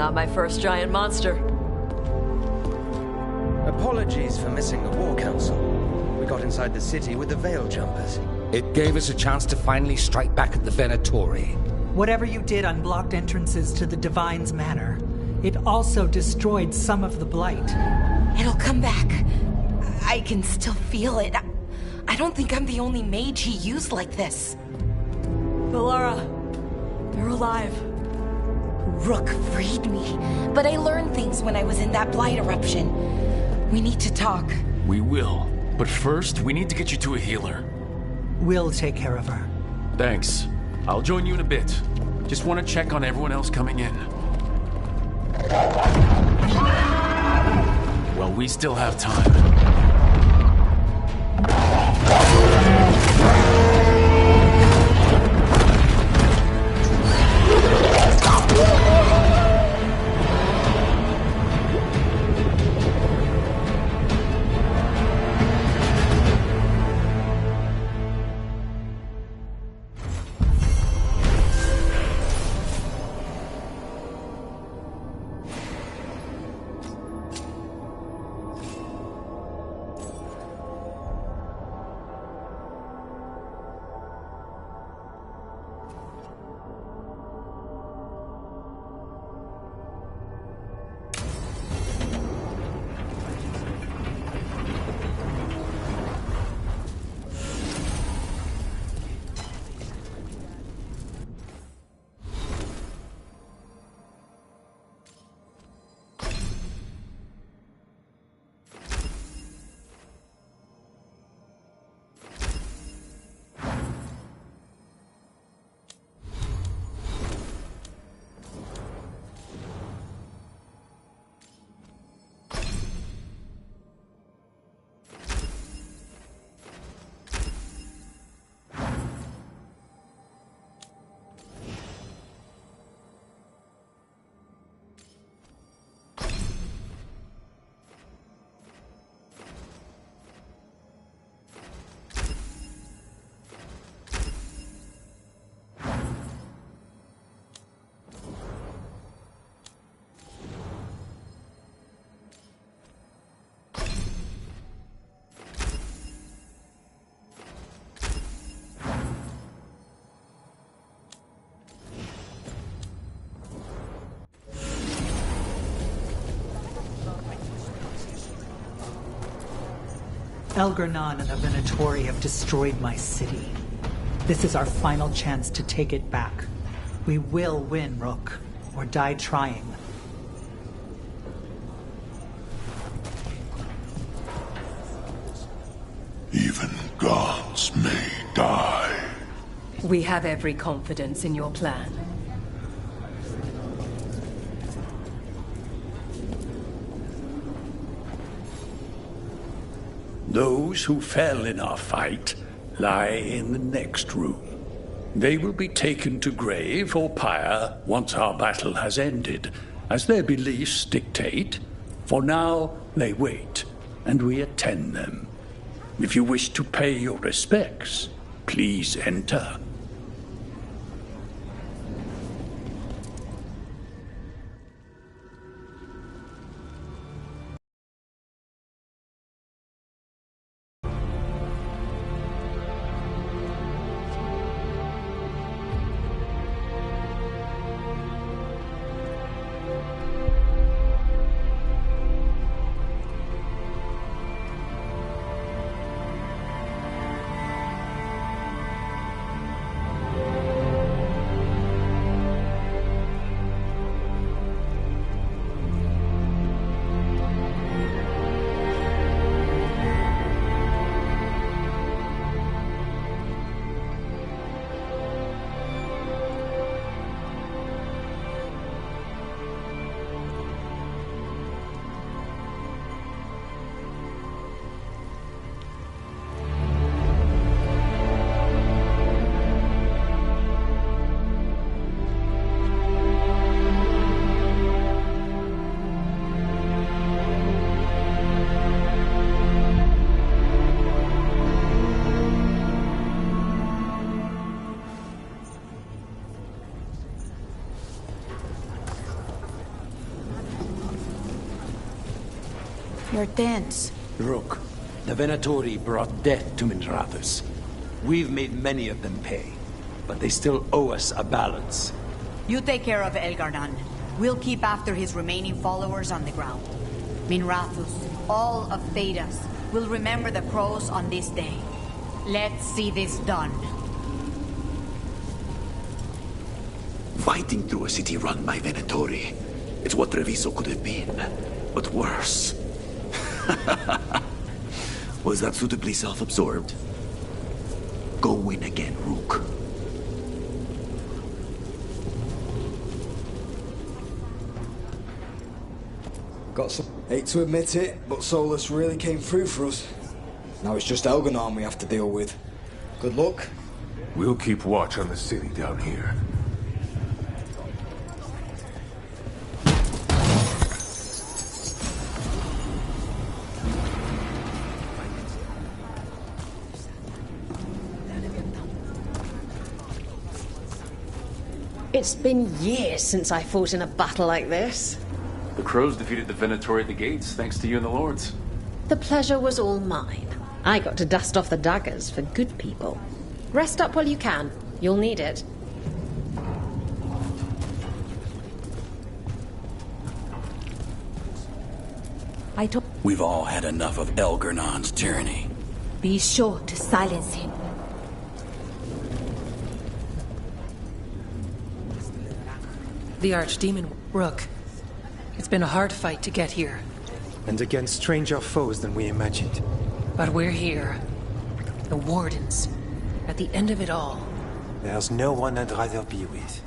Not my first giant monster. Apologies for missing the War Council. We got inside the city with the Veil Jumpers. It gave us a chance to finally strike back at the Venatori. Whatever you did unblocked entrances to the Divine's Manor. It also destroyed some of the Blight. It'll come back. I can still feel it. I don't think I'm the only mage he used like this. Valara, you're alive. Rook freed me, but I learned things when I was in that Blight eruption. We need to talk. We will. But first, we need to get you to a healer. We'll take care of her. Thanks. I'll join you in a bit. Just want to check on everyone else coming in. Well, we still have time. Elgranon and the Venatori have destroyed my city. This is our final chance to take it back. We will win, Rook, or die trying. Even gods may die. We have every confidence in your plan. Those who fell in our fight lie in the next room. They will be taken to grave or pyre once our battle has ended, as their beliefs dictate. For now, they wait, and we attend them. If you wish to pay your respects, please enter. You're tense. Rook, the Venatori brought death to Minrathous. We've made many of them pay, but they still owe us a balance. You take care of Elgar'nan. We'll keep after his remaining followers on the ground. Minrathous, all of Thedas, will remember the crows on this day. Let's see this done. Fighting through a city run by Venatori. It's what Treviso could have been, but worse. Was that suitably self-absorbed? Go win again, Rook. Got some. Hate to admit it, but Solus really came through for us. Now it's just Elgar'nan we have to deal with. Good luck. We'll keep watch on the city down here. It's been years since I fought in a battle like this. The crows defeated the Venatori at the gates, thanks to you and the lords. The pleasure was all mine. I got to dust off the daggers for good people. Rest up while you can. You'll need it. We've all had enough of Elgar'nan's tyranny. Be sure to silence him. The Archdemon, Rook. It's been a hard fight to get here. And against stranger foes than we imagined. But we're here. The Wardens. At the end of it all. There's no one I'd rather be with.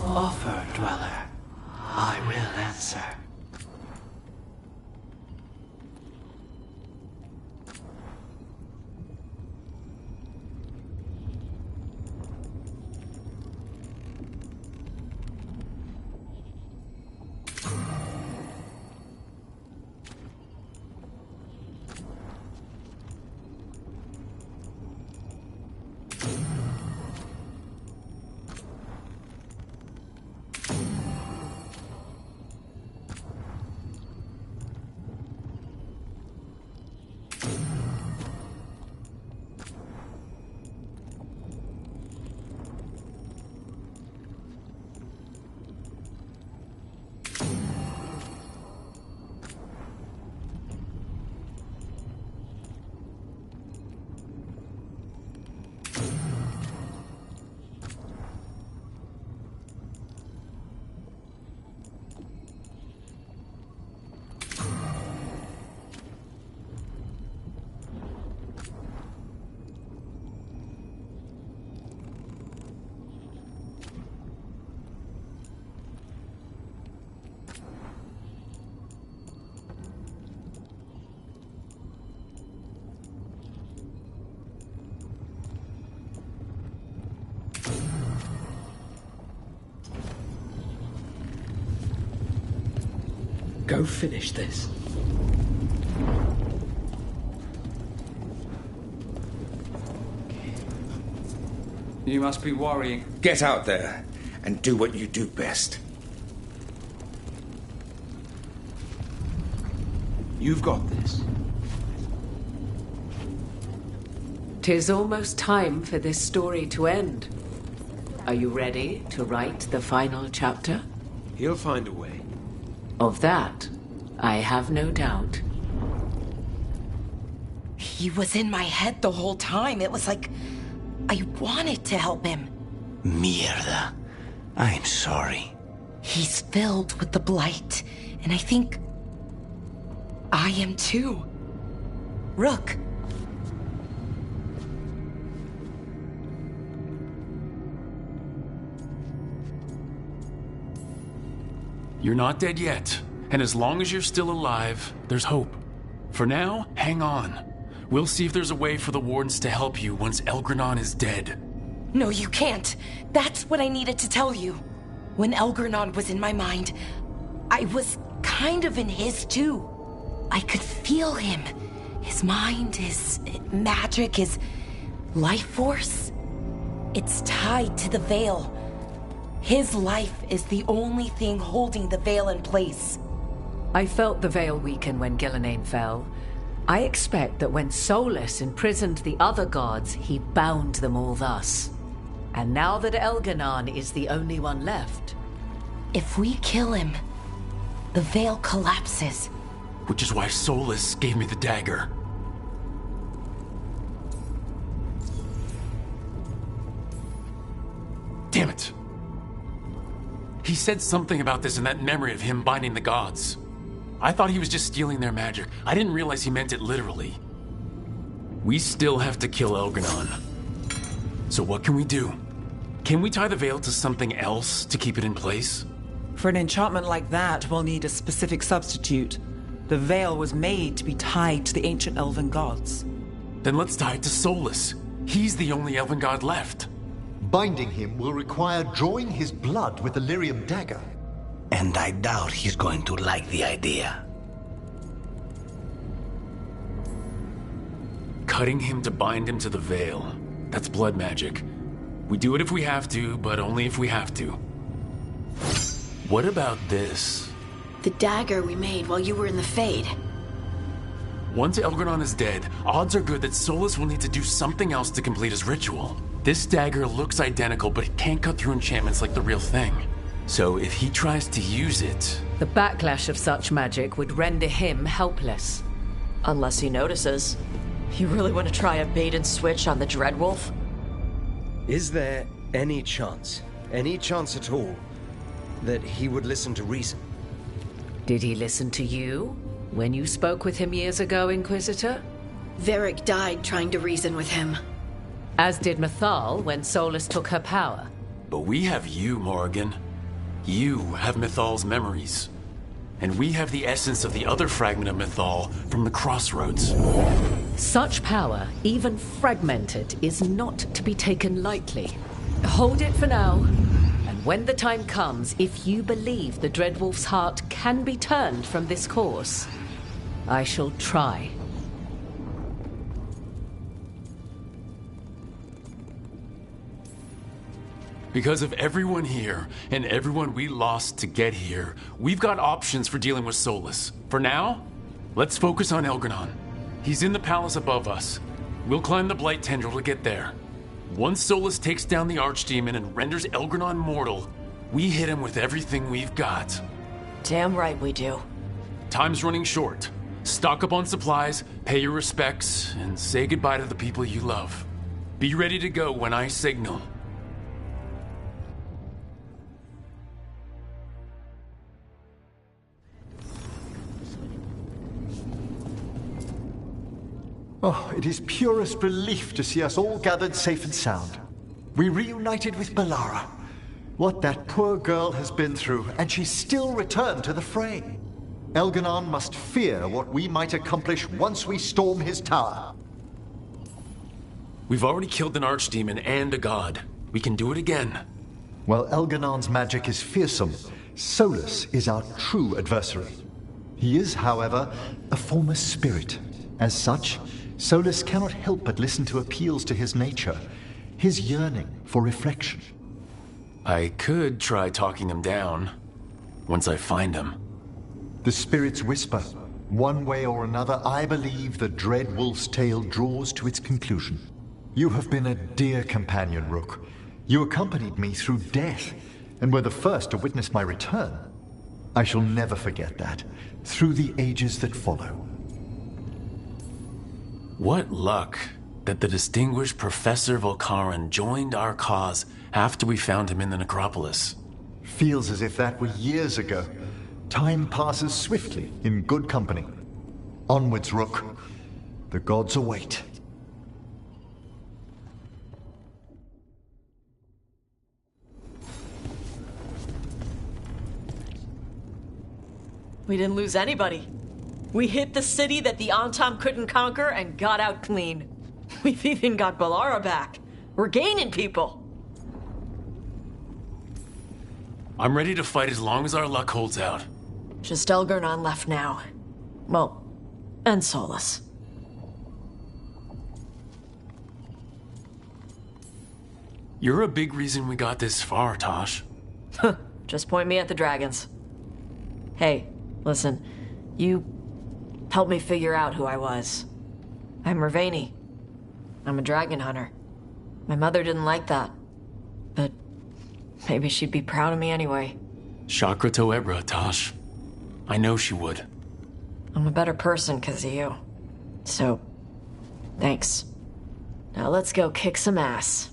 Offer, Dweller. I will answer. Go finish this. You must be worrying. Get out there and do what you do best. You've got this. 'Tis almost time for this story to end. Are you ready to write the final chapter? He'll find a way. Of that, I have no doubt. He was in my head the whole time. It was like I wanted to help him. Mierda. I'm sorry. He's filled with the blight, and I think I am too. Rook. You're not dead yet, and as long as you're still alive, there's hope. For now, hang on. We'll see if there's a way for the Wardens to help you once Elgranon is dead. No, you can't. That's what I needed to tell you. When Elgranon was in my mind, I was kind of in his too. I could feel him. His mind, his magic, his life force. It's tied to the Veil. His life is the only thing holding the Veil in place. I felt the Veil weaken when Gillenane fell. I expect that when Solus imprisoned the other gods, he bound them all thus. And now that Elganon is the only one left... If we kill him, the Veil collapses. Which is why Solus gave me the dagger. Damn it. He said something about this in that memory of him binding the gods. I thought he was just stealing their magic. I didn't realize he meant it literally. We still have to kill Elganon. So what can we do? Can we tie the Veil to something else to keep it in place? For an enchantment like that, we'll need a specific substitute. The Veil was made to be tied to the ancient elven gods. Then let's tie it to Solus. He's the only elven god left. Binding him will require drawing his blood with the lyrium dagger. And I doubt he's going to like the idea. Cutting him to bind him to the Veil. That's blood magic. We do it if we have to, but only if we have to. What about this? The dagger we made while you were in the Fade. Once Elgranon is dead, odds are good that Solus will need to do something else to complete his ritual. This dagger looks identical, but it can't cut through enchantments like the real thing. So if he tries to use it... The backlash of such magic would render him helpless. Unless he notices. You really want to try a bait and switch on the Dreadwolf? Is there any chance at all, that he would listen to reason? Did he listen to you when you spoke with him years ago, Inquisitor? Varric died trying to reason with him. As did Mythal when Solus took her power. But we have you, Morrigan. You have Mythal's memories. And we have the essence of the other fragment of Mythal from the Crossroads. Such power, even fragmented, is not to be taken lightly. Hold it for now. And when the time comes, if you believe the Dreadwolf's heart can be turned from this course, I shall try. Because of everyone here, and everyone we lost to get here, we've got options for dealing with Solus. For now, let's focus on Elgranon. He's in the palace above us. We'll climb the Blight Tendril to get there. Once Solus takes down the Archdemon and renders Elgranon mortal, we hit him with everything we've got. Damn right we do. Time's running short. Stock up on supplies, pay your respects, and say goodbye to the people you love. Be ready to go when I signal. Oh, it is purest relief to see us all gathered safe and sound. We reunited with Balara. What that poor girl has been through, and she still returned to the fray. Elganon must fear what we might accomplish once we storm his tower. We've already killed an Archdemon and a god. We can do it again. While Elganon's magic is fearsome, Solus is our true adversary. He is, however, a former spirit. As such, Solus cannot help but listen to appeals to his nature, his yearning for reflection. I could try talking him down, once I find him. The spirits whisper. One way or another, I believe the dread wolf's tale draws to its conclusion. You have been a dear companion, Rook. You accompanied me through death, and were the first to witness my return. I shall never forget that, through the ages that follow. What luck that the distinguished Professor Volcaran joined our cause after we found him in the necropolis. Feels as if that were years ago. Time passes swiftly in good company. Onwards, Rook. The gods await. We didn't lose anybody. We hit the city that the Antam couldn't conquer and got out clean. We've even got Balara back. We're gaining people. I'm ready to fight as long as our luck holds out. Just Elgarnon left now. Well, and Solus. You're a big reason we got this far, Tosh. Just point me at the dragons. Hey, listen, you helped me figure out who I was. I'm Ravani. I'm a dragon hunter. My mother didn't like that, but maybe she'd be proud of me anyway. Chakra to Ebra, Tosh. I know she would. I'm a better person because of you. So, thanks. Now let's go kick some ass.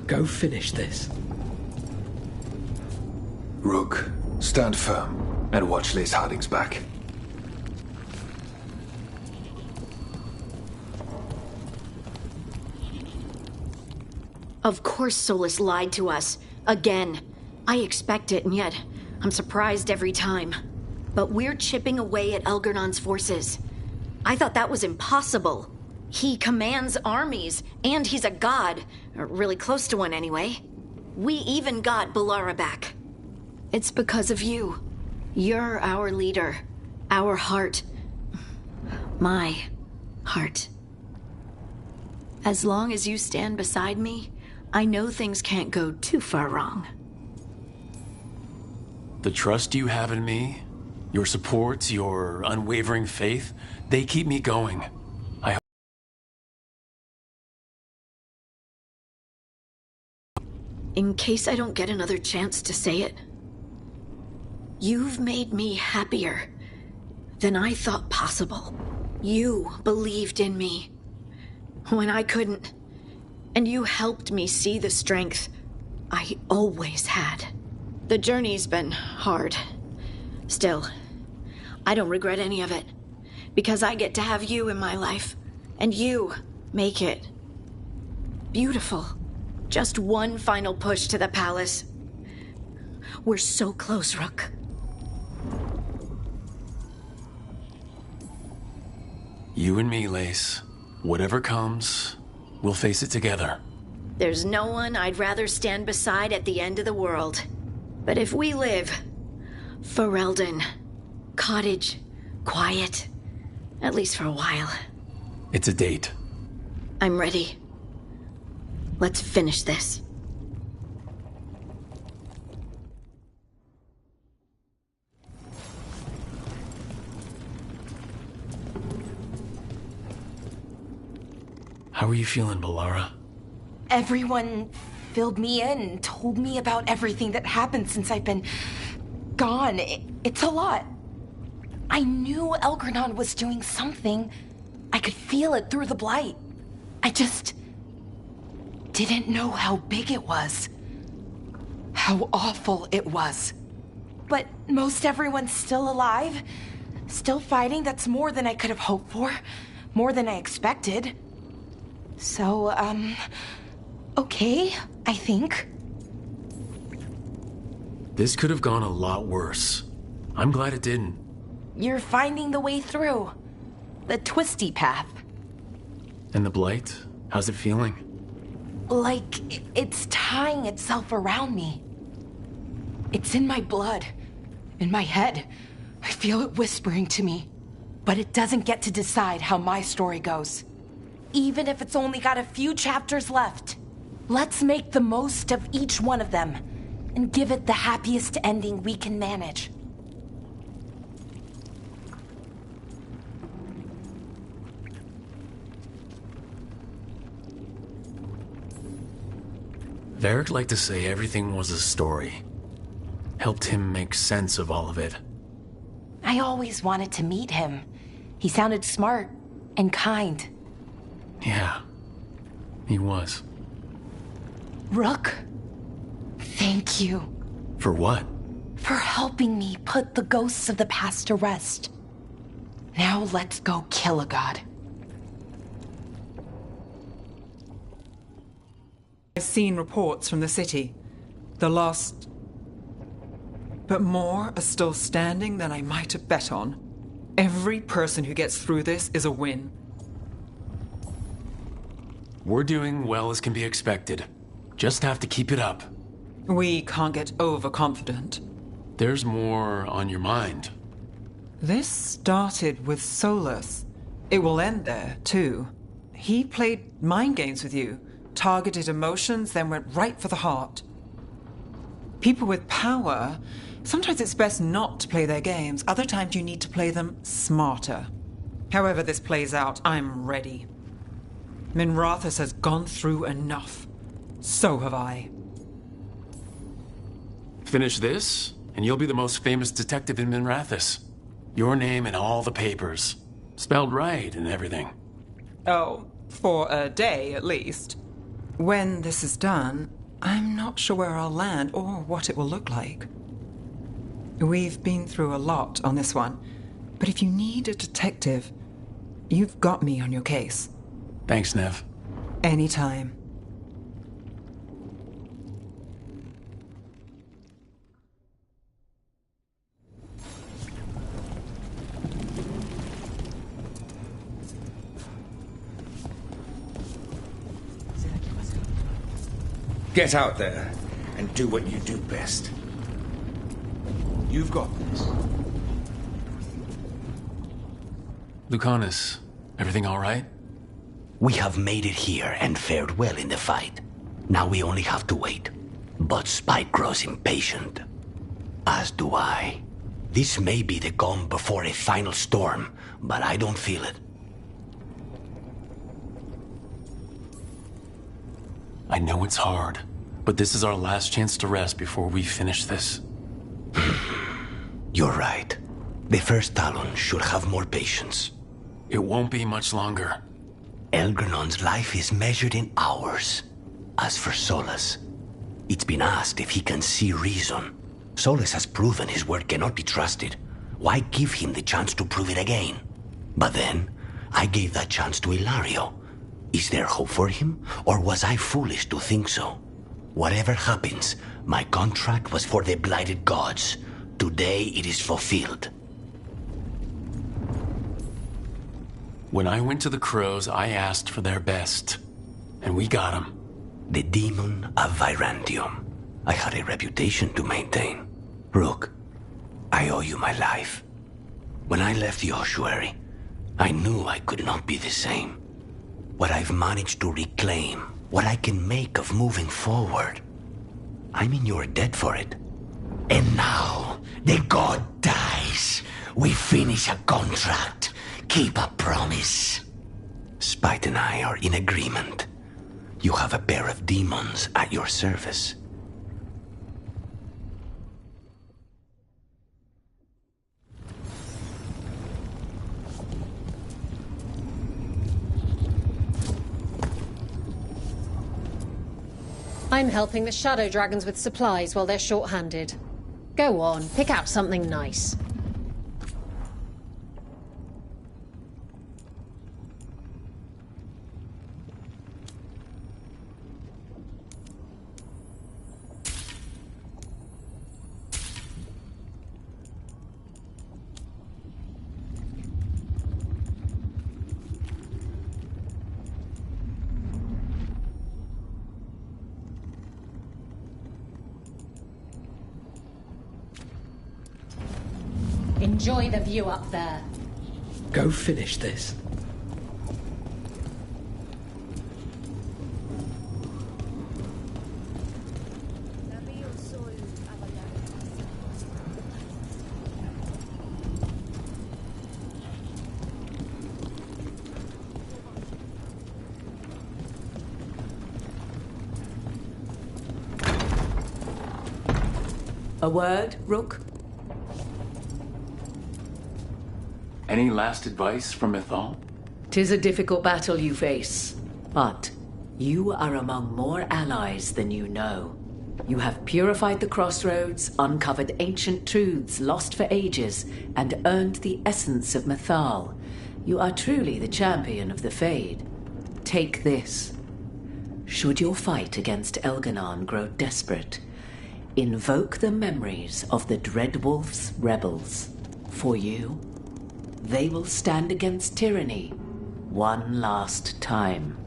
Go finish this. Rook, stand firm and watch Lace Harding's back. Of course Solus lied to us. Again. I expect it, and yet I'm surprised every time. But we're chipping away at Elgarnon's forces. I thought that was impossible. He commands armies, and he's a god. Or really close to one, anyway. We even got Balara back. It's because of you. You're our leader. Our heart. My heart. As long as you stand beside me, I know things can't go too far wrong. The trust you have in me, your support, your unwavering faith, they keep me going. In case I don't get another chance to say it, you've made me happier than I thought possible. You believed in me when I couldn't, and you helped me see the strength I always had. The journey's been hard. Still, I don't regret any of it, because I get to have you in my life, and you make it beautiful. Just one final push to the palace. We're so close, Rook. You and me, Lace. Whatever comes, we'll face it together. There's no one I'd rather stand beside at the end of the world. But if we live, Ferelden, cottage, quiet, at least for a while. It's a date. I'm ready. Let's finish this. How are you feeling, Balara? Everyone filled me in and told me about everything that happened since I've been gone. It's a lot. I knew Elgarnon was doing something. I could feel it through the blight. I just didn't know how big it was. How awful it was. But most everyone's still alive. Still fighting. That's more than I could have hoped for. More than I expected. So, okay, I think. This could have gone a lot worse. I'm glad it didn't. You're finding the way through. The twisty path. And the blight? How's it feeling? Like it's tying itself around me. It's in my blood, in my head. I feel it whispering to me. But it doesn't get to decide how my story goes. Even if it's only got a few chapters left. Let's make the most of each one of them and give it the happiest ending we can manage. Varric liked to say everything was a story. Helped him make sense of all of it. I always wanted to meet him. He sounded smart and kind. Yeah, he was. Rook, thank you. For what? For helping me put the ghosts of the past to rest. Now let's go kill a god. I've seen reports from the city. The lost... But more are still standing than I might have bet on. Every person who gets through this is a win. We're doing well as can be expected. Just have to keep it up. We can't get overconfident. There's more on your mind. This started with Solus. It will end there, too. He played mind games with you, targeted emotions, then went right for the heart. People with power, sometimes it's best not to play their games. Other times you need to play them smarter. However this plays out, I'm ready. Minrathous has gone through enough. So have I. Finish this, and you'll be the most famous detective in Minrathous. Your name in all the papers. Spelled right and everything. Oh, for a day at least. When this is done, I'm not sure where I'll land or what it will look like. We've been through a lot on this one, but if you need a detective, you've got me on your case. Thanks, Nev. Anytime. Get out there and do what you do best. You've got this. Lucanus, everything all right? We have made it here and fared well in the fight. Now we only have to wait. But Spike grows impatient. As do I. This may be the calm before a final storm, but I don't feel it. I know it's hard, but this is our last chance to rest before we finish this. You're right. The first Talon should have more patience. It won't be much longer. Elgrenon's life is measured in hours. As for Solus, it's been asked if he can see reason. Solus has proven his word cannot be trusted. Why give him the chance to prove it again? But then, I gave that chance to Ilario. Is there hope for him, or was I foolish to think so? Whatever happens, my contract was for the blighted gods. Today it is fulfilled. When I went to the Crows, I asked for their best. And we got them. The demon of Virantium. I had a reputation to maintain. Rook, I owe you my life. When I left the ossuary, I knew I could not be the same. What I've managed to reclaim, what I can make of moving forward. I'm in your debt for it. And now, the god dies. We finish a contract. Keep a promise. Spite and I are in agreement. You have a pair of demons at your service. I'm helping the Shadow Dragons with supplies while they're short-handed. Go on, pick out something nice. Enjoy the view up there. Go finish this. A word, Rook? Any last advice from Ithal? 'Tis a difficult battle you face, but you are among more allies than you know. You have purified the crossroads, uncovered ancient truths lost for ages, and earned the essence of Mythal. You are truly the champion of the Fade. Take this. Should your fight against Elganon grow desperate, invoke the memories of the Dreadwolf's rebels. For you, they will stand against tyranny one last time.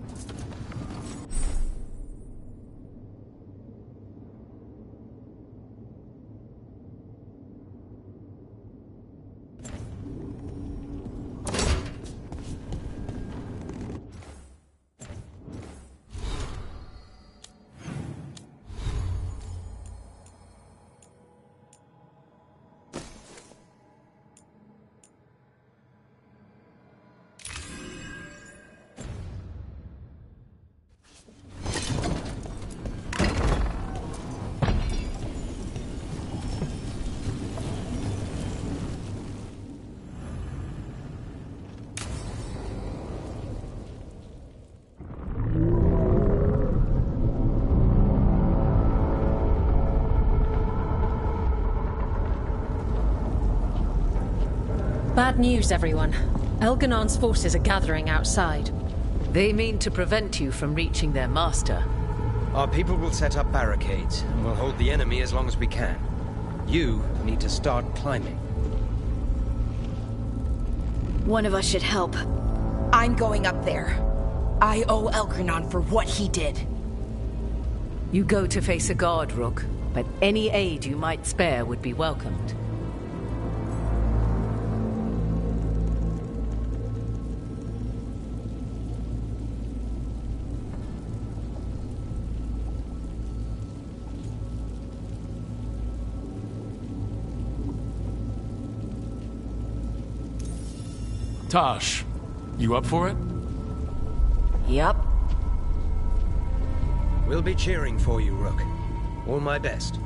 Bad news, everyone. Elganon's forces are gathering outside. They mean to prevent you from reaching their master. Our people will set up barricades, and we'll hold the enemy as long as we can. You need to start climbing. One of us should help. I'm going up there. I owe Elgranon for what he did. You go to face a guard, Rook, but any aid you might spare would be welcomed. Tosh, you up for it? Yup. We'll be cheering for you, Rook. All my best.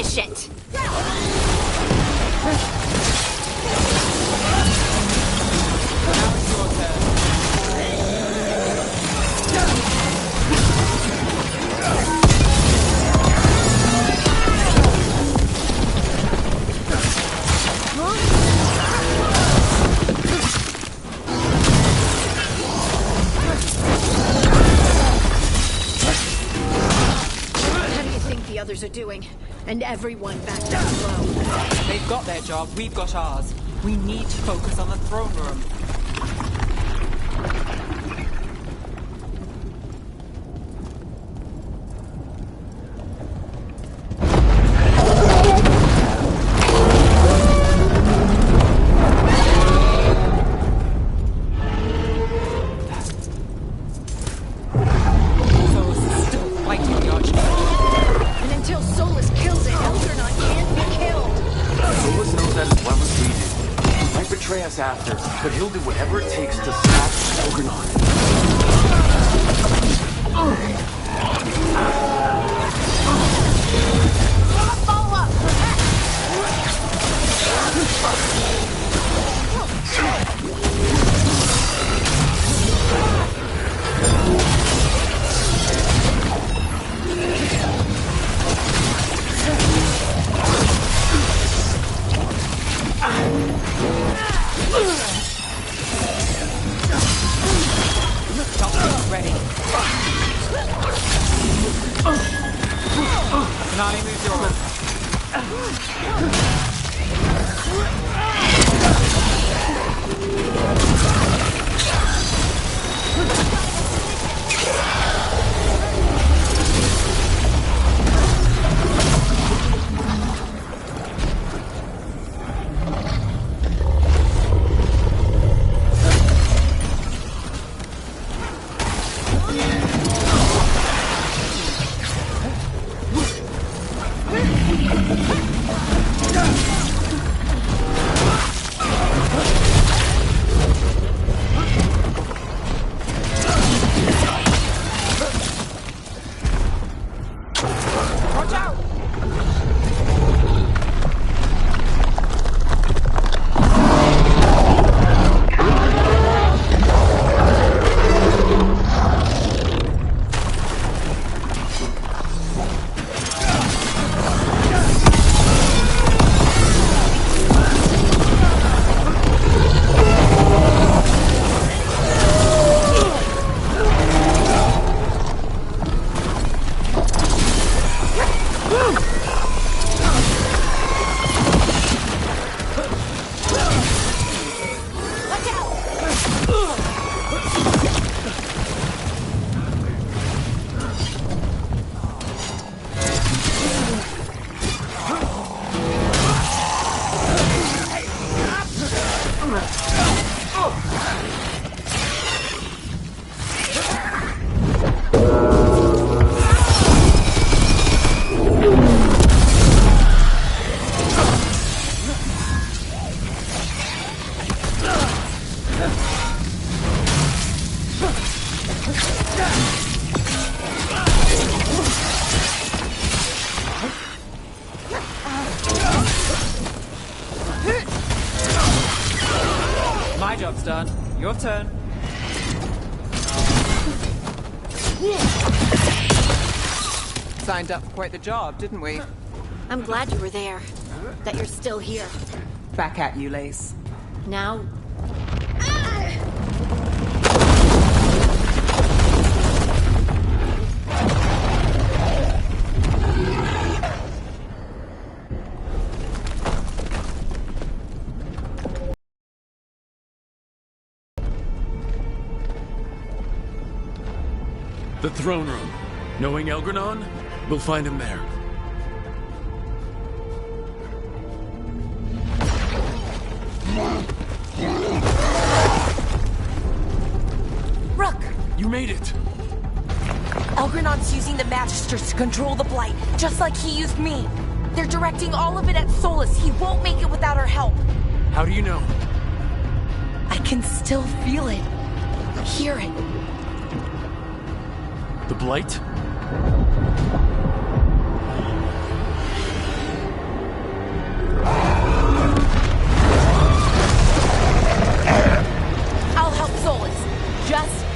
Finish it! Are doing, and everyone back down low. They've got their job, we've got ours. We need to focus on the throne room. After, but he'll do whatever it takes to stop Elgornon. Follow up! Ready. Nani, move yours. My job's done. Your turn. Signed up for quite the job, didn't we? I'm glad you were there. That you're still here. Back at you, Lace. Now... The throne room. Knowing Elgornon, we'll find him there. Rook! You made it! Elgornon's using the Magisters to control the Blight, just like he used me. They're directing all of it at Solus. He won't make it without our help. How do you know? I can still feel it. Hear it. The Blight?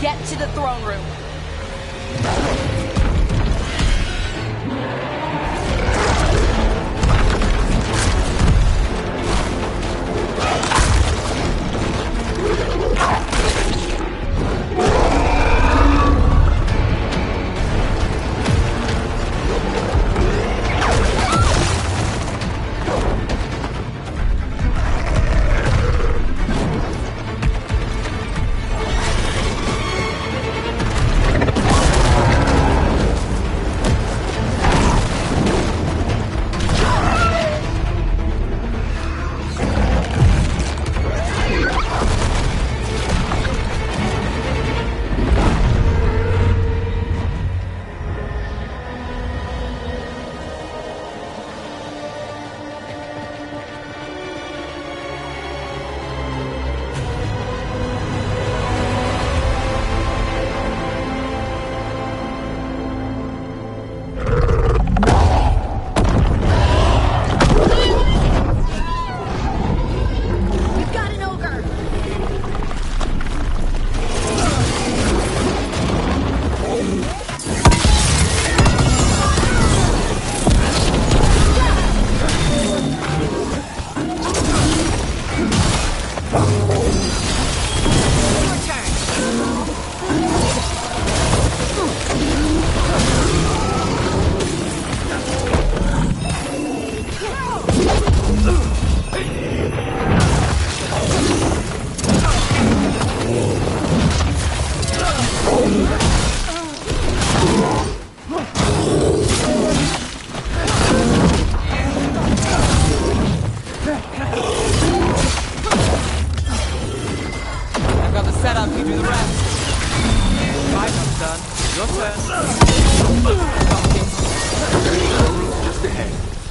Get to the throne room.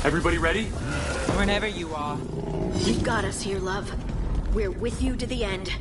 Everybody ready? Whenever you are. You've got us here, love. We're with you to the end.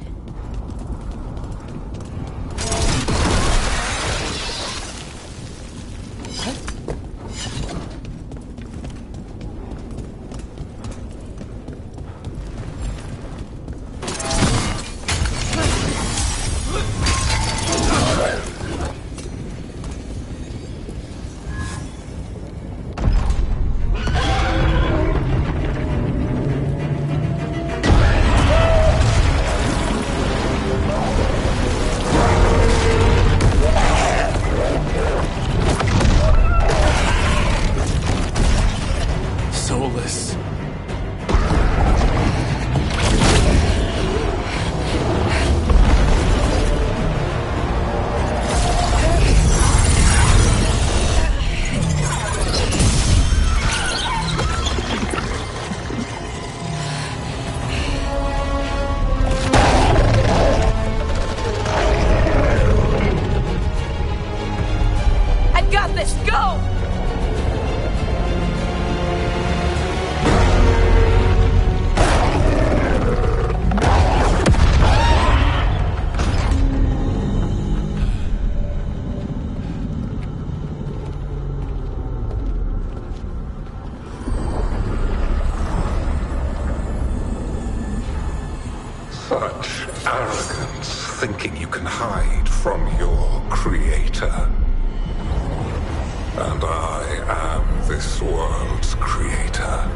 Such arrogance, thinking you can hide from your creator. And I am this world's creator.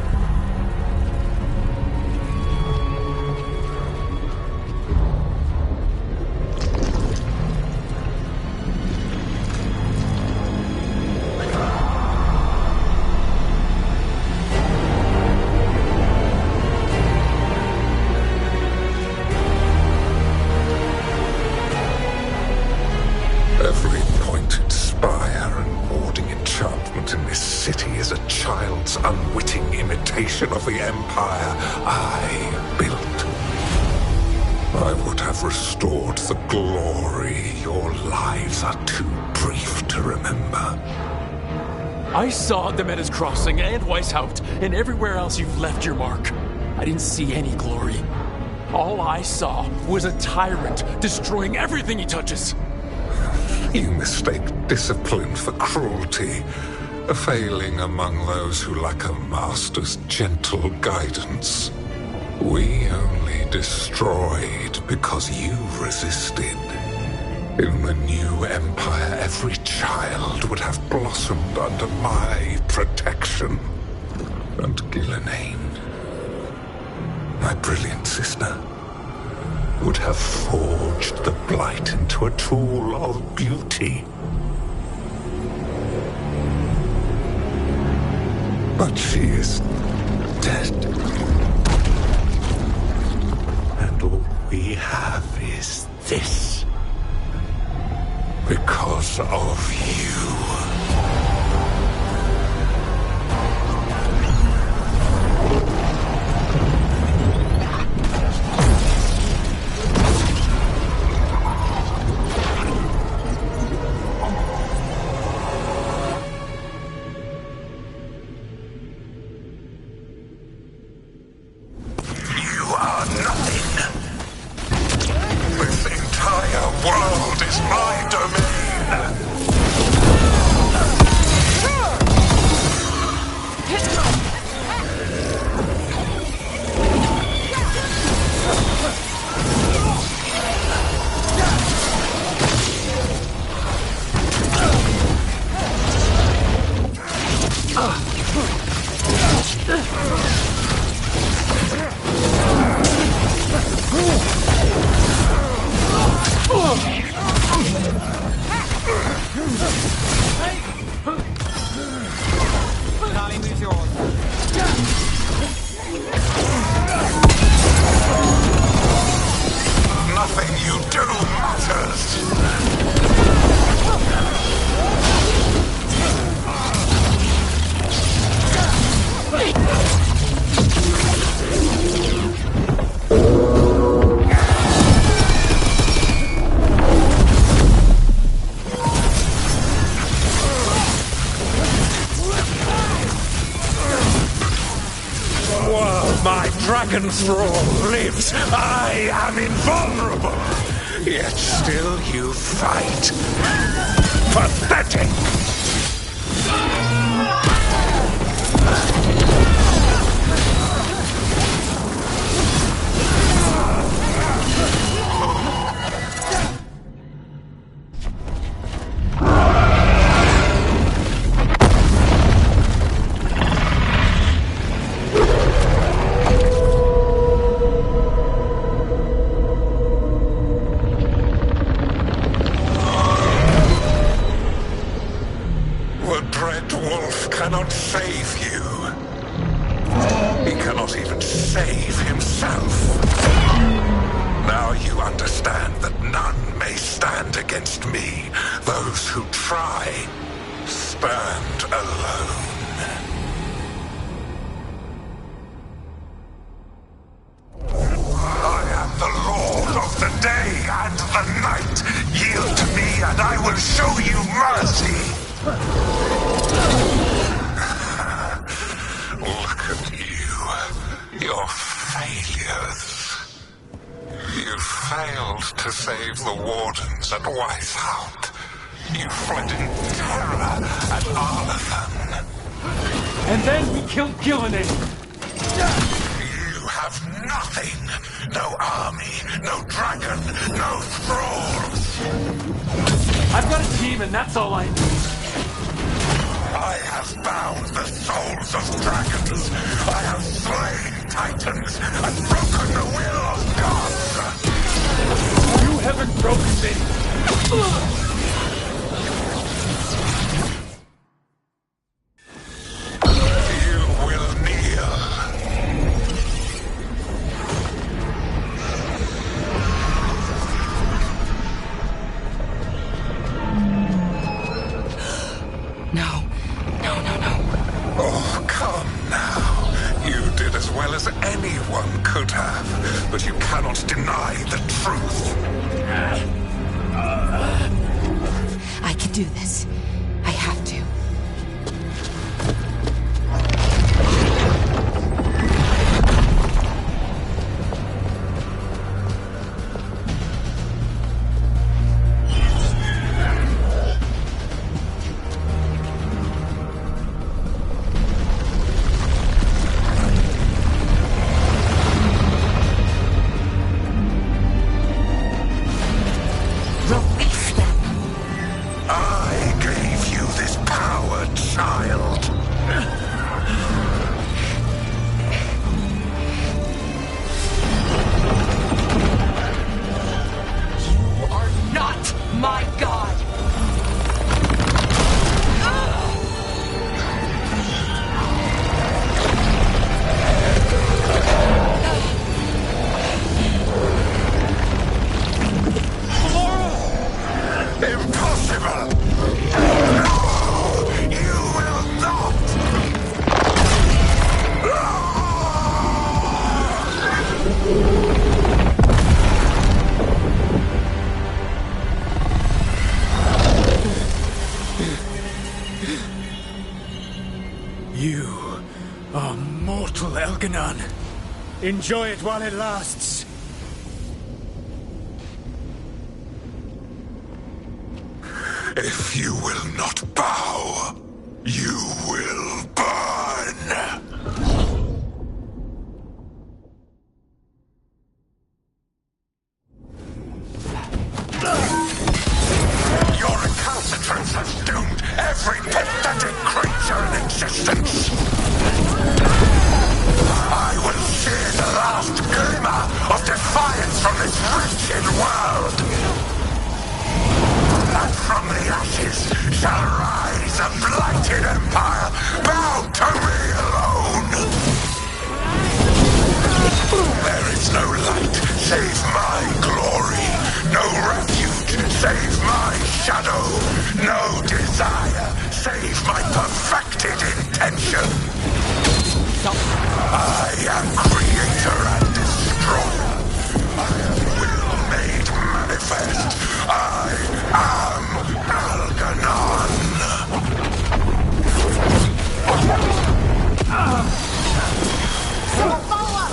Every pointed spire and warding enchantment in this city is a child's unwitting imitation of the empire I built. I would have restored the glory. Your lives are too brief to remember. I saw the Meadows Crossing and Weishaupt and everywhere else you've left your mark. I didn't see any glory. All I saw was a tyrant destroying everything he touches. You mistake discipline for cruelty, a failing among those who lack a master's gentle guidance. We only destroyed because you resisted. In the new empire, every child would have blossomed under my protection. And Gillenane, my brilliant sister, would have forged the Blight into a tool of beauty. But she is dead. And all we have is this. Because of you. Nothing you do matters. While my dragon thrall lives, I am invulnerable. Yet still you fight. Pathetic! Cannot save you. He cannot even save himself. Now you understand that none may stand against me. Those who try stand alone. I am the Lord of the day and the night. Yield to me and I will show you mercy. Look at you. Your failures. You failed to save the Wardens at Weishaupt. You fled in terror at Arlathan. And then we killed Gillenane. You have nothing. No army, no dragon, no thralls. I've got a team and that's all I need. I have bound the souls of dragons. I have slain titans and broken the will of gods. You haven't broken me. You will kneel. No. Oh, come now. You did as well as anyone could have, but you cannot deny the truth. I can do this. I have to. Release You are mortal, Elganon. Enjoy it while it lasts. If you will not bow, you will burn. Your recalcitrance has doomed every pathetic creature in existence. I will shear the last glimmer of defiance from this wretched world. And from the ashes shall rise a blighted empire bound to me alone. There is no light save my glory, no refuge save my shadow, no desire save my perfected intention. I am creator and destroyer. I am will made manifest. I am Elganon. Someone follow up!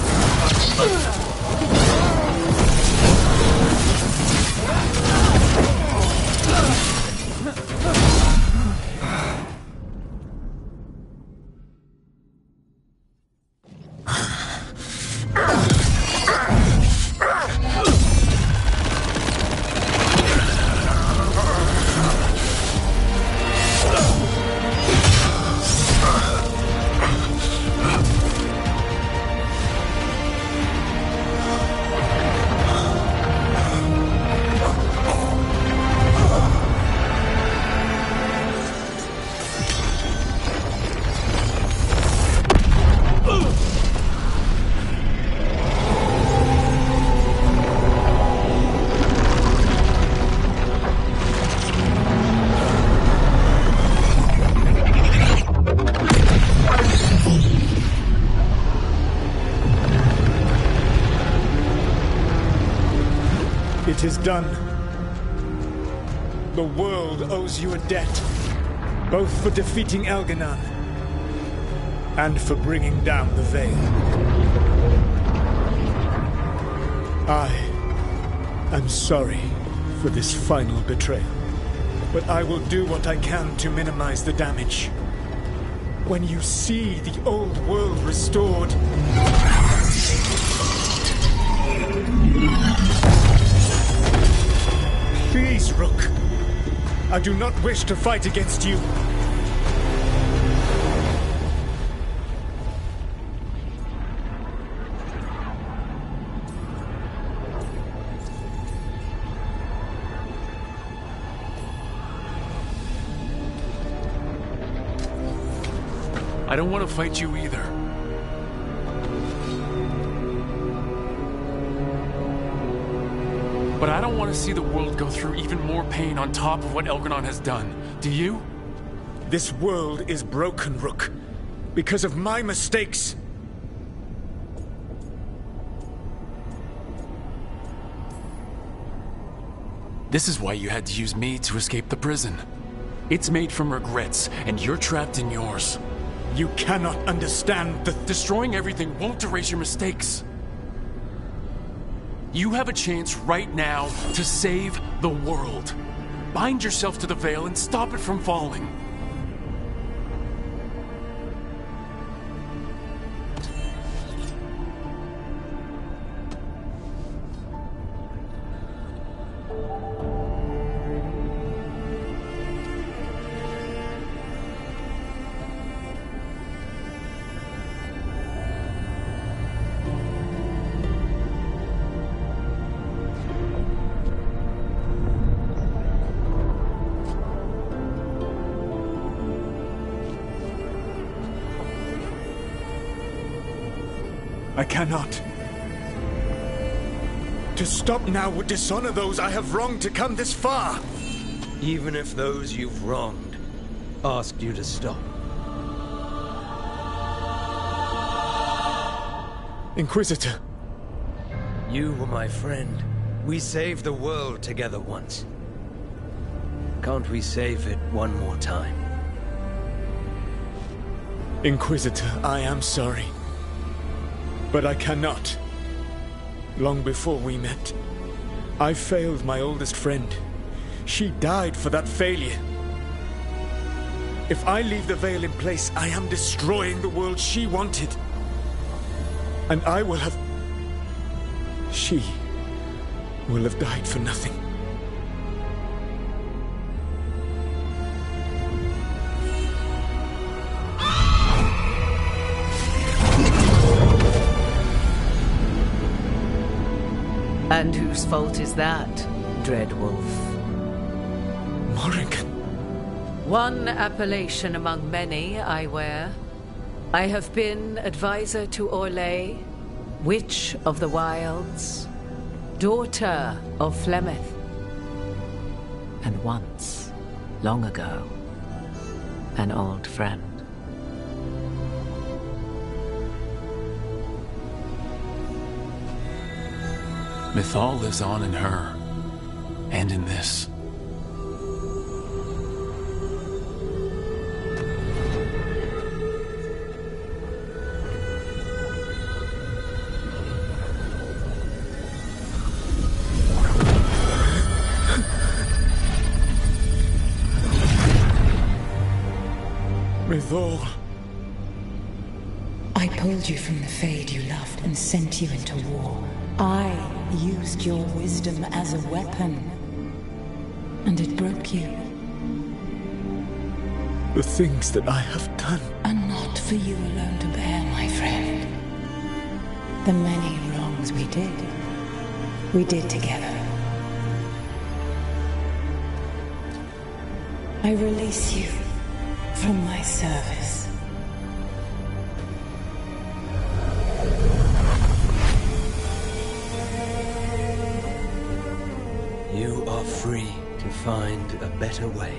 It is done. The world owes you a debt, both for defeating Elganon and for bringing down the Veil. I am sorry for this final betrayal, but I will do what I can to minimize the damage. When you see the old world restored, please, Rook. I do not wish to fight against you. I don't want to fight you either. But I don't want to see the world go through even more pain on top of what Elganon has done. Do you? This world is broken, Rook, because of my mistakes. This is why you had to use me to escape the prison. It's made from regrets, and you're trapped in yours. You cannot understand that destroying everything won't erase your mistakes. You have a chance right now to save the world. Bind yourself to the Veil and stop it from falling. I cannot. To stop now would dishonor those I have wronged to come this far. Even if those you've wronged asked you to stop. Inquisitor. You were my friend. We saved the world together once. Can't we save it one more time? Inquisitor, I am sorry. But I cannot. Long before we met, I failed my oldest friend. She died for that failure. If I leave the veil in place, I am destroying the world she wanted. And I will have... She will have died for nothing. And whose fault is that, Dreadwolf? Morrigan. One appellation among many, I wear. I have been advisor to Orlais, Witch of the Wilds, daughter of Flemeth, and once, long ago, an old friend. Mythal lives on in her, and in this. Mythal. I pulled you from the Fade you loved and sent you into war. I used your wisdom as a weapon, and it broke you. The things that I have done are not for you alone to bear, my friend. The many wrongs we did together. I release you from my service. You are free to find a better way.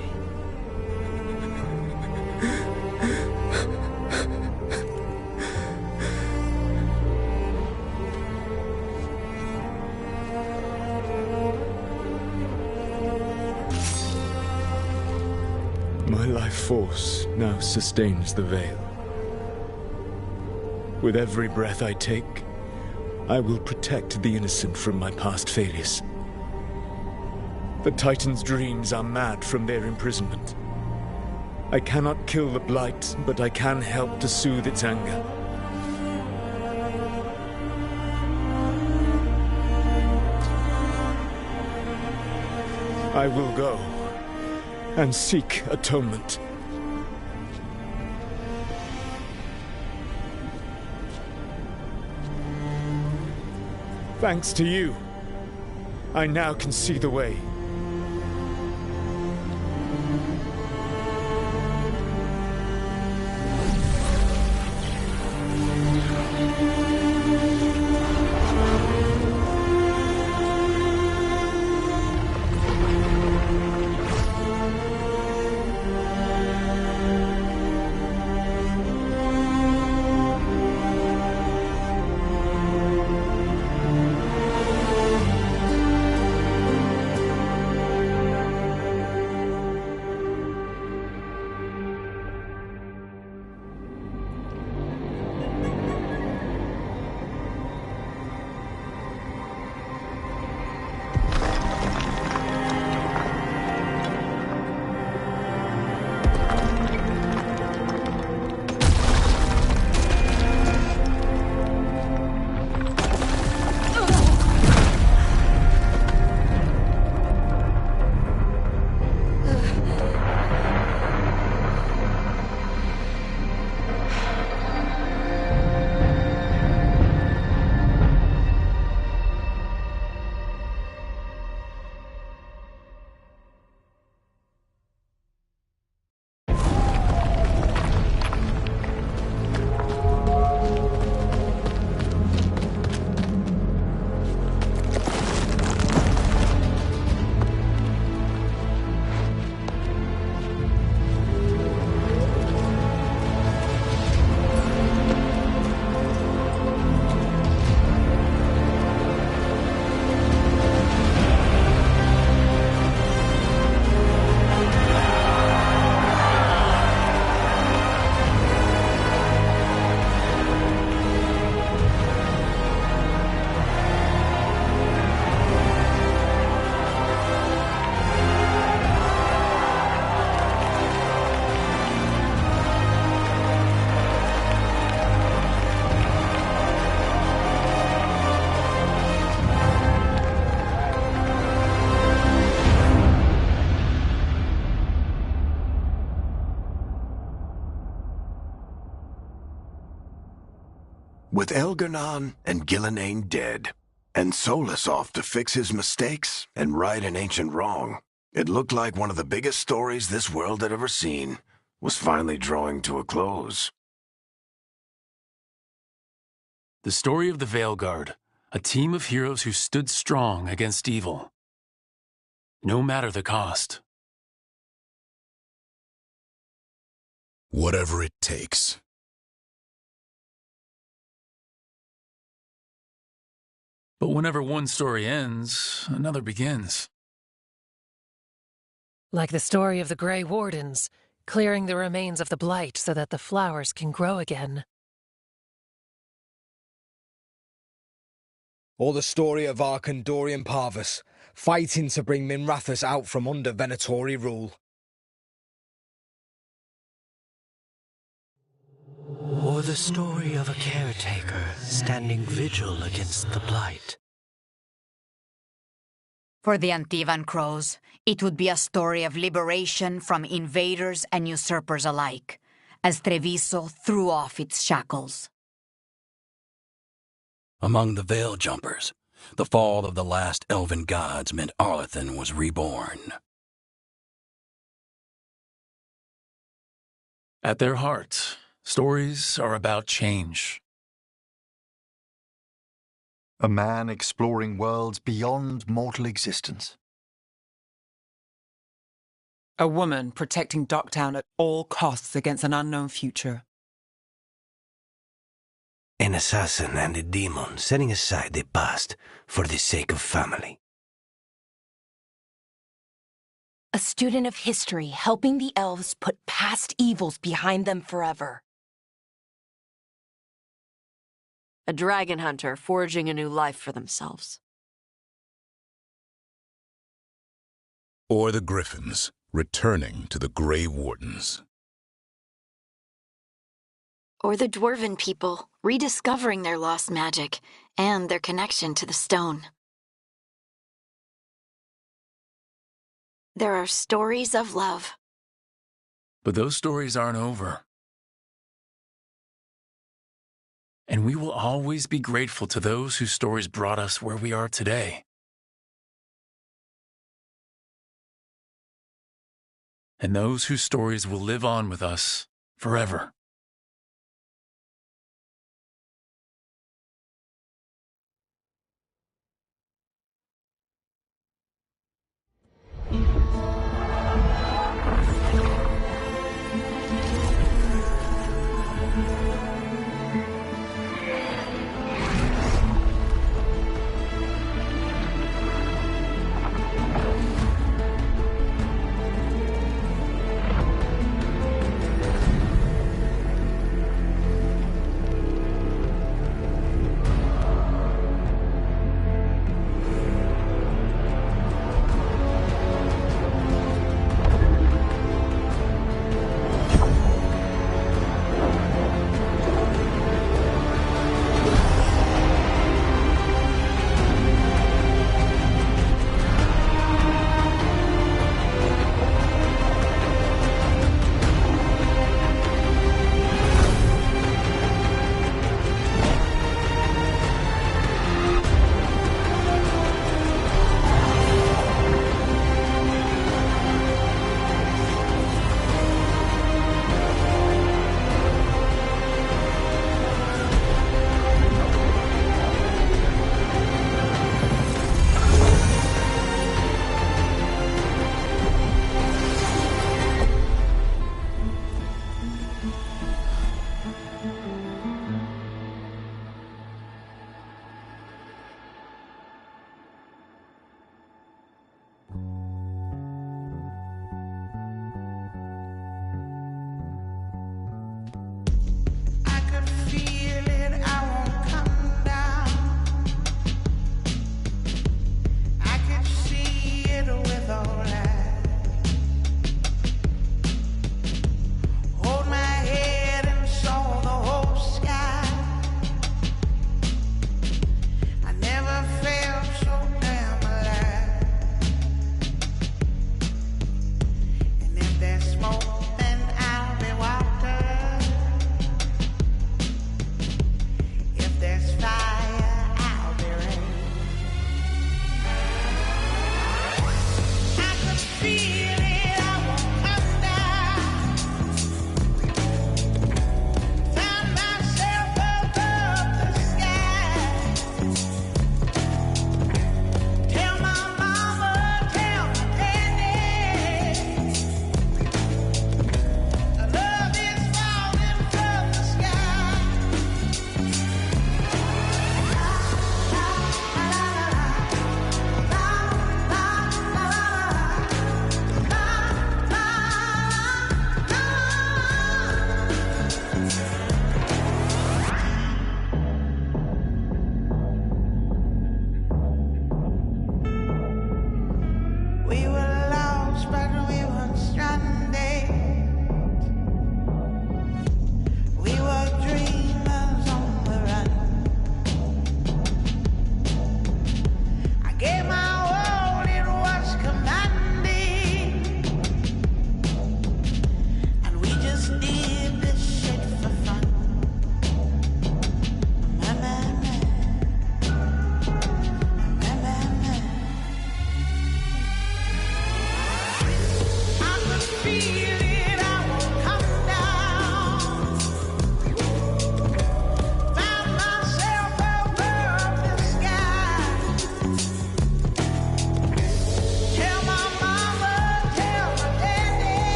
My life force now sustains the veil. With every breath I take, I will protect the innocent from my past failures. The Titan's dreams are mad from their imprisonment. I cannot kill the Blight, but I can help to soothe its anger. I will go and seek atonement. Thanks to you, I now can see the way. With Elgar'nan and Gillenane dead, and Solus off to fix his mistakes and right an ancient wrong, it looked like one of the biggest stories this world had ever seen was finally drawing to a close. The story of the Veilguard, a team of heroes who stood strong against evil, no matter the cost. Whatever it takes. But whenever one story ends, another begins. Like the story of the Grey Wardens, clearing the remains of the Blight so that the flowers can grow again. Or the story of Arkandorian Parvus, fighting to bring Minrathous out from under Venatori rule. Or the story of a caretaker standing vigil against the Blight. For the Antivan Crows, it would be a story of liberation from invaders and usurpers alike, as Treviso threw off its shackles. Among the Veil Jumpers, the fall of the last elven gods meant Arlethan was reborn. At their heart, stories are about change. A man exploring worlds beyond mortal existence. A woman protecting Docktown at all costs against an unknown future. An assassin and a demon setting aside the past for the sake of family. A student of history helping the elves put past evils behind them forever. A dragon hunter forging a new life for themselves. Or the Griffins, returning to the Grey Wardens. Or the Dwarven people, rediscovering their lost magic and their connection to the stone. There are stories of love. But those stories aren't over. And we will always be grateful to those whose stories brought us where we are today. And those whose stories will live on with us forever.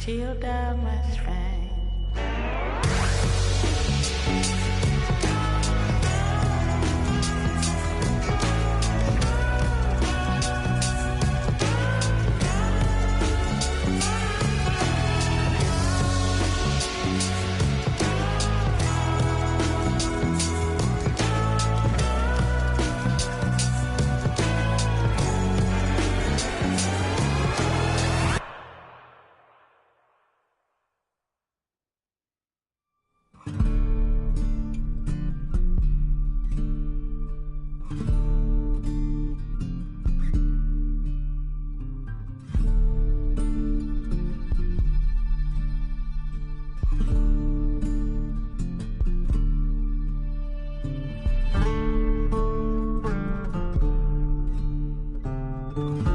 Tilda must find. Thank you.